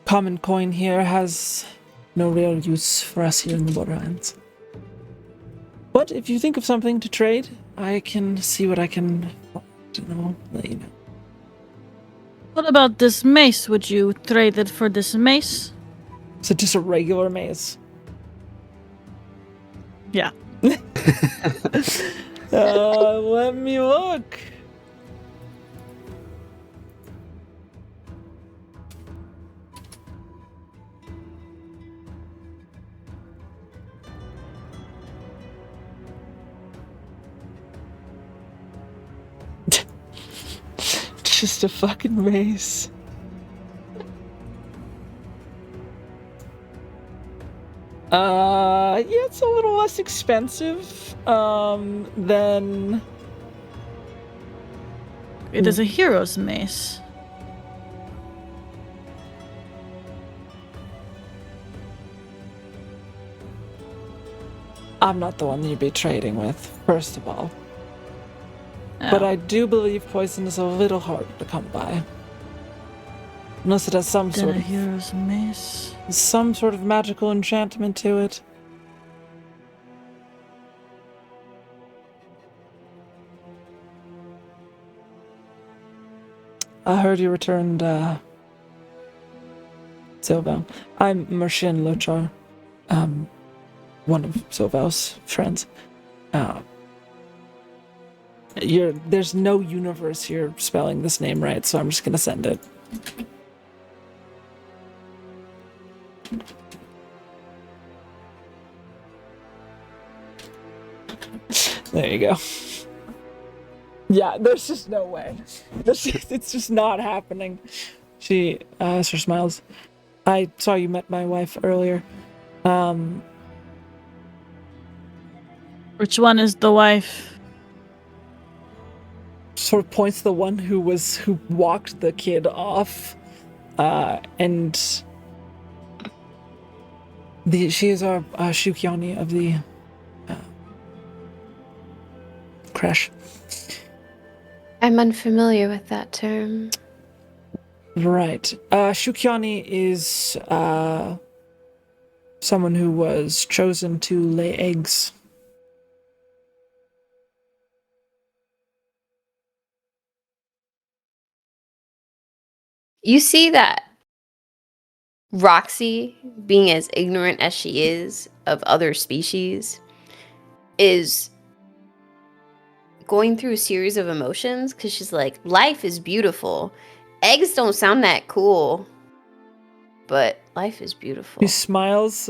common coin here has no real use for us here in the Borderlands. But if you think of something to trade, I can see what I can, let you know. What about this mace? Would you trade it for this mace? So just a regular mace. Yeah. Let me look. Just a fucking mace. Yeah, it's a little less expensive, than... It is a hero's mace. I'm not the one you'd be trading with, first of all. Oh. But I do believe poison is a little hard to come by. Unless it has some Then sort a of hero's mace. magical enchantment to it. I heard you returned, Silval. I'm Mershin Lochar, one of Silval's friends. There's no universe you're spelling this name right, so I'm just gonna send it. There you go. Yeah, there's just no way. It's just not happening. She sort of smiles. I saw you met my wife earlier. Which one is the wife? Sort of points to the one who walked the kid off, and she is our Shukyani of the crash. I'm unfamiliar with that term. Right. Shukyani is someone who was chosen to lay eggs. You see that Roxy, being as ignorant as she is of other species, is going through a series of emotions because she's like, life is beautiful. Eggs don't sound that cool, but life is beautiful. She smiles.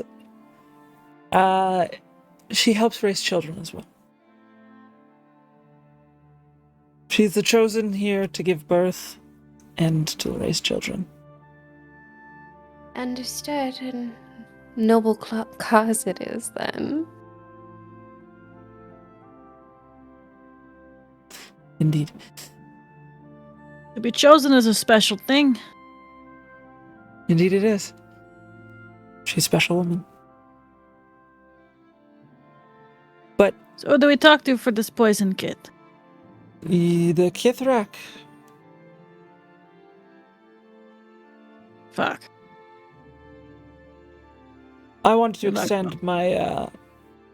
She helps raise children as well. She's the chosen here to give birth and to raise children. Understood, and noble cause it is then. Indeed. To be chosen is a special thing. Indeed it is. She's a special woman. But So who do we talk to for this poison kit? the Kithrak. Fuck. I want to Good luck, extend my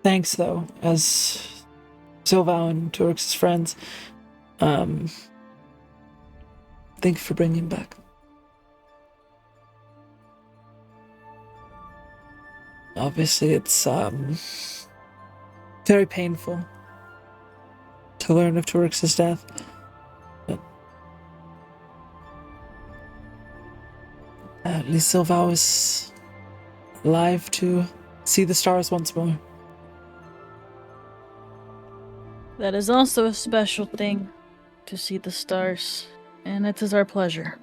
thanks, though, as Silval and Turk's friends. Thank you for bringing him back. Obviously, it's very painful to learn of Turk's death. But at least Silval is alive to see the stars once more. That is also a special thing, to see the stars, and it is our pleasure.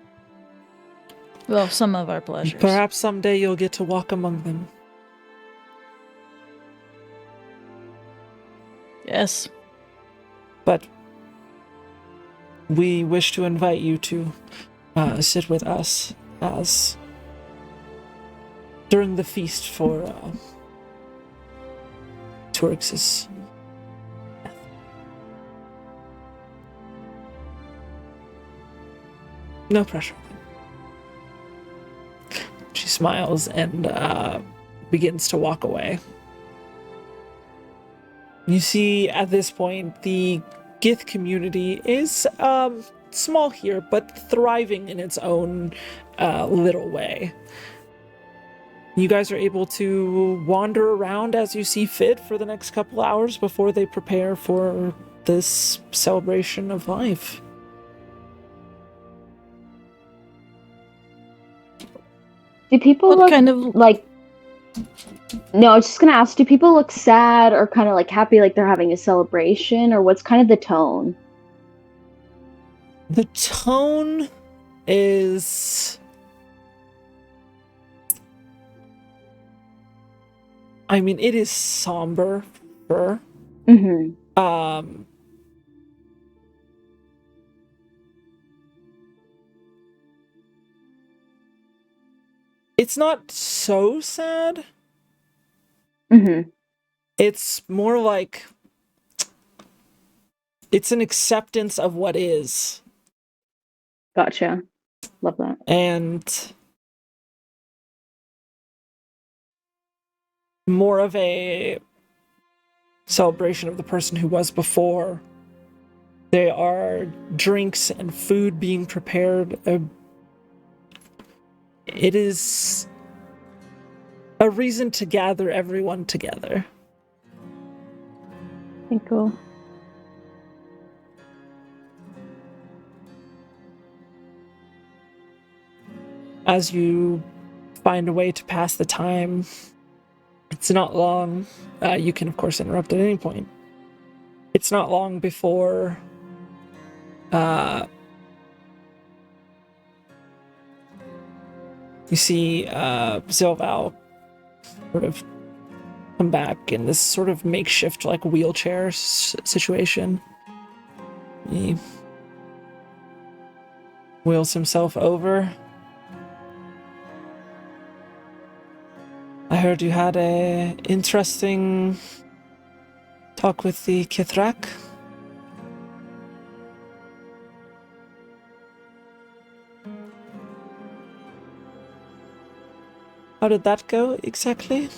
Well, some of our pleasures. Perhaps someday you'll get to walk among them. Yes. But we wish to invite you to sit with us as during the feast for Turk's. No pressure. She smiles and begins to walk away. You see, at this point, the Gith community is small here, but thriving in its own little way. You guys are able to wander around as you see fit for the next couple hours before they prepare for this celebration of life. Do people What look kind of... like? No, I was just gonna ask. Do people look sad or kind of like happy, like they're having a celebration, or what's kind of the tone? The tone is... I mean, it is somber, sure. Mm-hmm. It's not so sad. Mm-hmm. It's more like it's an acceptance of what is. Gotcha. Love that. And more of a celebration of the person who was before. There are drinks and food being prepared. It is a reason to gather everyone together. Very cool. As you find a way to pass the time, it's not long. You can, of course, interrupt at any point. It's not long before you see Silval sort of come back in this sort of makeshift like wheelchair situation. He wheels himself over. I heard you had a interesting talk with the Kithrak. How did that go exactly?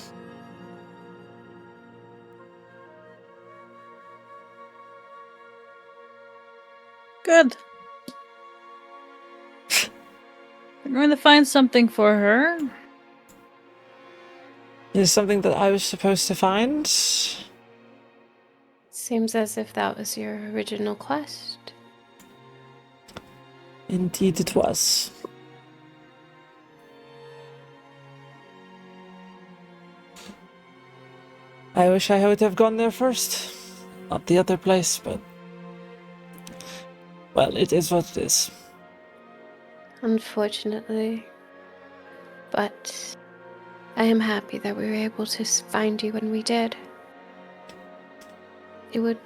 Good. We're going to find something for her. Is something that I was supposed to find? Seems as if that was your original quest. Indeed it was. I wish I would have gone there first. Not the other place, but... Well, it is what it is. Unfortunately. But I am happy that we were able to find you when we did. It would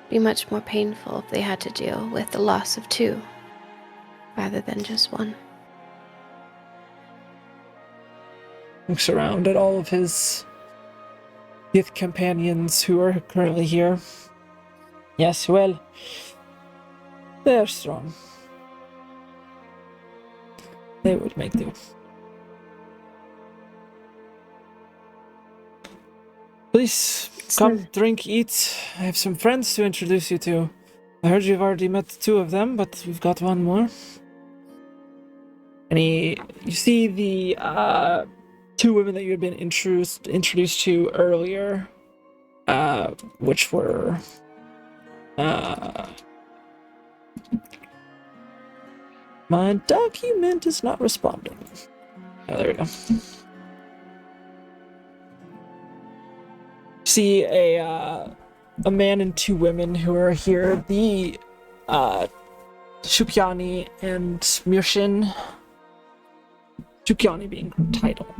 be much more painful if they had to deal with the loss of two, rather than just one. Looks around at all of his youth companions who are currently here. Yes, well, they're strong. They would make do. Please, come, drink, eat. I have some friends to introduce you to. I heard you've already met two of them, but we've got one more. And you see the two women that you had been introduced to earlier, which were my document is not responding. Oh, there we go. See a man and two women who are here. The Shukyani and Mirshin. Shukyani being her title.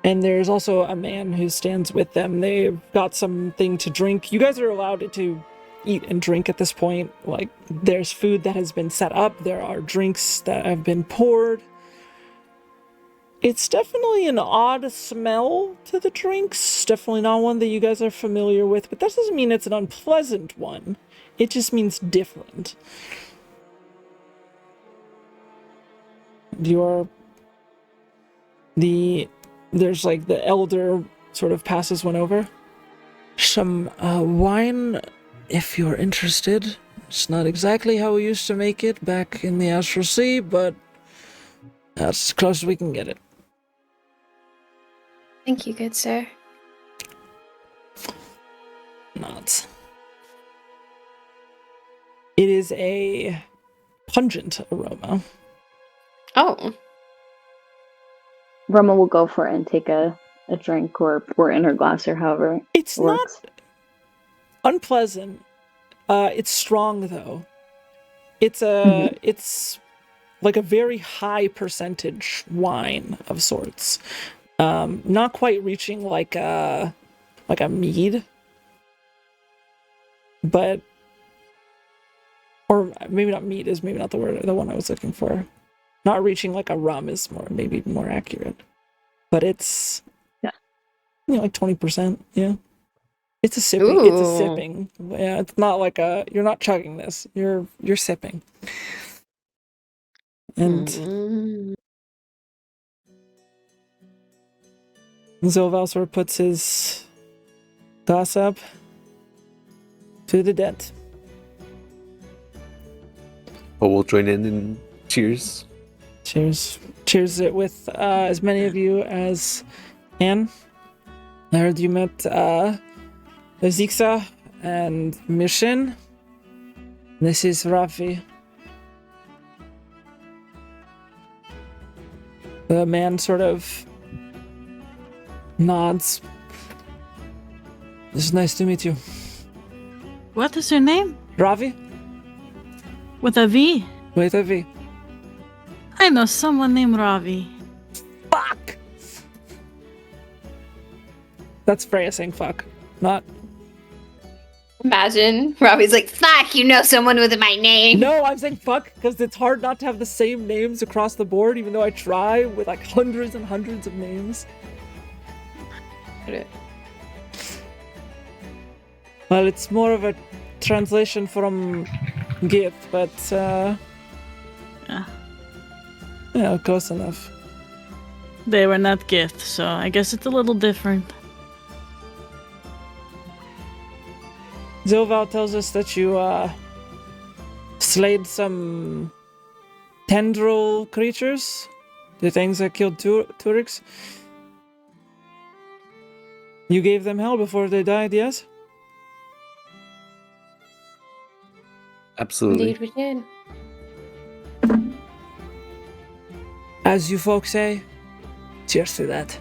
And there's also a man who stands with them. They've got something to drink. You guys are allowed to eat and drink at this point. Like, there's food that has been set up. There are drinks that have been poured. It's definitely an odd smell to the drinks. Definitely not one that you guys are familiar with, but that doesn't mean it's an unpleasant one. It just means different. There's like the elder sort of passes one over. Some wine, if you're interested. It's not exactly how we used to make it back in the Astral Sea, but that's as close as we can get it. Thank you, good sir. Not. It is a pungent aroma. Oh. Roma will go for it and take a drink or pour it in her glass or however. It's works. not unpleasant. It's strong though. It's like a very high percentage wine of sorts. Not quite reaching like a mead, but or maybe not mead is maybe not the one I was looking for. Not reaching like a rum is maybe more accurate, but it's like 20%. Yeah, it's a sipping. Ooh. It's a sipping. Yeah, it's not like you're not chugging this. You're sipping. And Zilval sort of puts his glass up to the dead. But we'll join in and cheers. Cheers. Cheers it with as many of you as can. I heard you met Ziksa and Mishin. This is Rafi. The man sort of nods. It's nice to meet you. What is your name? Ravi? With a V? With a V. I know someone named Ravi. Fuck! That's Freya saying fuck. Not... Imagine Robbie's like, fuck, you know someone with my name. No, I'm saying fuck because it's hard not to have the same names across the board, even though I try with like hundreds and hundreds of names. Well, it's more of a translation from Gith, but yeah, close enough. They were not gifts, so I guess it's a little different. Zilval tells us that you slayed some tendril creatures, the things that killed Tureks. You gave them hell before they died, yes? Absolutely. Indeed, we did. As you folks say, cheers to that.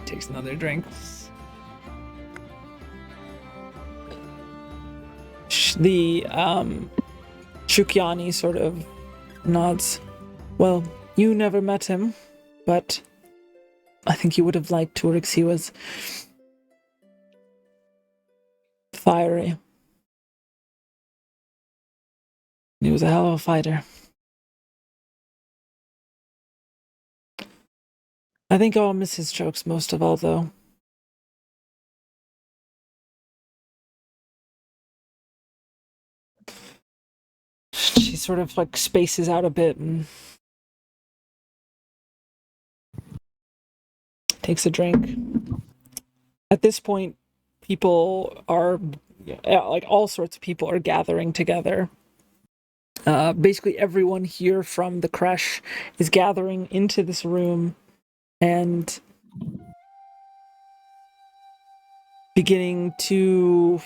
Takes another drink. The Shukyani sort of nods. Well, you never met him, but I think you would have liked Turix. He was fiery. He was a hell of a fighter. I think I'll miss his jokes most of all, though. She sort of like spaces out a bit and takes a drink. At this point, people are, like all sorts of people are gathering together. Basically everyone here from the creche is gathering into this room and beginning to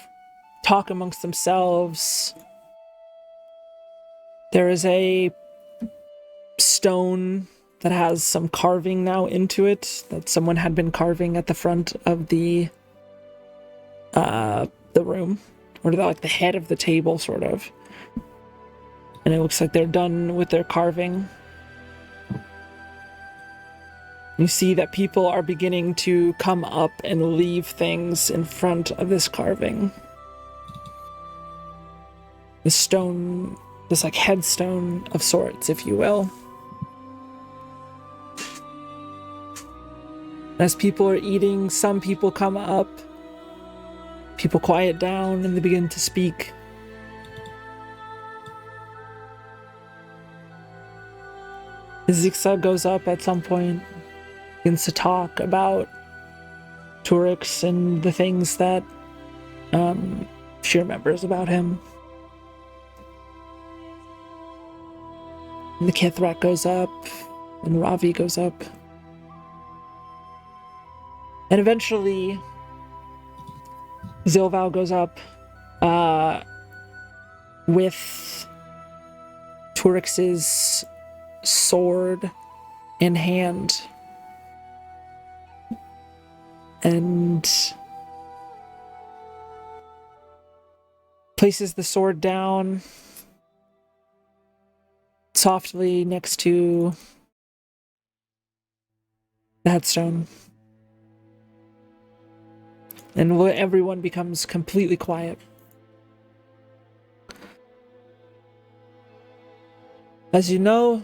talk amongst themselves. There is a stone that has some carving now into it that someone had been carving at the front of the room, or like the head of the table, sort of. And it looks like they're done with their carving. You see that people are beginning to come up and leave things in front of this carving. This stone, this like headstone of sorts, if you will. As people are eating, some people come up. People quiet down and they begin to speak. Zixa goes up at some point, begins to talk about Turix and the things that she remembers about him. And the Kithrak goes up, and Ravi goes up. And eventually, Zilval goes up with Turix's sword in hand. And places the sword down softly next to the headstone. And everyone becomes completely quiet. As you know,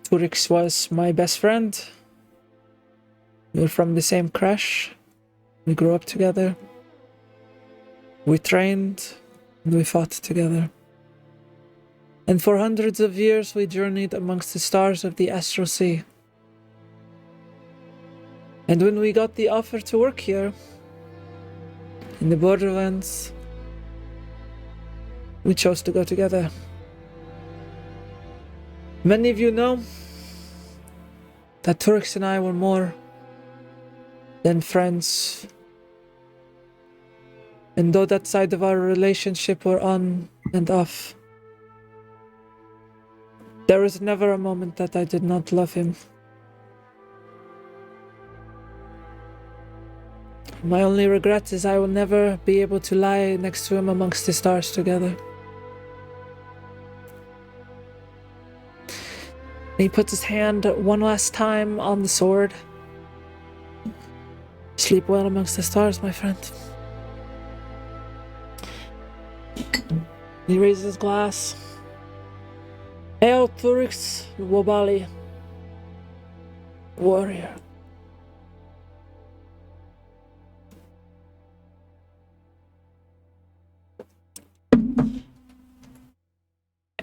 Turix was my best friend. We were from the same creche. We grew up together. We trained and we fought together. And for hundreds of years we journeyed amongst the stars of the Astral Sea. And when we got the offer to work here, in the Borderlands, we chose to go together. Many of you know that Turix and I were more than friends. And though that side of our relationship were on and off, there was never a moment that I did not love him. My only regret is I will never be able to lie next to him amongst the stars together. And he puts his hand one last time on the sword. Sleep well amongst the stars, my friend. He raises his glass. Hail Turix Wobali, warrior.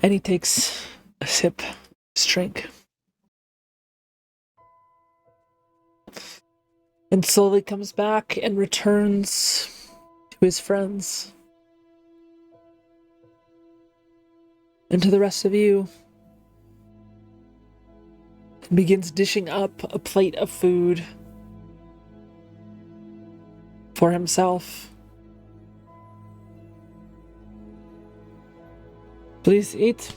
And he takes a sip, his drink. And slowly comes back and returns to his friends. And to the rest of you. and begins dishing up a plate of food for himself. Please eat.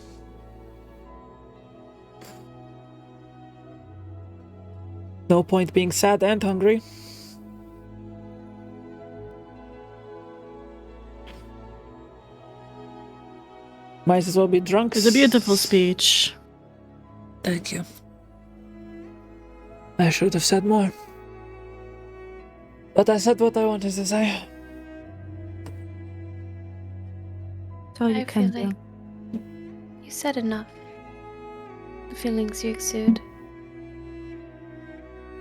No point being sad and hungry. Might as well be drunk. It's a beautiful speech. Thank you. I should have said more. But I said what I wanted to say. That's all you I can feel do. like you said enough. The feelings you exude.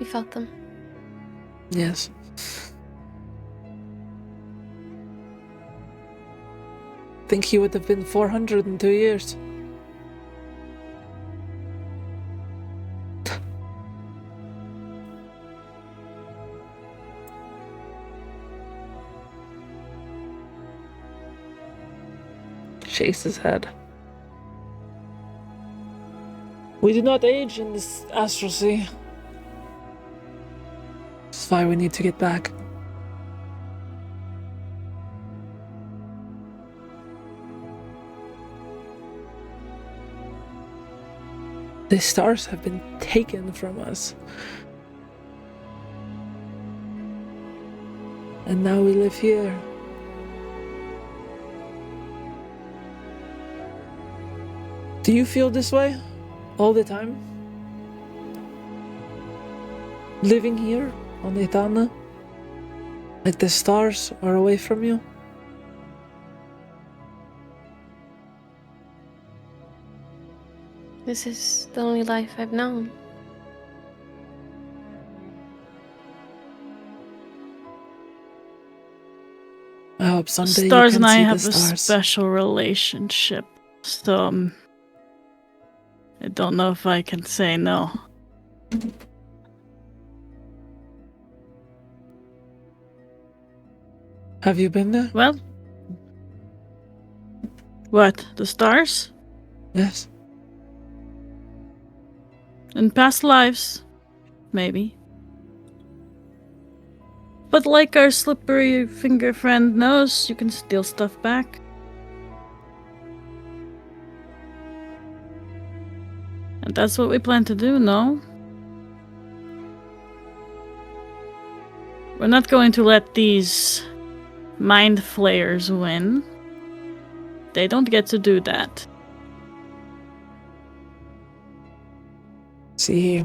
You felt them. Yes. Think he would have been 400 in 2 years. Shakes his head. We do not age in this astral sea. That's why we need to get back. The stars have been taken from us. And now we live here. Do you feel this way all the time? Living here on Etana? Like the stars are away from you? This is the only life I've known. I hope someday you Stars can and I see have the a stars. special relationship, so I don't know if I can say no. Have you been there? Well, what? The stars? Yes. In past lives, maybe. But like our slippery finger friend knows, you can steal stuff back. And that's what we plan to do, no? We're not going to let these mind flayers win. They don't get to do that. See, he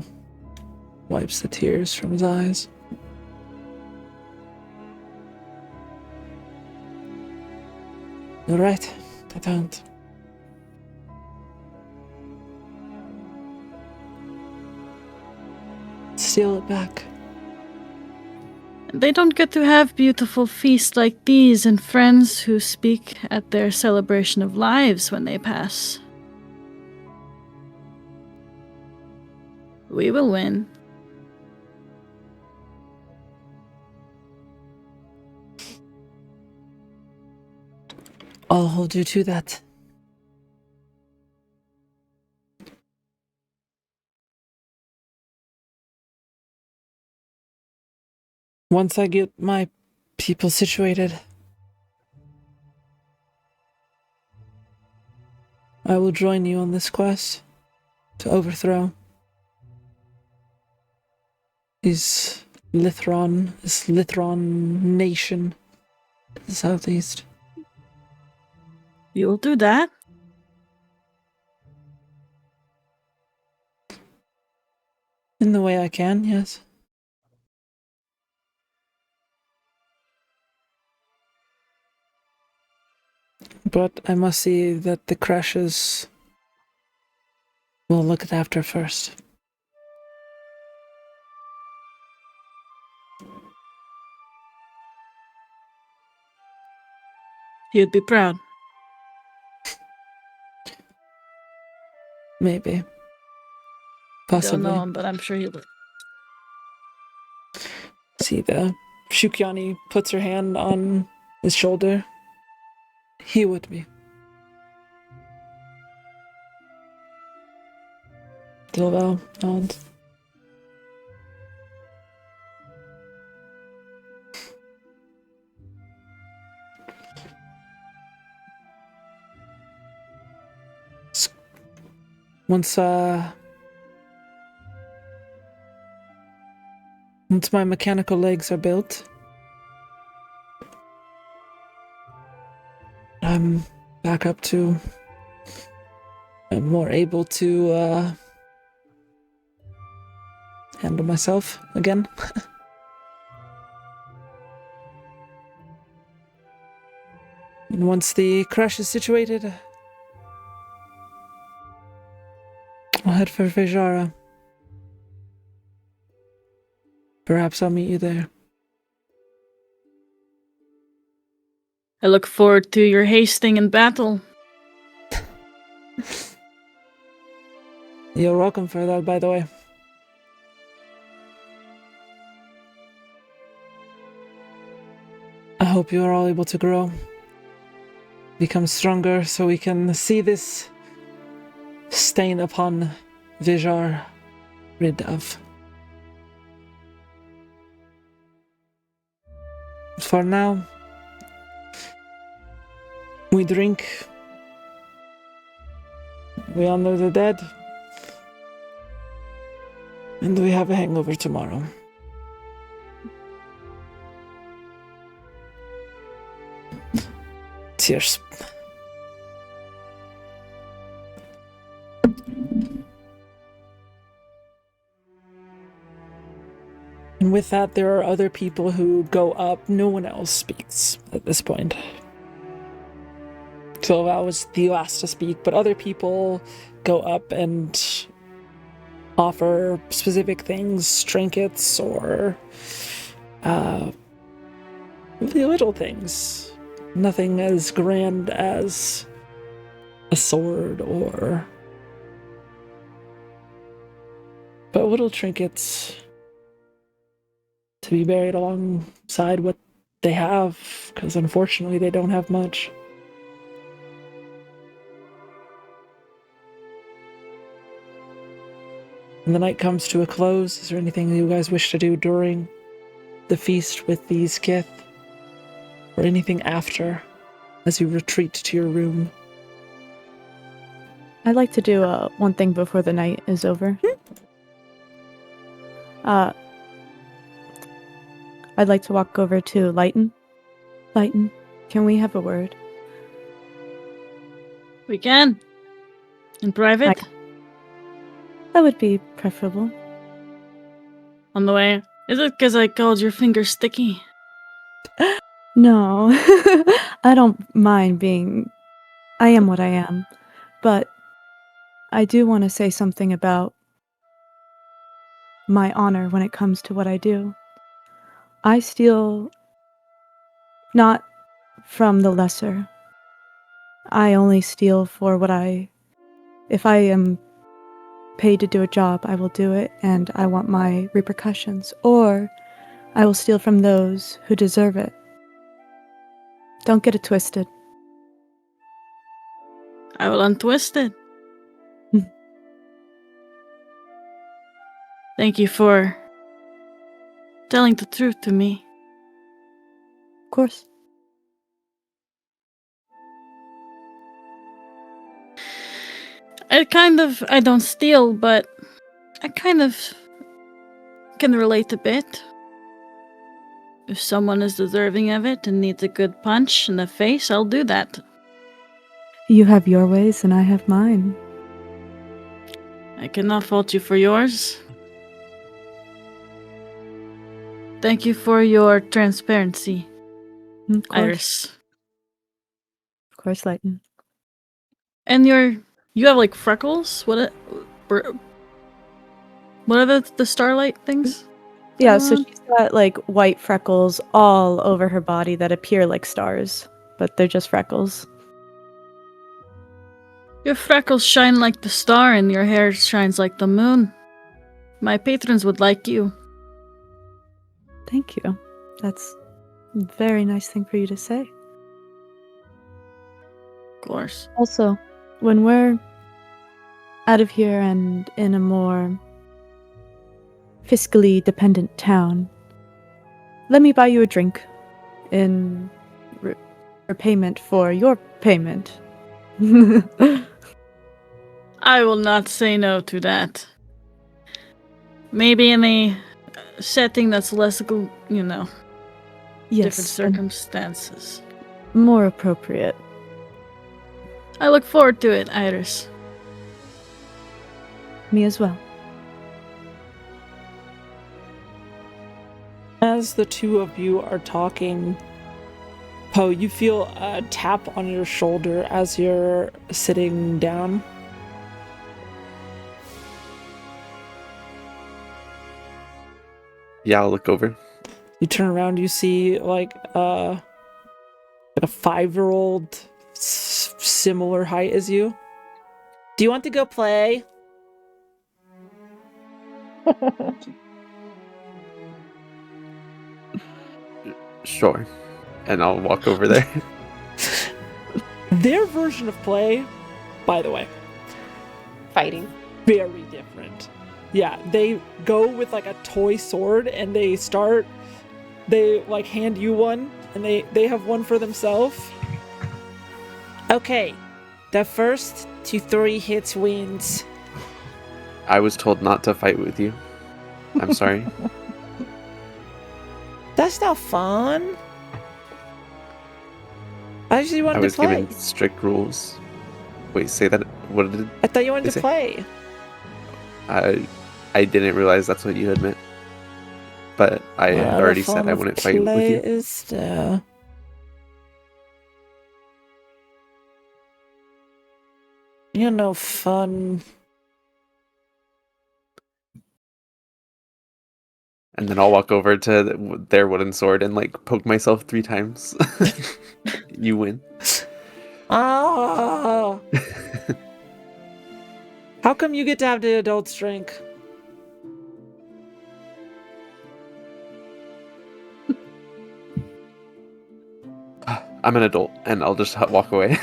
wipes the tears from his eyes. You're right, I don't. Steal it back. They don't get to have beautiful feasts like these and friends who speak at their celebration of lives when they pass. We will win. I'll hold you to that. Once I get my people situated, I will join you on this quest to overthrow this Lithron nation to the southeast. You will do that? In the way I can, yes. But I must see that the crashes will look after first. You'd be proud. Maybe. Don't Possibly. know him, but I'm sure he would. See, the Shukyani puts her hand on his shoulder. He would be. Dilval nods. Once my mechanical legs are built, I'm back up to. I'm more able to handle myself again. And once the crash is situated, I'll head for Vizhar. Perhaps I'll meet you there. I look forward to your hasting in battle. You're welcome for that, by the way. I hope you are all able to grow, become stronger, so we can see this stain upon Vizhar rid of. For now, we drink, we honor the dead, and we have a hangover tomorrow. Cheers. And with that, there are other people who go up. No one else speaks at this point. So that was the last to speak, but other people go up and offer specific things, trinkets, or the little things. Nothing as grand as a sword but little trinkets to be buried alongside what they have, because unfortunately they don't have much. And the night comes to a close. Is there anything you guys wish to do during the feast with these kith? Or anything after, as you retreat to your room? I'd like to do one thing before the night is over. I'd like to walk over to Lighten. Lighten, can we have a word? We can. In private. That would be preferable. On the way. Is it because I called your fingers sticky? No, I don't mind being... I am what I am. But I do want to say something about my honor when it comes to what I do. I steal not from the lesser. I only steal for what if I am paid to do a job, I will do it, and I want my repercussions. Or I will steal from those who deserve it. Don't get it twisted. I will untwist it. Thank you for telling the truth to me. Of course. I don't steal, but I kind of can relate a bit. If someone is deserving of it and needs a good punch in the face, I'll do that. You have your ways and I have mine. I cannot fault you for yours. Thank you for your transparency, Of course. Iris. Of course, Lighten. And you have like freckles? What are the starlight things? Yeah, so she's got like white freckles all over her body that appear like stars, but they're just freckles. Your freckles shine like the star and your hair shines like the moon. My patrons would like you. Thank you. That's a very nice thing for you to say. Of course. Also, when we're out of here and in a more fiscally dependent town, let me buy you a drink in repayment for your payment. I will not say no to that. Maybe in a setting that's less, different Yes, circumstances. more appropriate. I look forward to it, Iris. Me as well. As the two of you are talking, Poe, you feel a tap on your shoulder as you're sitting down. Yeah, I'll look over. You turn around, you see like a 5-year-old similar height as you. Do you want to go play? Sure. And I'll walk over there. Their version of play, by the way, Fighting. very different. Yeah, they go with like a toy sword and they like hand you one and they have one for themselves. Okay, the first to 3 hits wins. I was told not to fight with you. I'm sorry. That's not fun. I actually wanted I was to play. given strict rules. Wait, say that. What did I thought you wanted they to say? play. I didn't realize that's what you had meant. But I had What already form said I of wouldn't fight with play you. is there? You're no fun. And then I'll walk over to their wooden sword and like poke myself 3 times. You win. Ah! How come you get to have the adult's drink? I'm an adult, and I'll just walk away.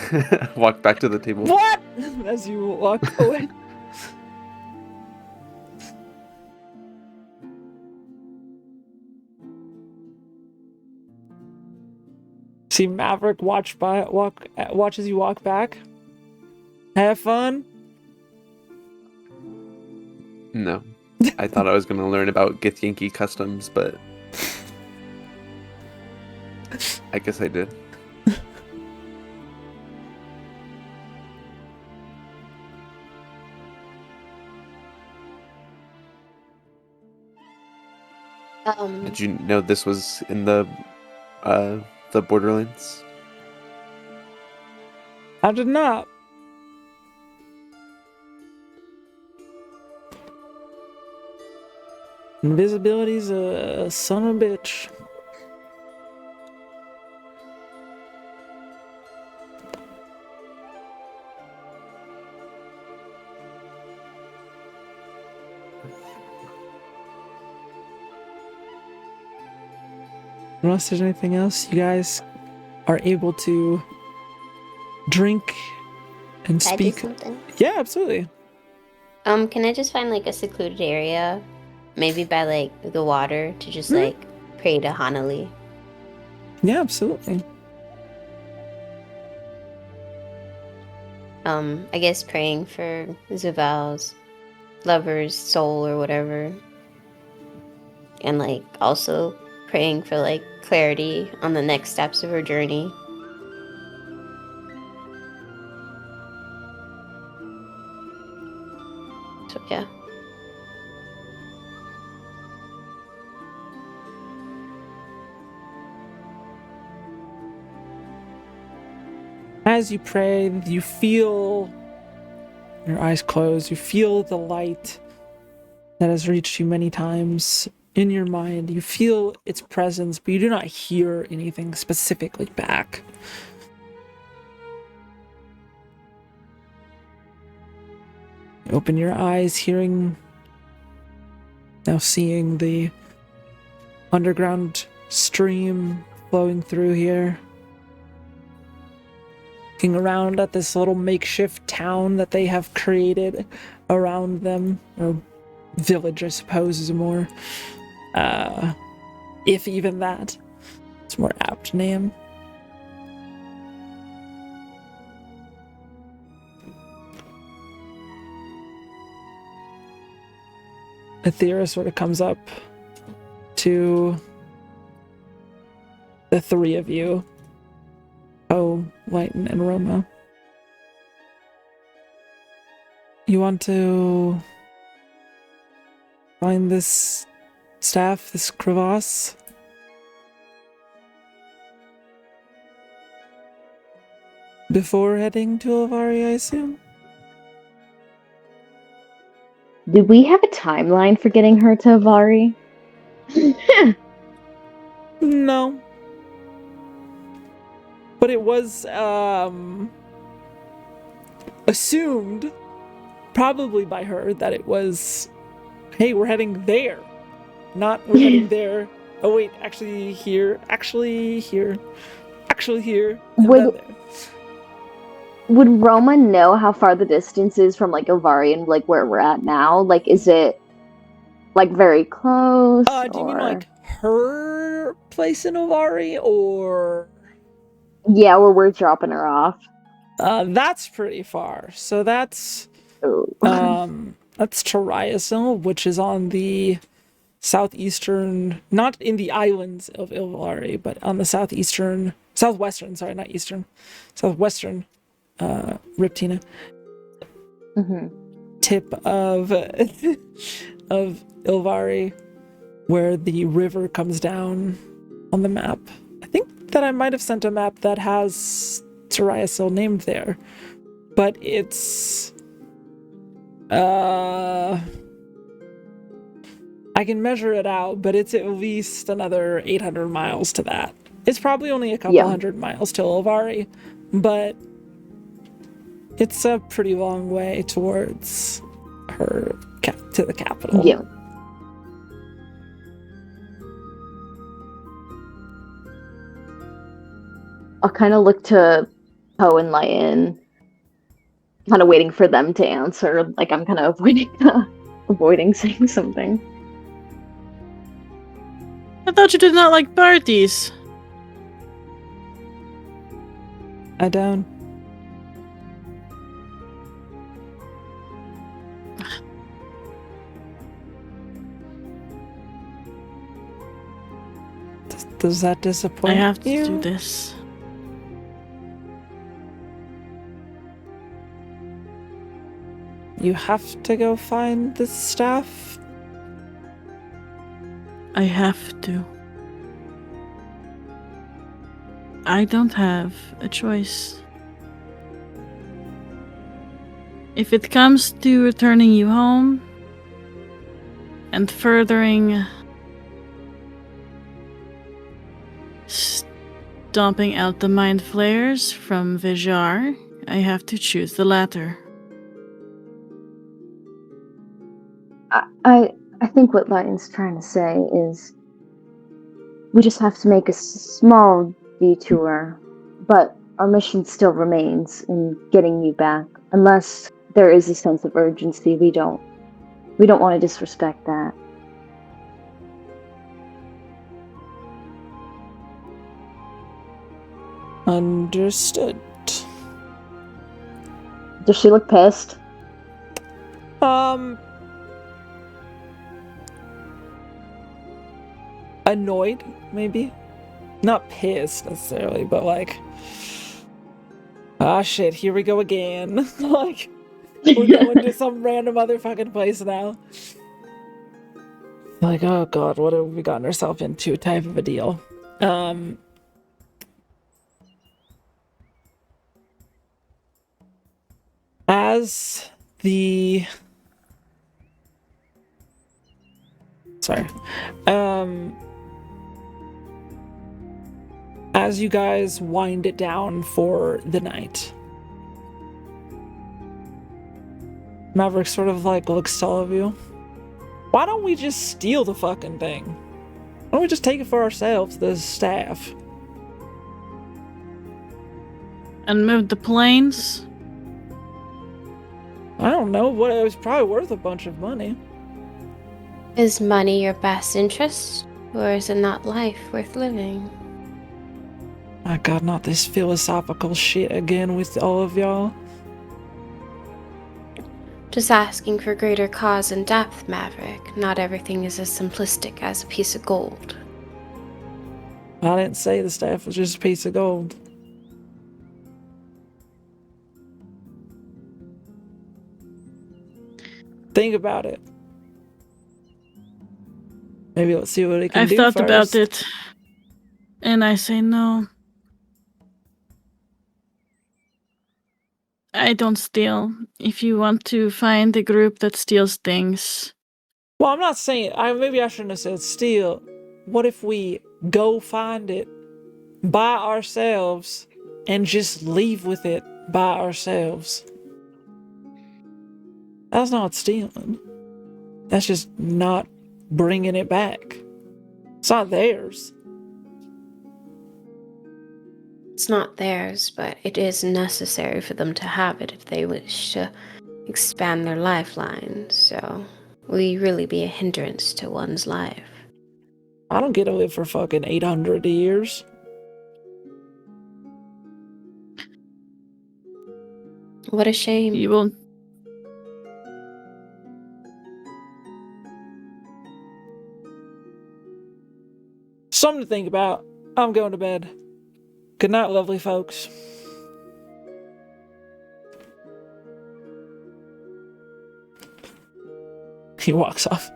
Walk back to the table. What? As you walk away. See Maverick watch as you walk back. Have fun. No. I thought I was going to learn about Githyanki customs, but I guess I did. Did you know this was in the Borderlands? I did not. Invisibility's a son of a bitch. Unless there's anything else, you guys are able to drink and Can I do speak. something? Yeah, absolutely. Can I just find like a secluded area, maybe by like the water, to just like pray to Hanali? Yeah, absolutely. I guess praying for Zaval's lover's soul or whatever, and like also praying for like clarity on the next steps of her journey. So yeah. As you pray, you feel your eyes closed. You feel the light that has reached you many times in your mind. You feel its presence, but you do not hear anything specifically back. You open your eyes, now seeing the underground stream flowing through here. Looking around at this little makeshift town that they have created around them, or village, I suppose, is a more, if even that, it's a more apt name. Aethera sort of comes up to the three of you, Lighten, and Roma. You want to find this staff, this crevasse? Before heading to Elvari, I assume? Do we have a timeline for getting her to Avari? No. But it was, assumed, probably by her, that it was, hey, we're heading there. Not, we're heading there. Oh wait, actually here, actually here, actually here, and then there. Would Roma know how far the distance is from, like, Avari and, like, where we're at now? Like, is it, like, very close? Do you mean, like, her place in Avari, or... Yeah, where we're dropping her off. That's pretty far. So that's, Ooh. that's Toriasil, which is on the southeastern, not in the islands of Ilvari, but on the southwestern, not eastern, southwestern, Riptina tip of of Ilvari, where the river comes down on the map. I think that I might have sent a map that has Toriasil named there, but it's I can measure it out, but it's at least another 800 miles to that. It's probably only a couple hundred miles to Ilvari, but it's a pretty long way towards her to the capital. Yeah. I'll kind of look to Poe and Lion, kind of waiting for them to answer. Like, I'm kind of avoiding saying something. I thought you did not like parties. I don't. Does that disappoint you? I have to do this. You have to go find the staff? I have to. I don't have a choice. If it comes to returning you home and furthering stomping out the mind flayers from Vizhar, I have to choose the latter. I think what Lion's trying to say is we just have to make a small detour, but our mission still remains in getting you back. Unless there is a sense of urgency, we don't want to disrespect that. Understood. Does she look pissed? Annoyed, maybe? Not pissed, necessarily, but like... Ah, shit, here we go again. Like, we're going to some random motherfucking place now. Like, oh god, what have we gotten ourselves into type of a deal. As the... Sorry. As you guys wind it down for the night, Maverick sort of like looks to all of you. Why don't we just steal the fucking thing? Why don't we just take it for ourselves, the staff? And move the planes? I don't know. What it was probably worth a bunch of money. Is money your best interest? Or is it not life worth living? My God, not this philosophical shit again with all of y'all. Just asking for greater cause and depth, Maverick. Not everything is as simplistic as a piece of gold. I didn't say the staff was just a piece of gold. Think about it. Maybe let's see what it can I've do thought first. about it, and I say no. I don't steal. If you want to find a group that steals things, Well, I'm not saying. Maybe I shouldn't have said steal. What if we go find it by ourselves and just leave with it by ourselves? That's not stealing. That's just not bringing it back. It's not theirs. It's not theirs, but it is necessary for them to have it if they wish to expand their lifeline. So, will you really be a hindrance to one's life? I don't get to live for fucking 800 years. What a shame. you won't. Something to think about. I'm going to bed. Good night, lovely folks. He walks off.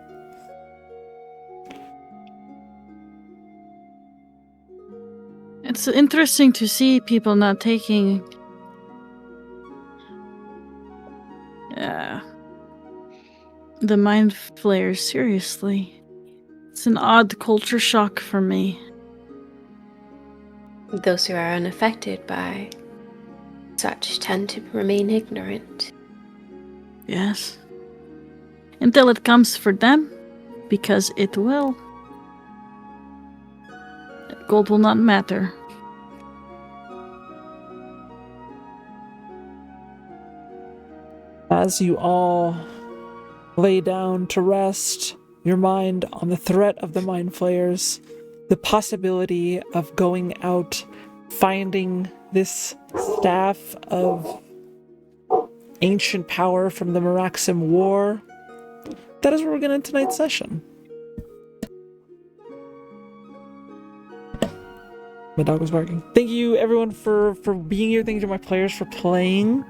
It's interesting to see people not taking the mind flayers seriously. It's an odd culture shock for me. Those who are unaffected by such tend to remain ignorant. Yes. Until it comes for them, because it will. Gold will not matter. As you all lay down to rest your mind on the threat of the mind flayers, the possibility of going out, finding this staff of ancient power from the Maraxim War, that is where we're going to end tonight's session. My dog was barking. Thank you, everyone, for being here. Thank you to my players for playing.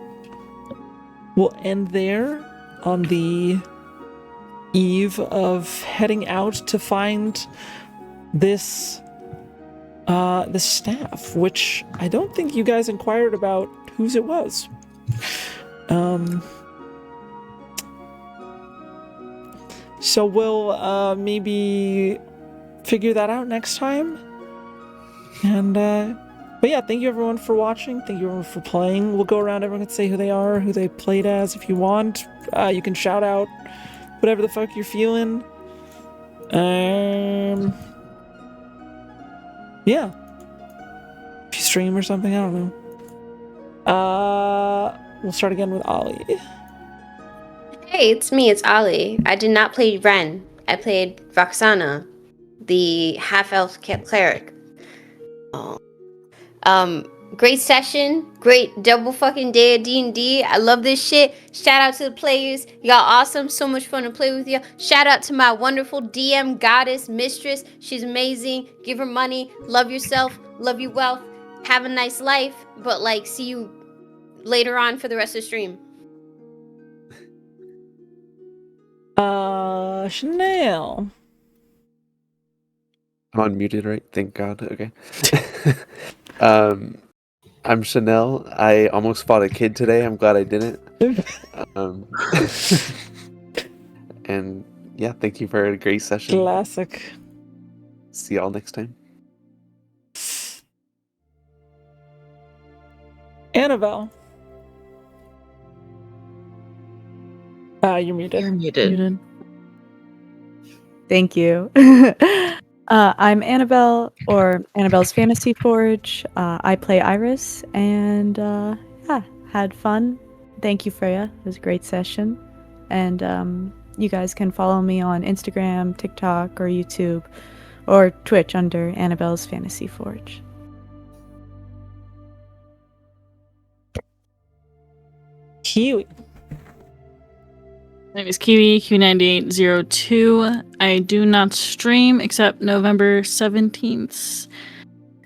We'll end there on the eve of heading out to find this staff, which I don't think you guys inquired about whose it was. So we'll maybe figure that out next time. And but yeah, thank you everyone for watching. Thank you everyone for playing. We'll go around, everyone can say who they are, who they played as if you want. You can shout out whatever the fuck you're feeling. Yeah. If you stream or something, I don't know. We'll start again with Ollie. Hey, it's me, it's Ali. I did not play Ren. I played Roxana, the half-elf cleric. Great session, great double fucking day of D&D. I love this shit. Shout out to the players. Y'all awesome. So much fun to play with you. Shout out to my wonderful DM goddess mistress. She's amazing. Give her money. Love yourself. Love your wealth. Have a nice life. But like, see you later on for the rest of the stream. Chanel. I'm unmuted, right? Thank God. Okay. I'm Chanel. I almost fought a kid today. I'm glad I didn't. And yeah, thank you for a great session. Classic. See y'all next time. Annabelle. You're muted. You're muted. Thank you. I'm Annabelle, or Annabelle's Fantasy Forge. I play Iris, and yeah, had fun thank you, Freya. It was a great session. And you guys can follow me on Instagram, TikTok, or YouTube, or Twitch under Annabelle's Fantasy Forge. Kiwi. My name is Kiwi, Q9802. I do not stream except November 17th.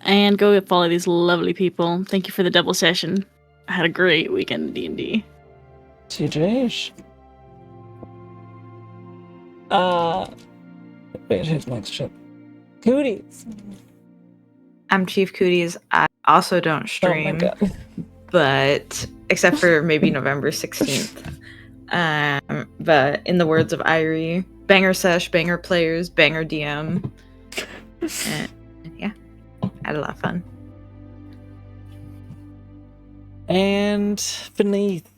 And go follow these lovely people. Thank you for the double session. I had a great weekend in D&D. TJH. Wait, who's next shit? Cooties. I'm Chief Cooties. I also don't Oh my stream, god. but except for maybe November 16th. But in the words of Irie, banger sesh, banger players, banger DM. And yeah, had a lot of fun. And beneath.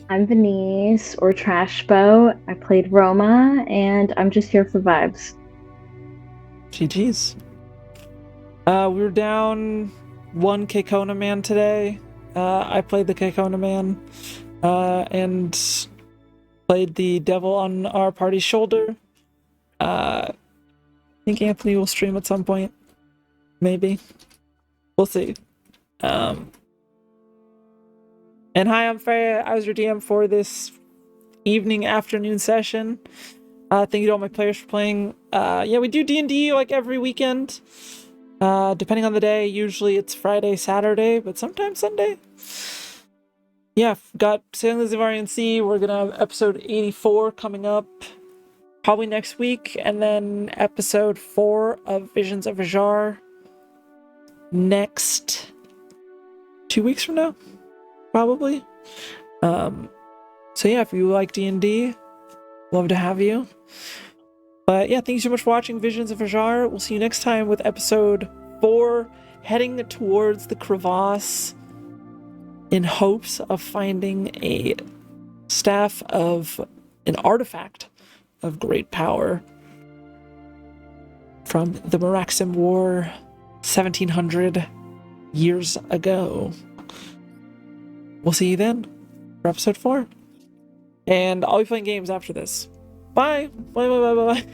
I'm Venice, or Trashbow. I played Roma, and I'm just here for vibes. GG's. We were down one Kekona man today. I played the Kekona man. And played the devil on our party's shoulder. I think Anthony will stream at some point. Maybe. We'll see. And hi, I'm Freya. I was your DM for this afternoon session. Thank you to all my players for playing. Yeah, we do D&D like every weekend. Depending on the day. Usually it's Friday, Saturday, but sometimes Sunday. Yeah, got Sailing the Zivarian Sea. We're gonna have episode 84 coming up probably next week, and then episode 4 of Visions of Vizhar next 2 weeks from now, probably. So yeah, if you like D&D, love to have you. But yeah, thank you so much for watching Visions of Vizhar. We'll see you next time with episode 4, heading towards the crevasse in hopes of finding a staff of an artifact of great power from the Meraxim War 1700 years ago. We'll see you then for episode 4. And I'll be playing games after this. Bye! Bye, bye, bye, bye, bye.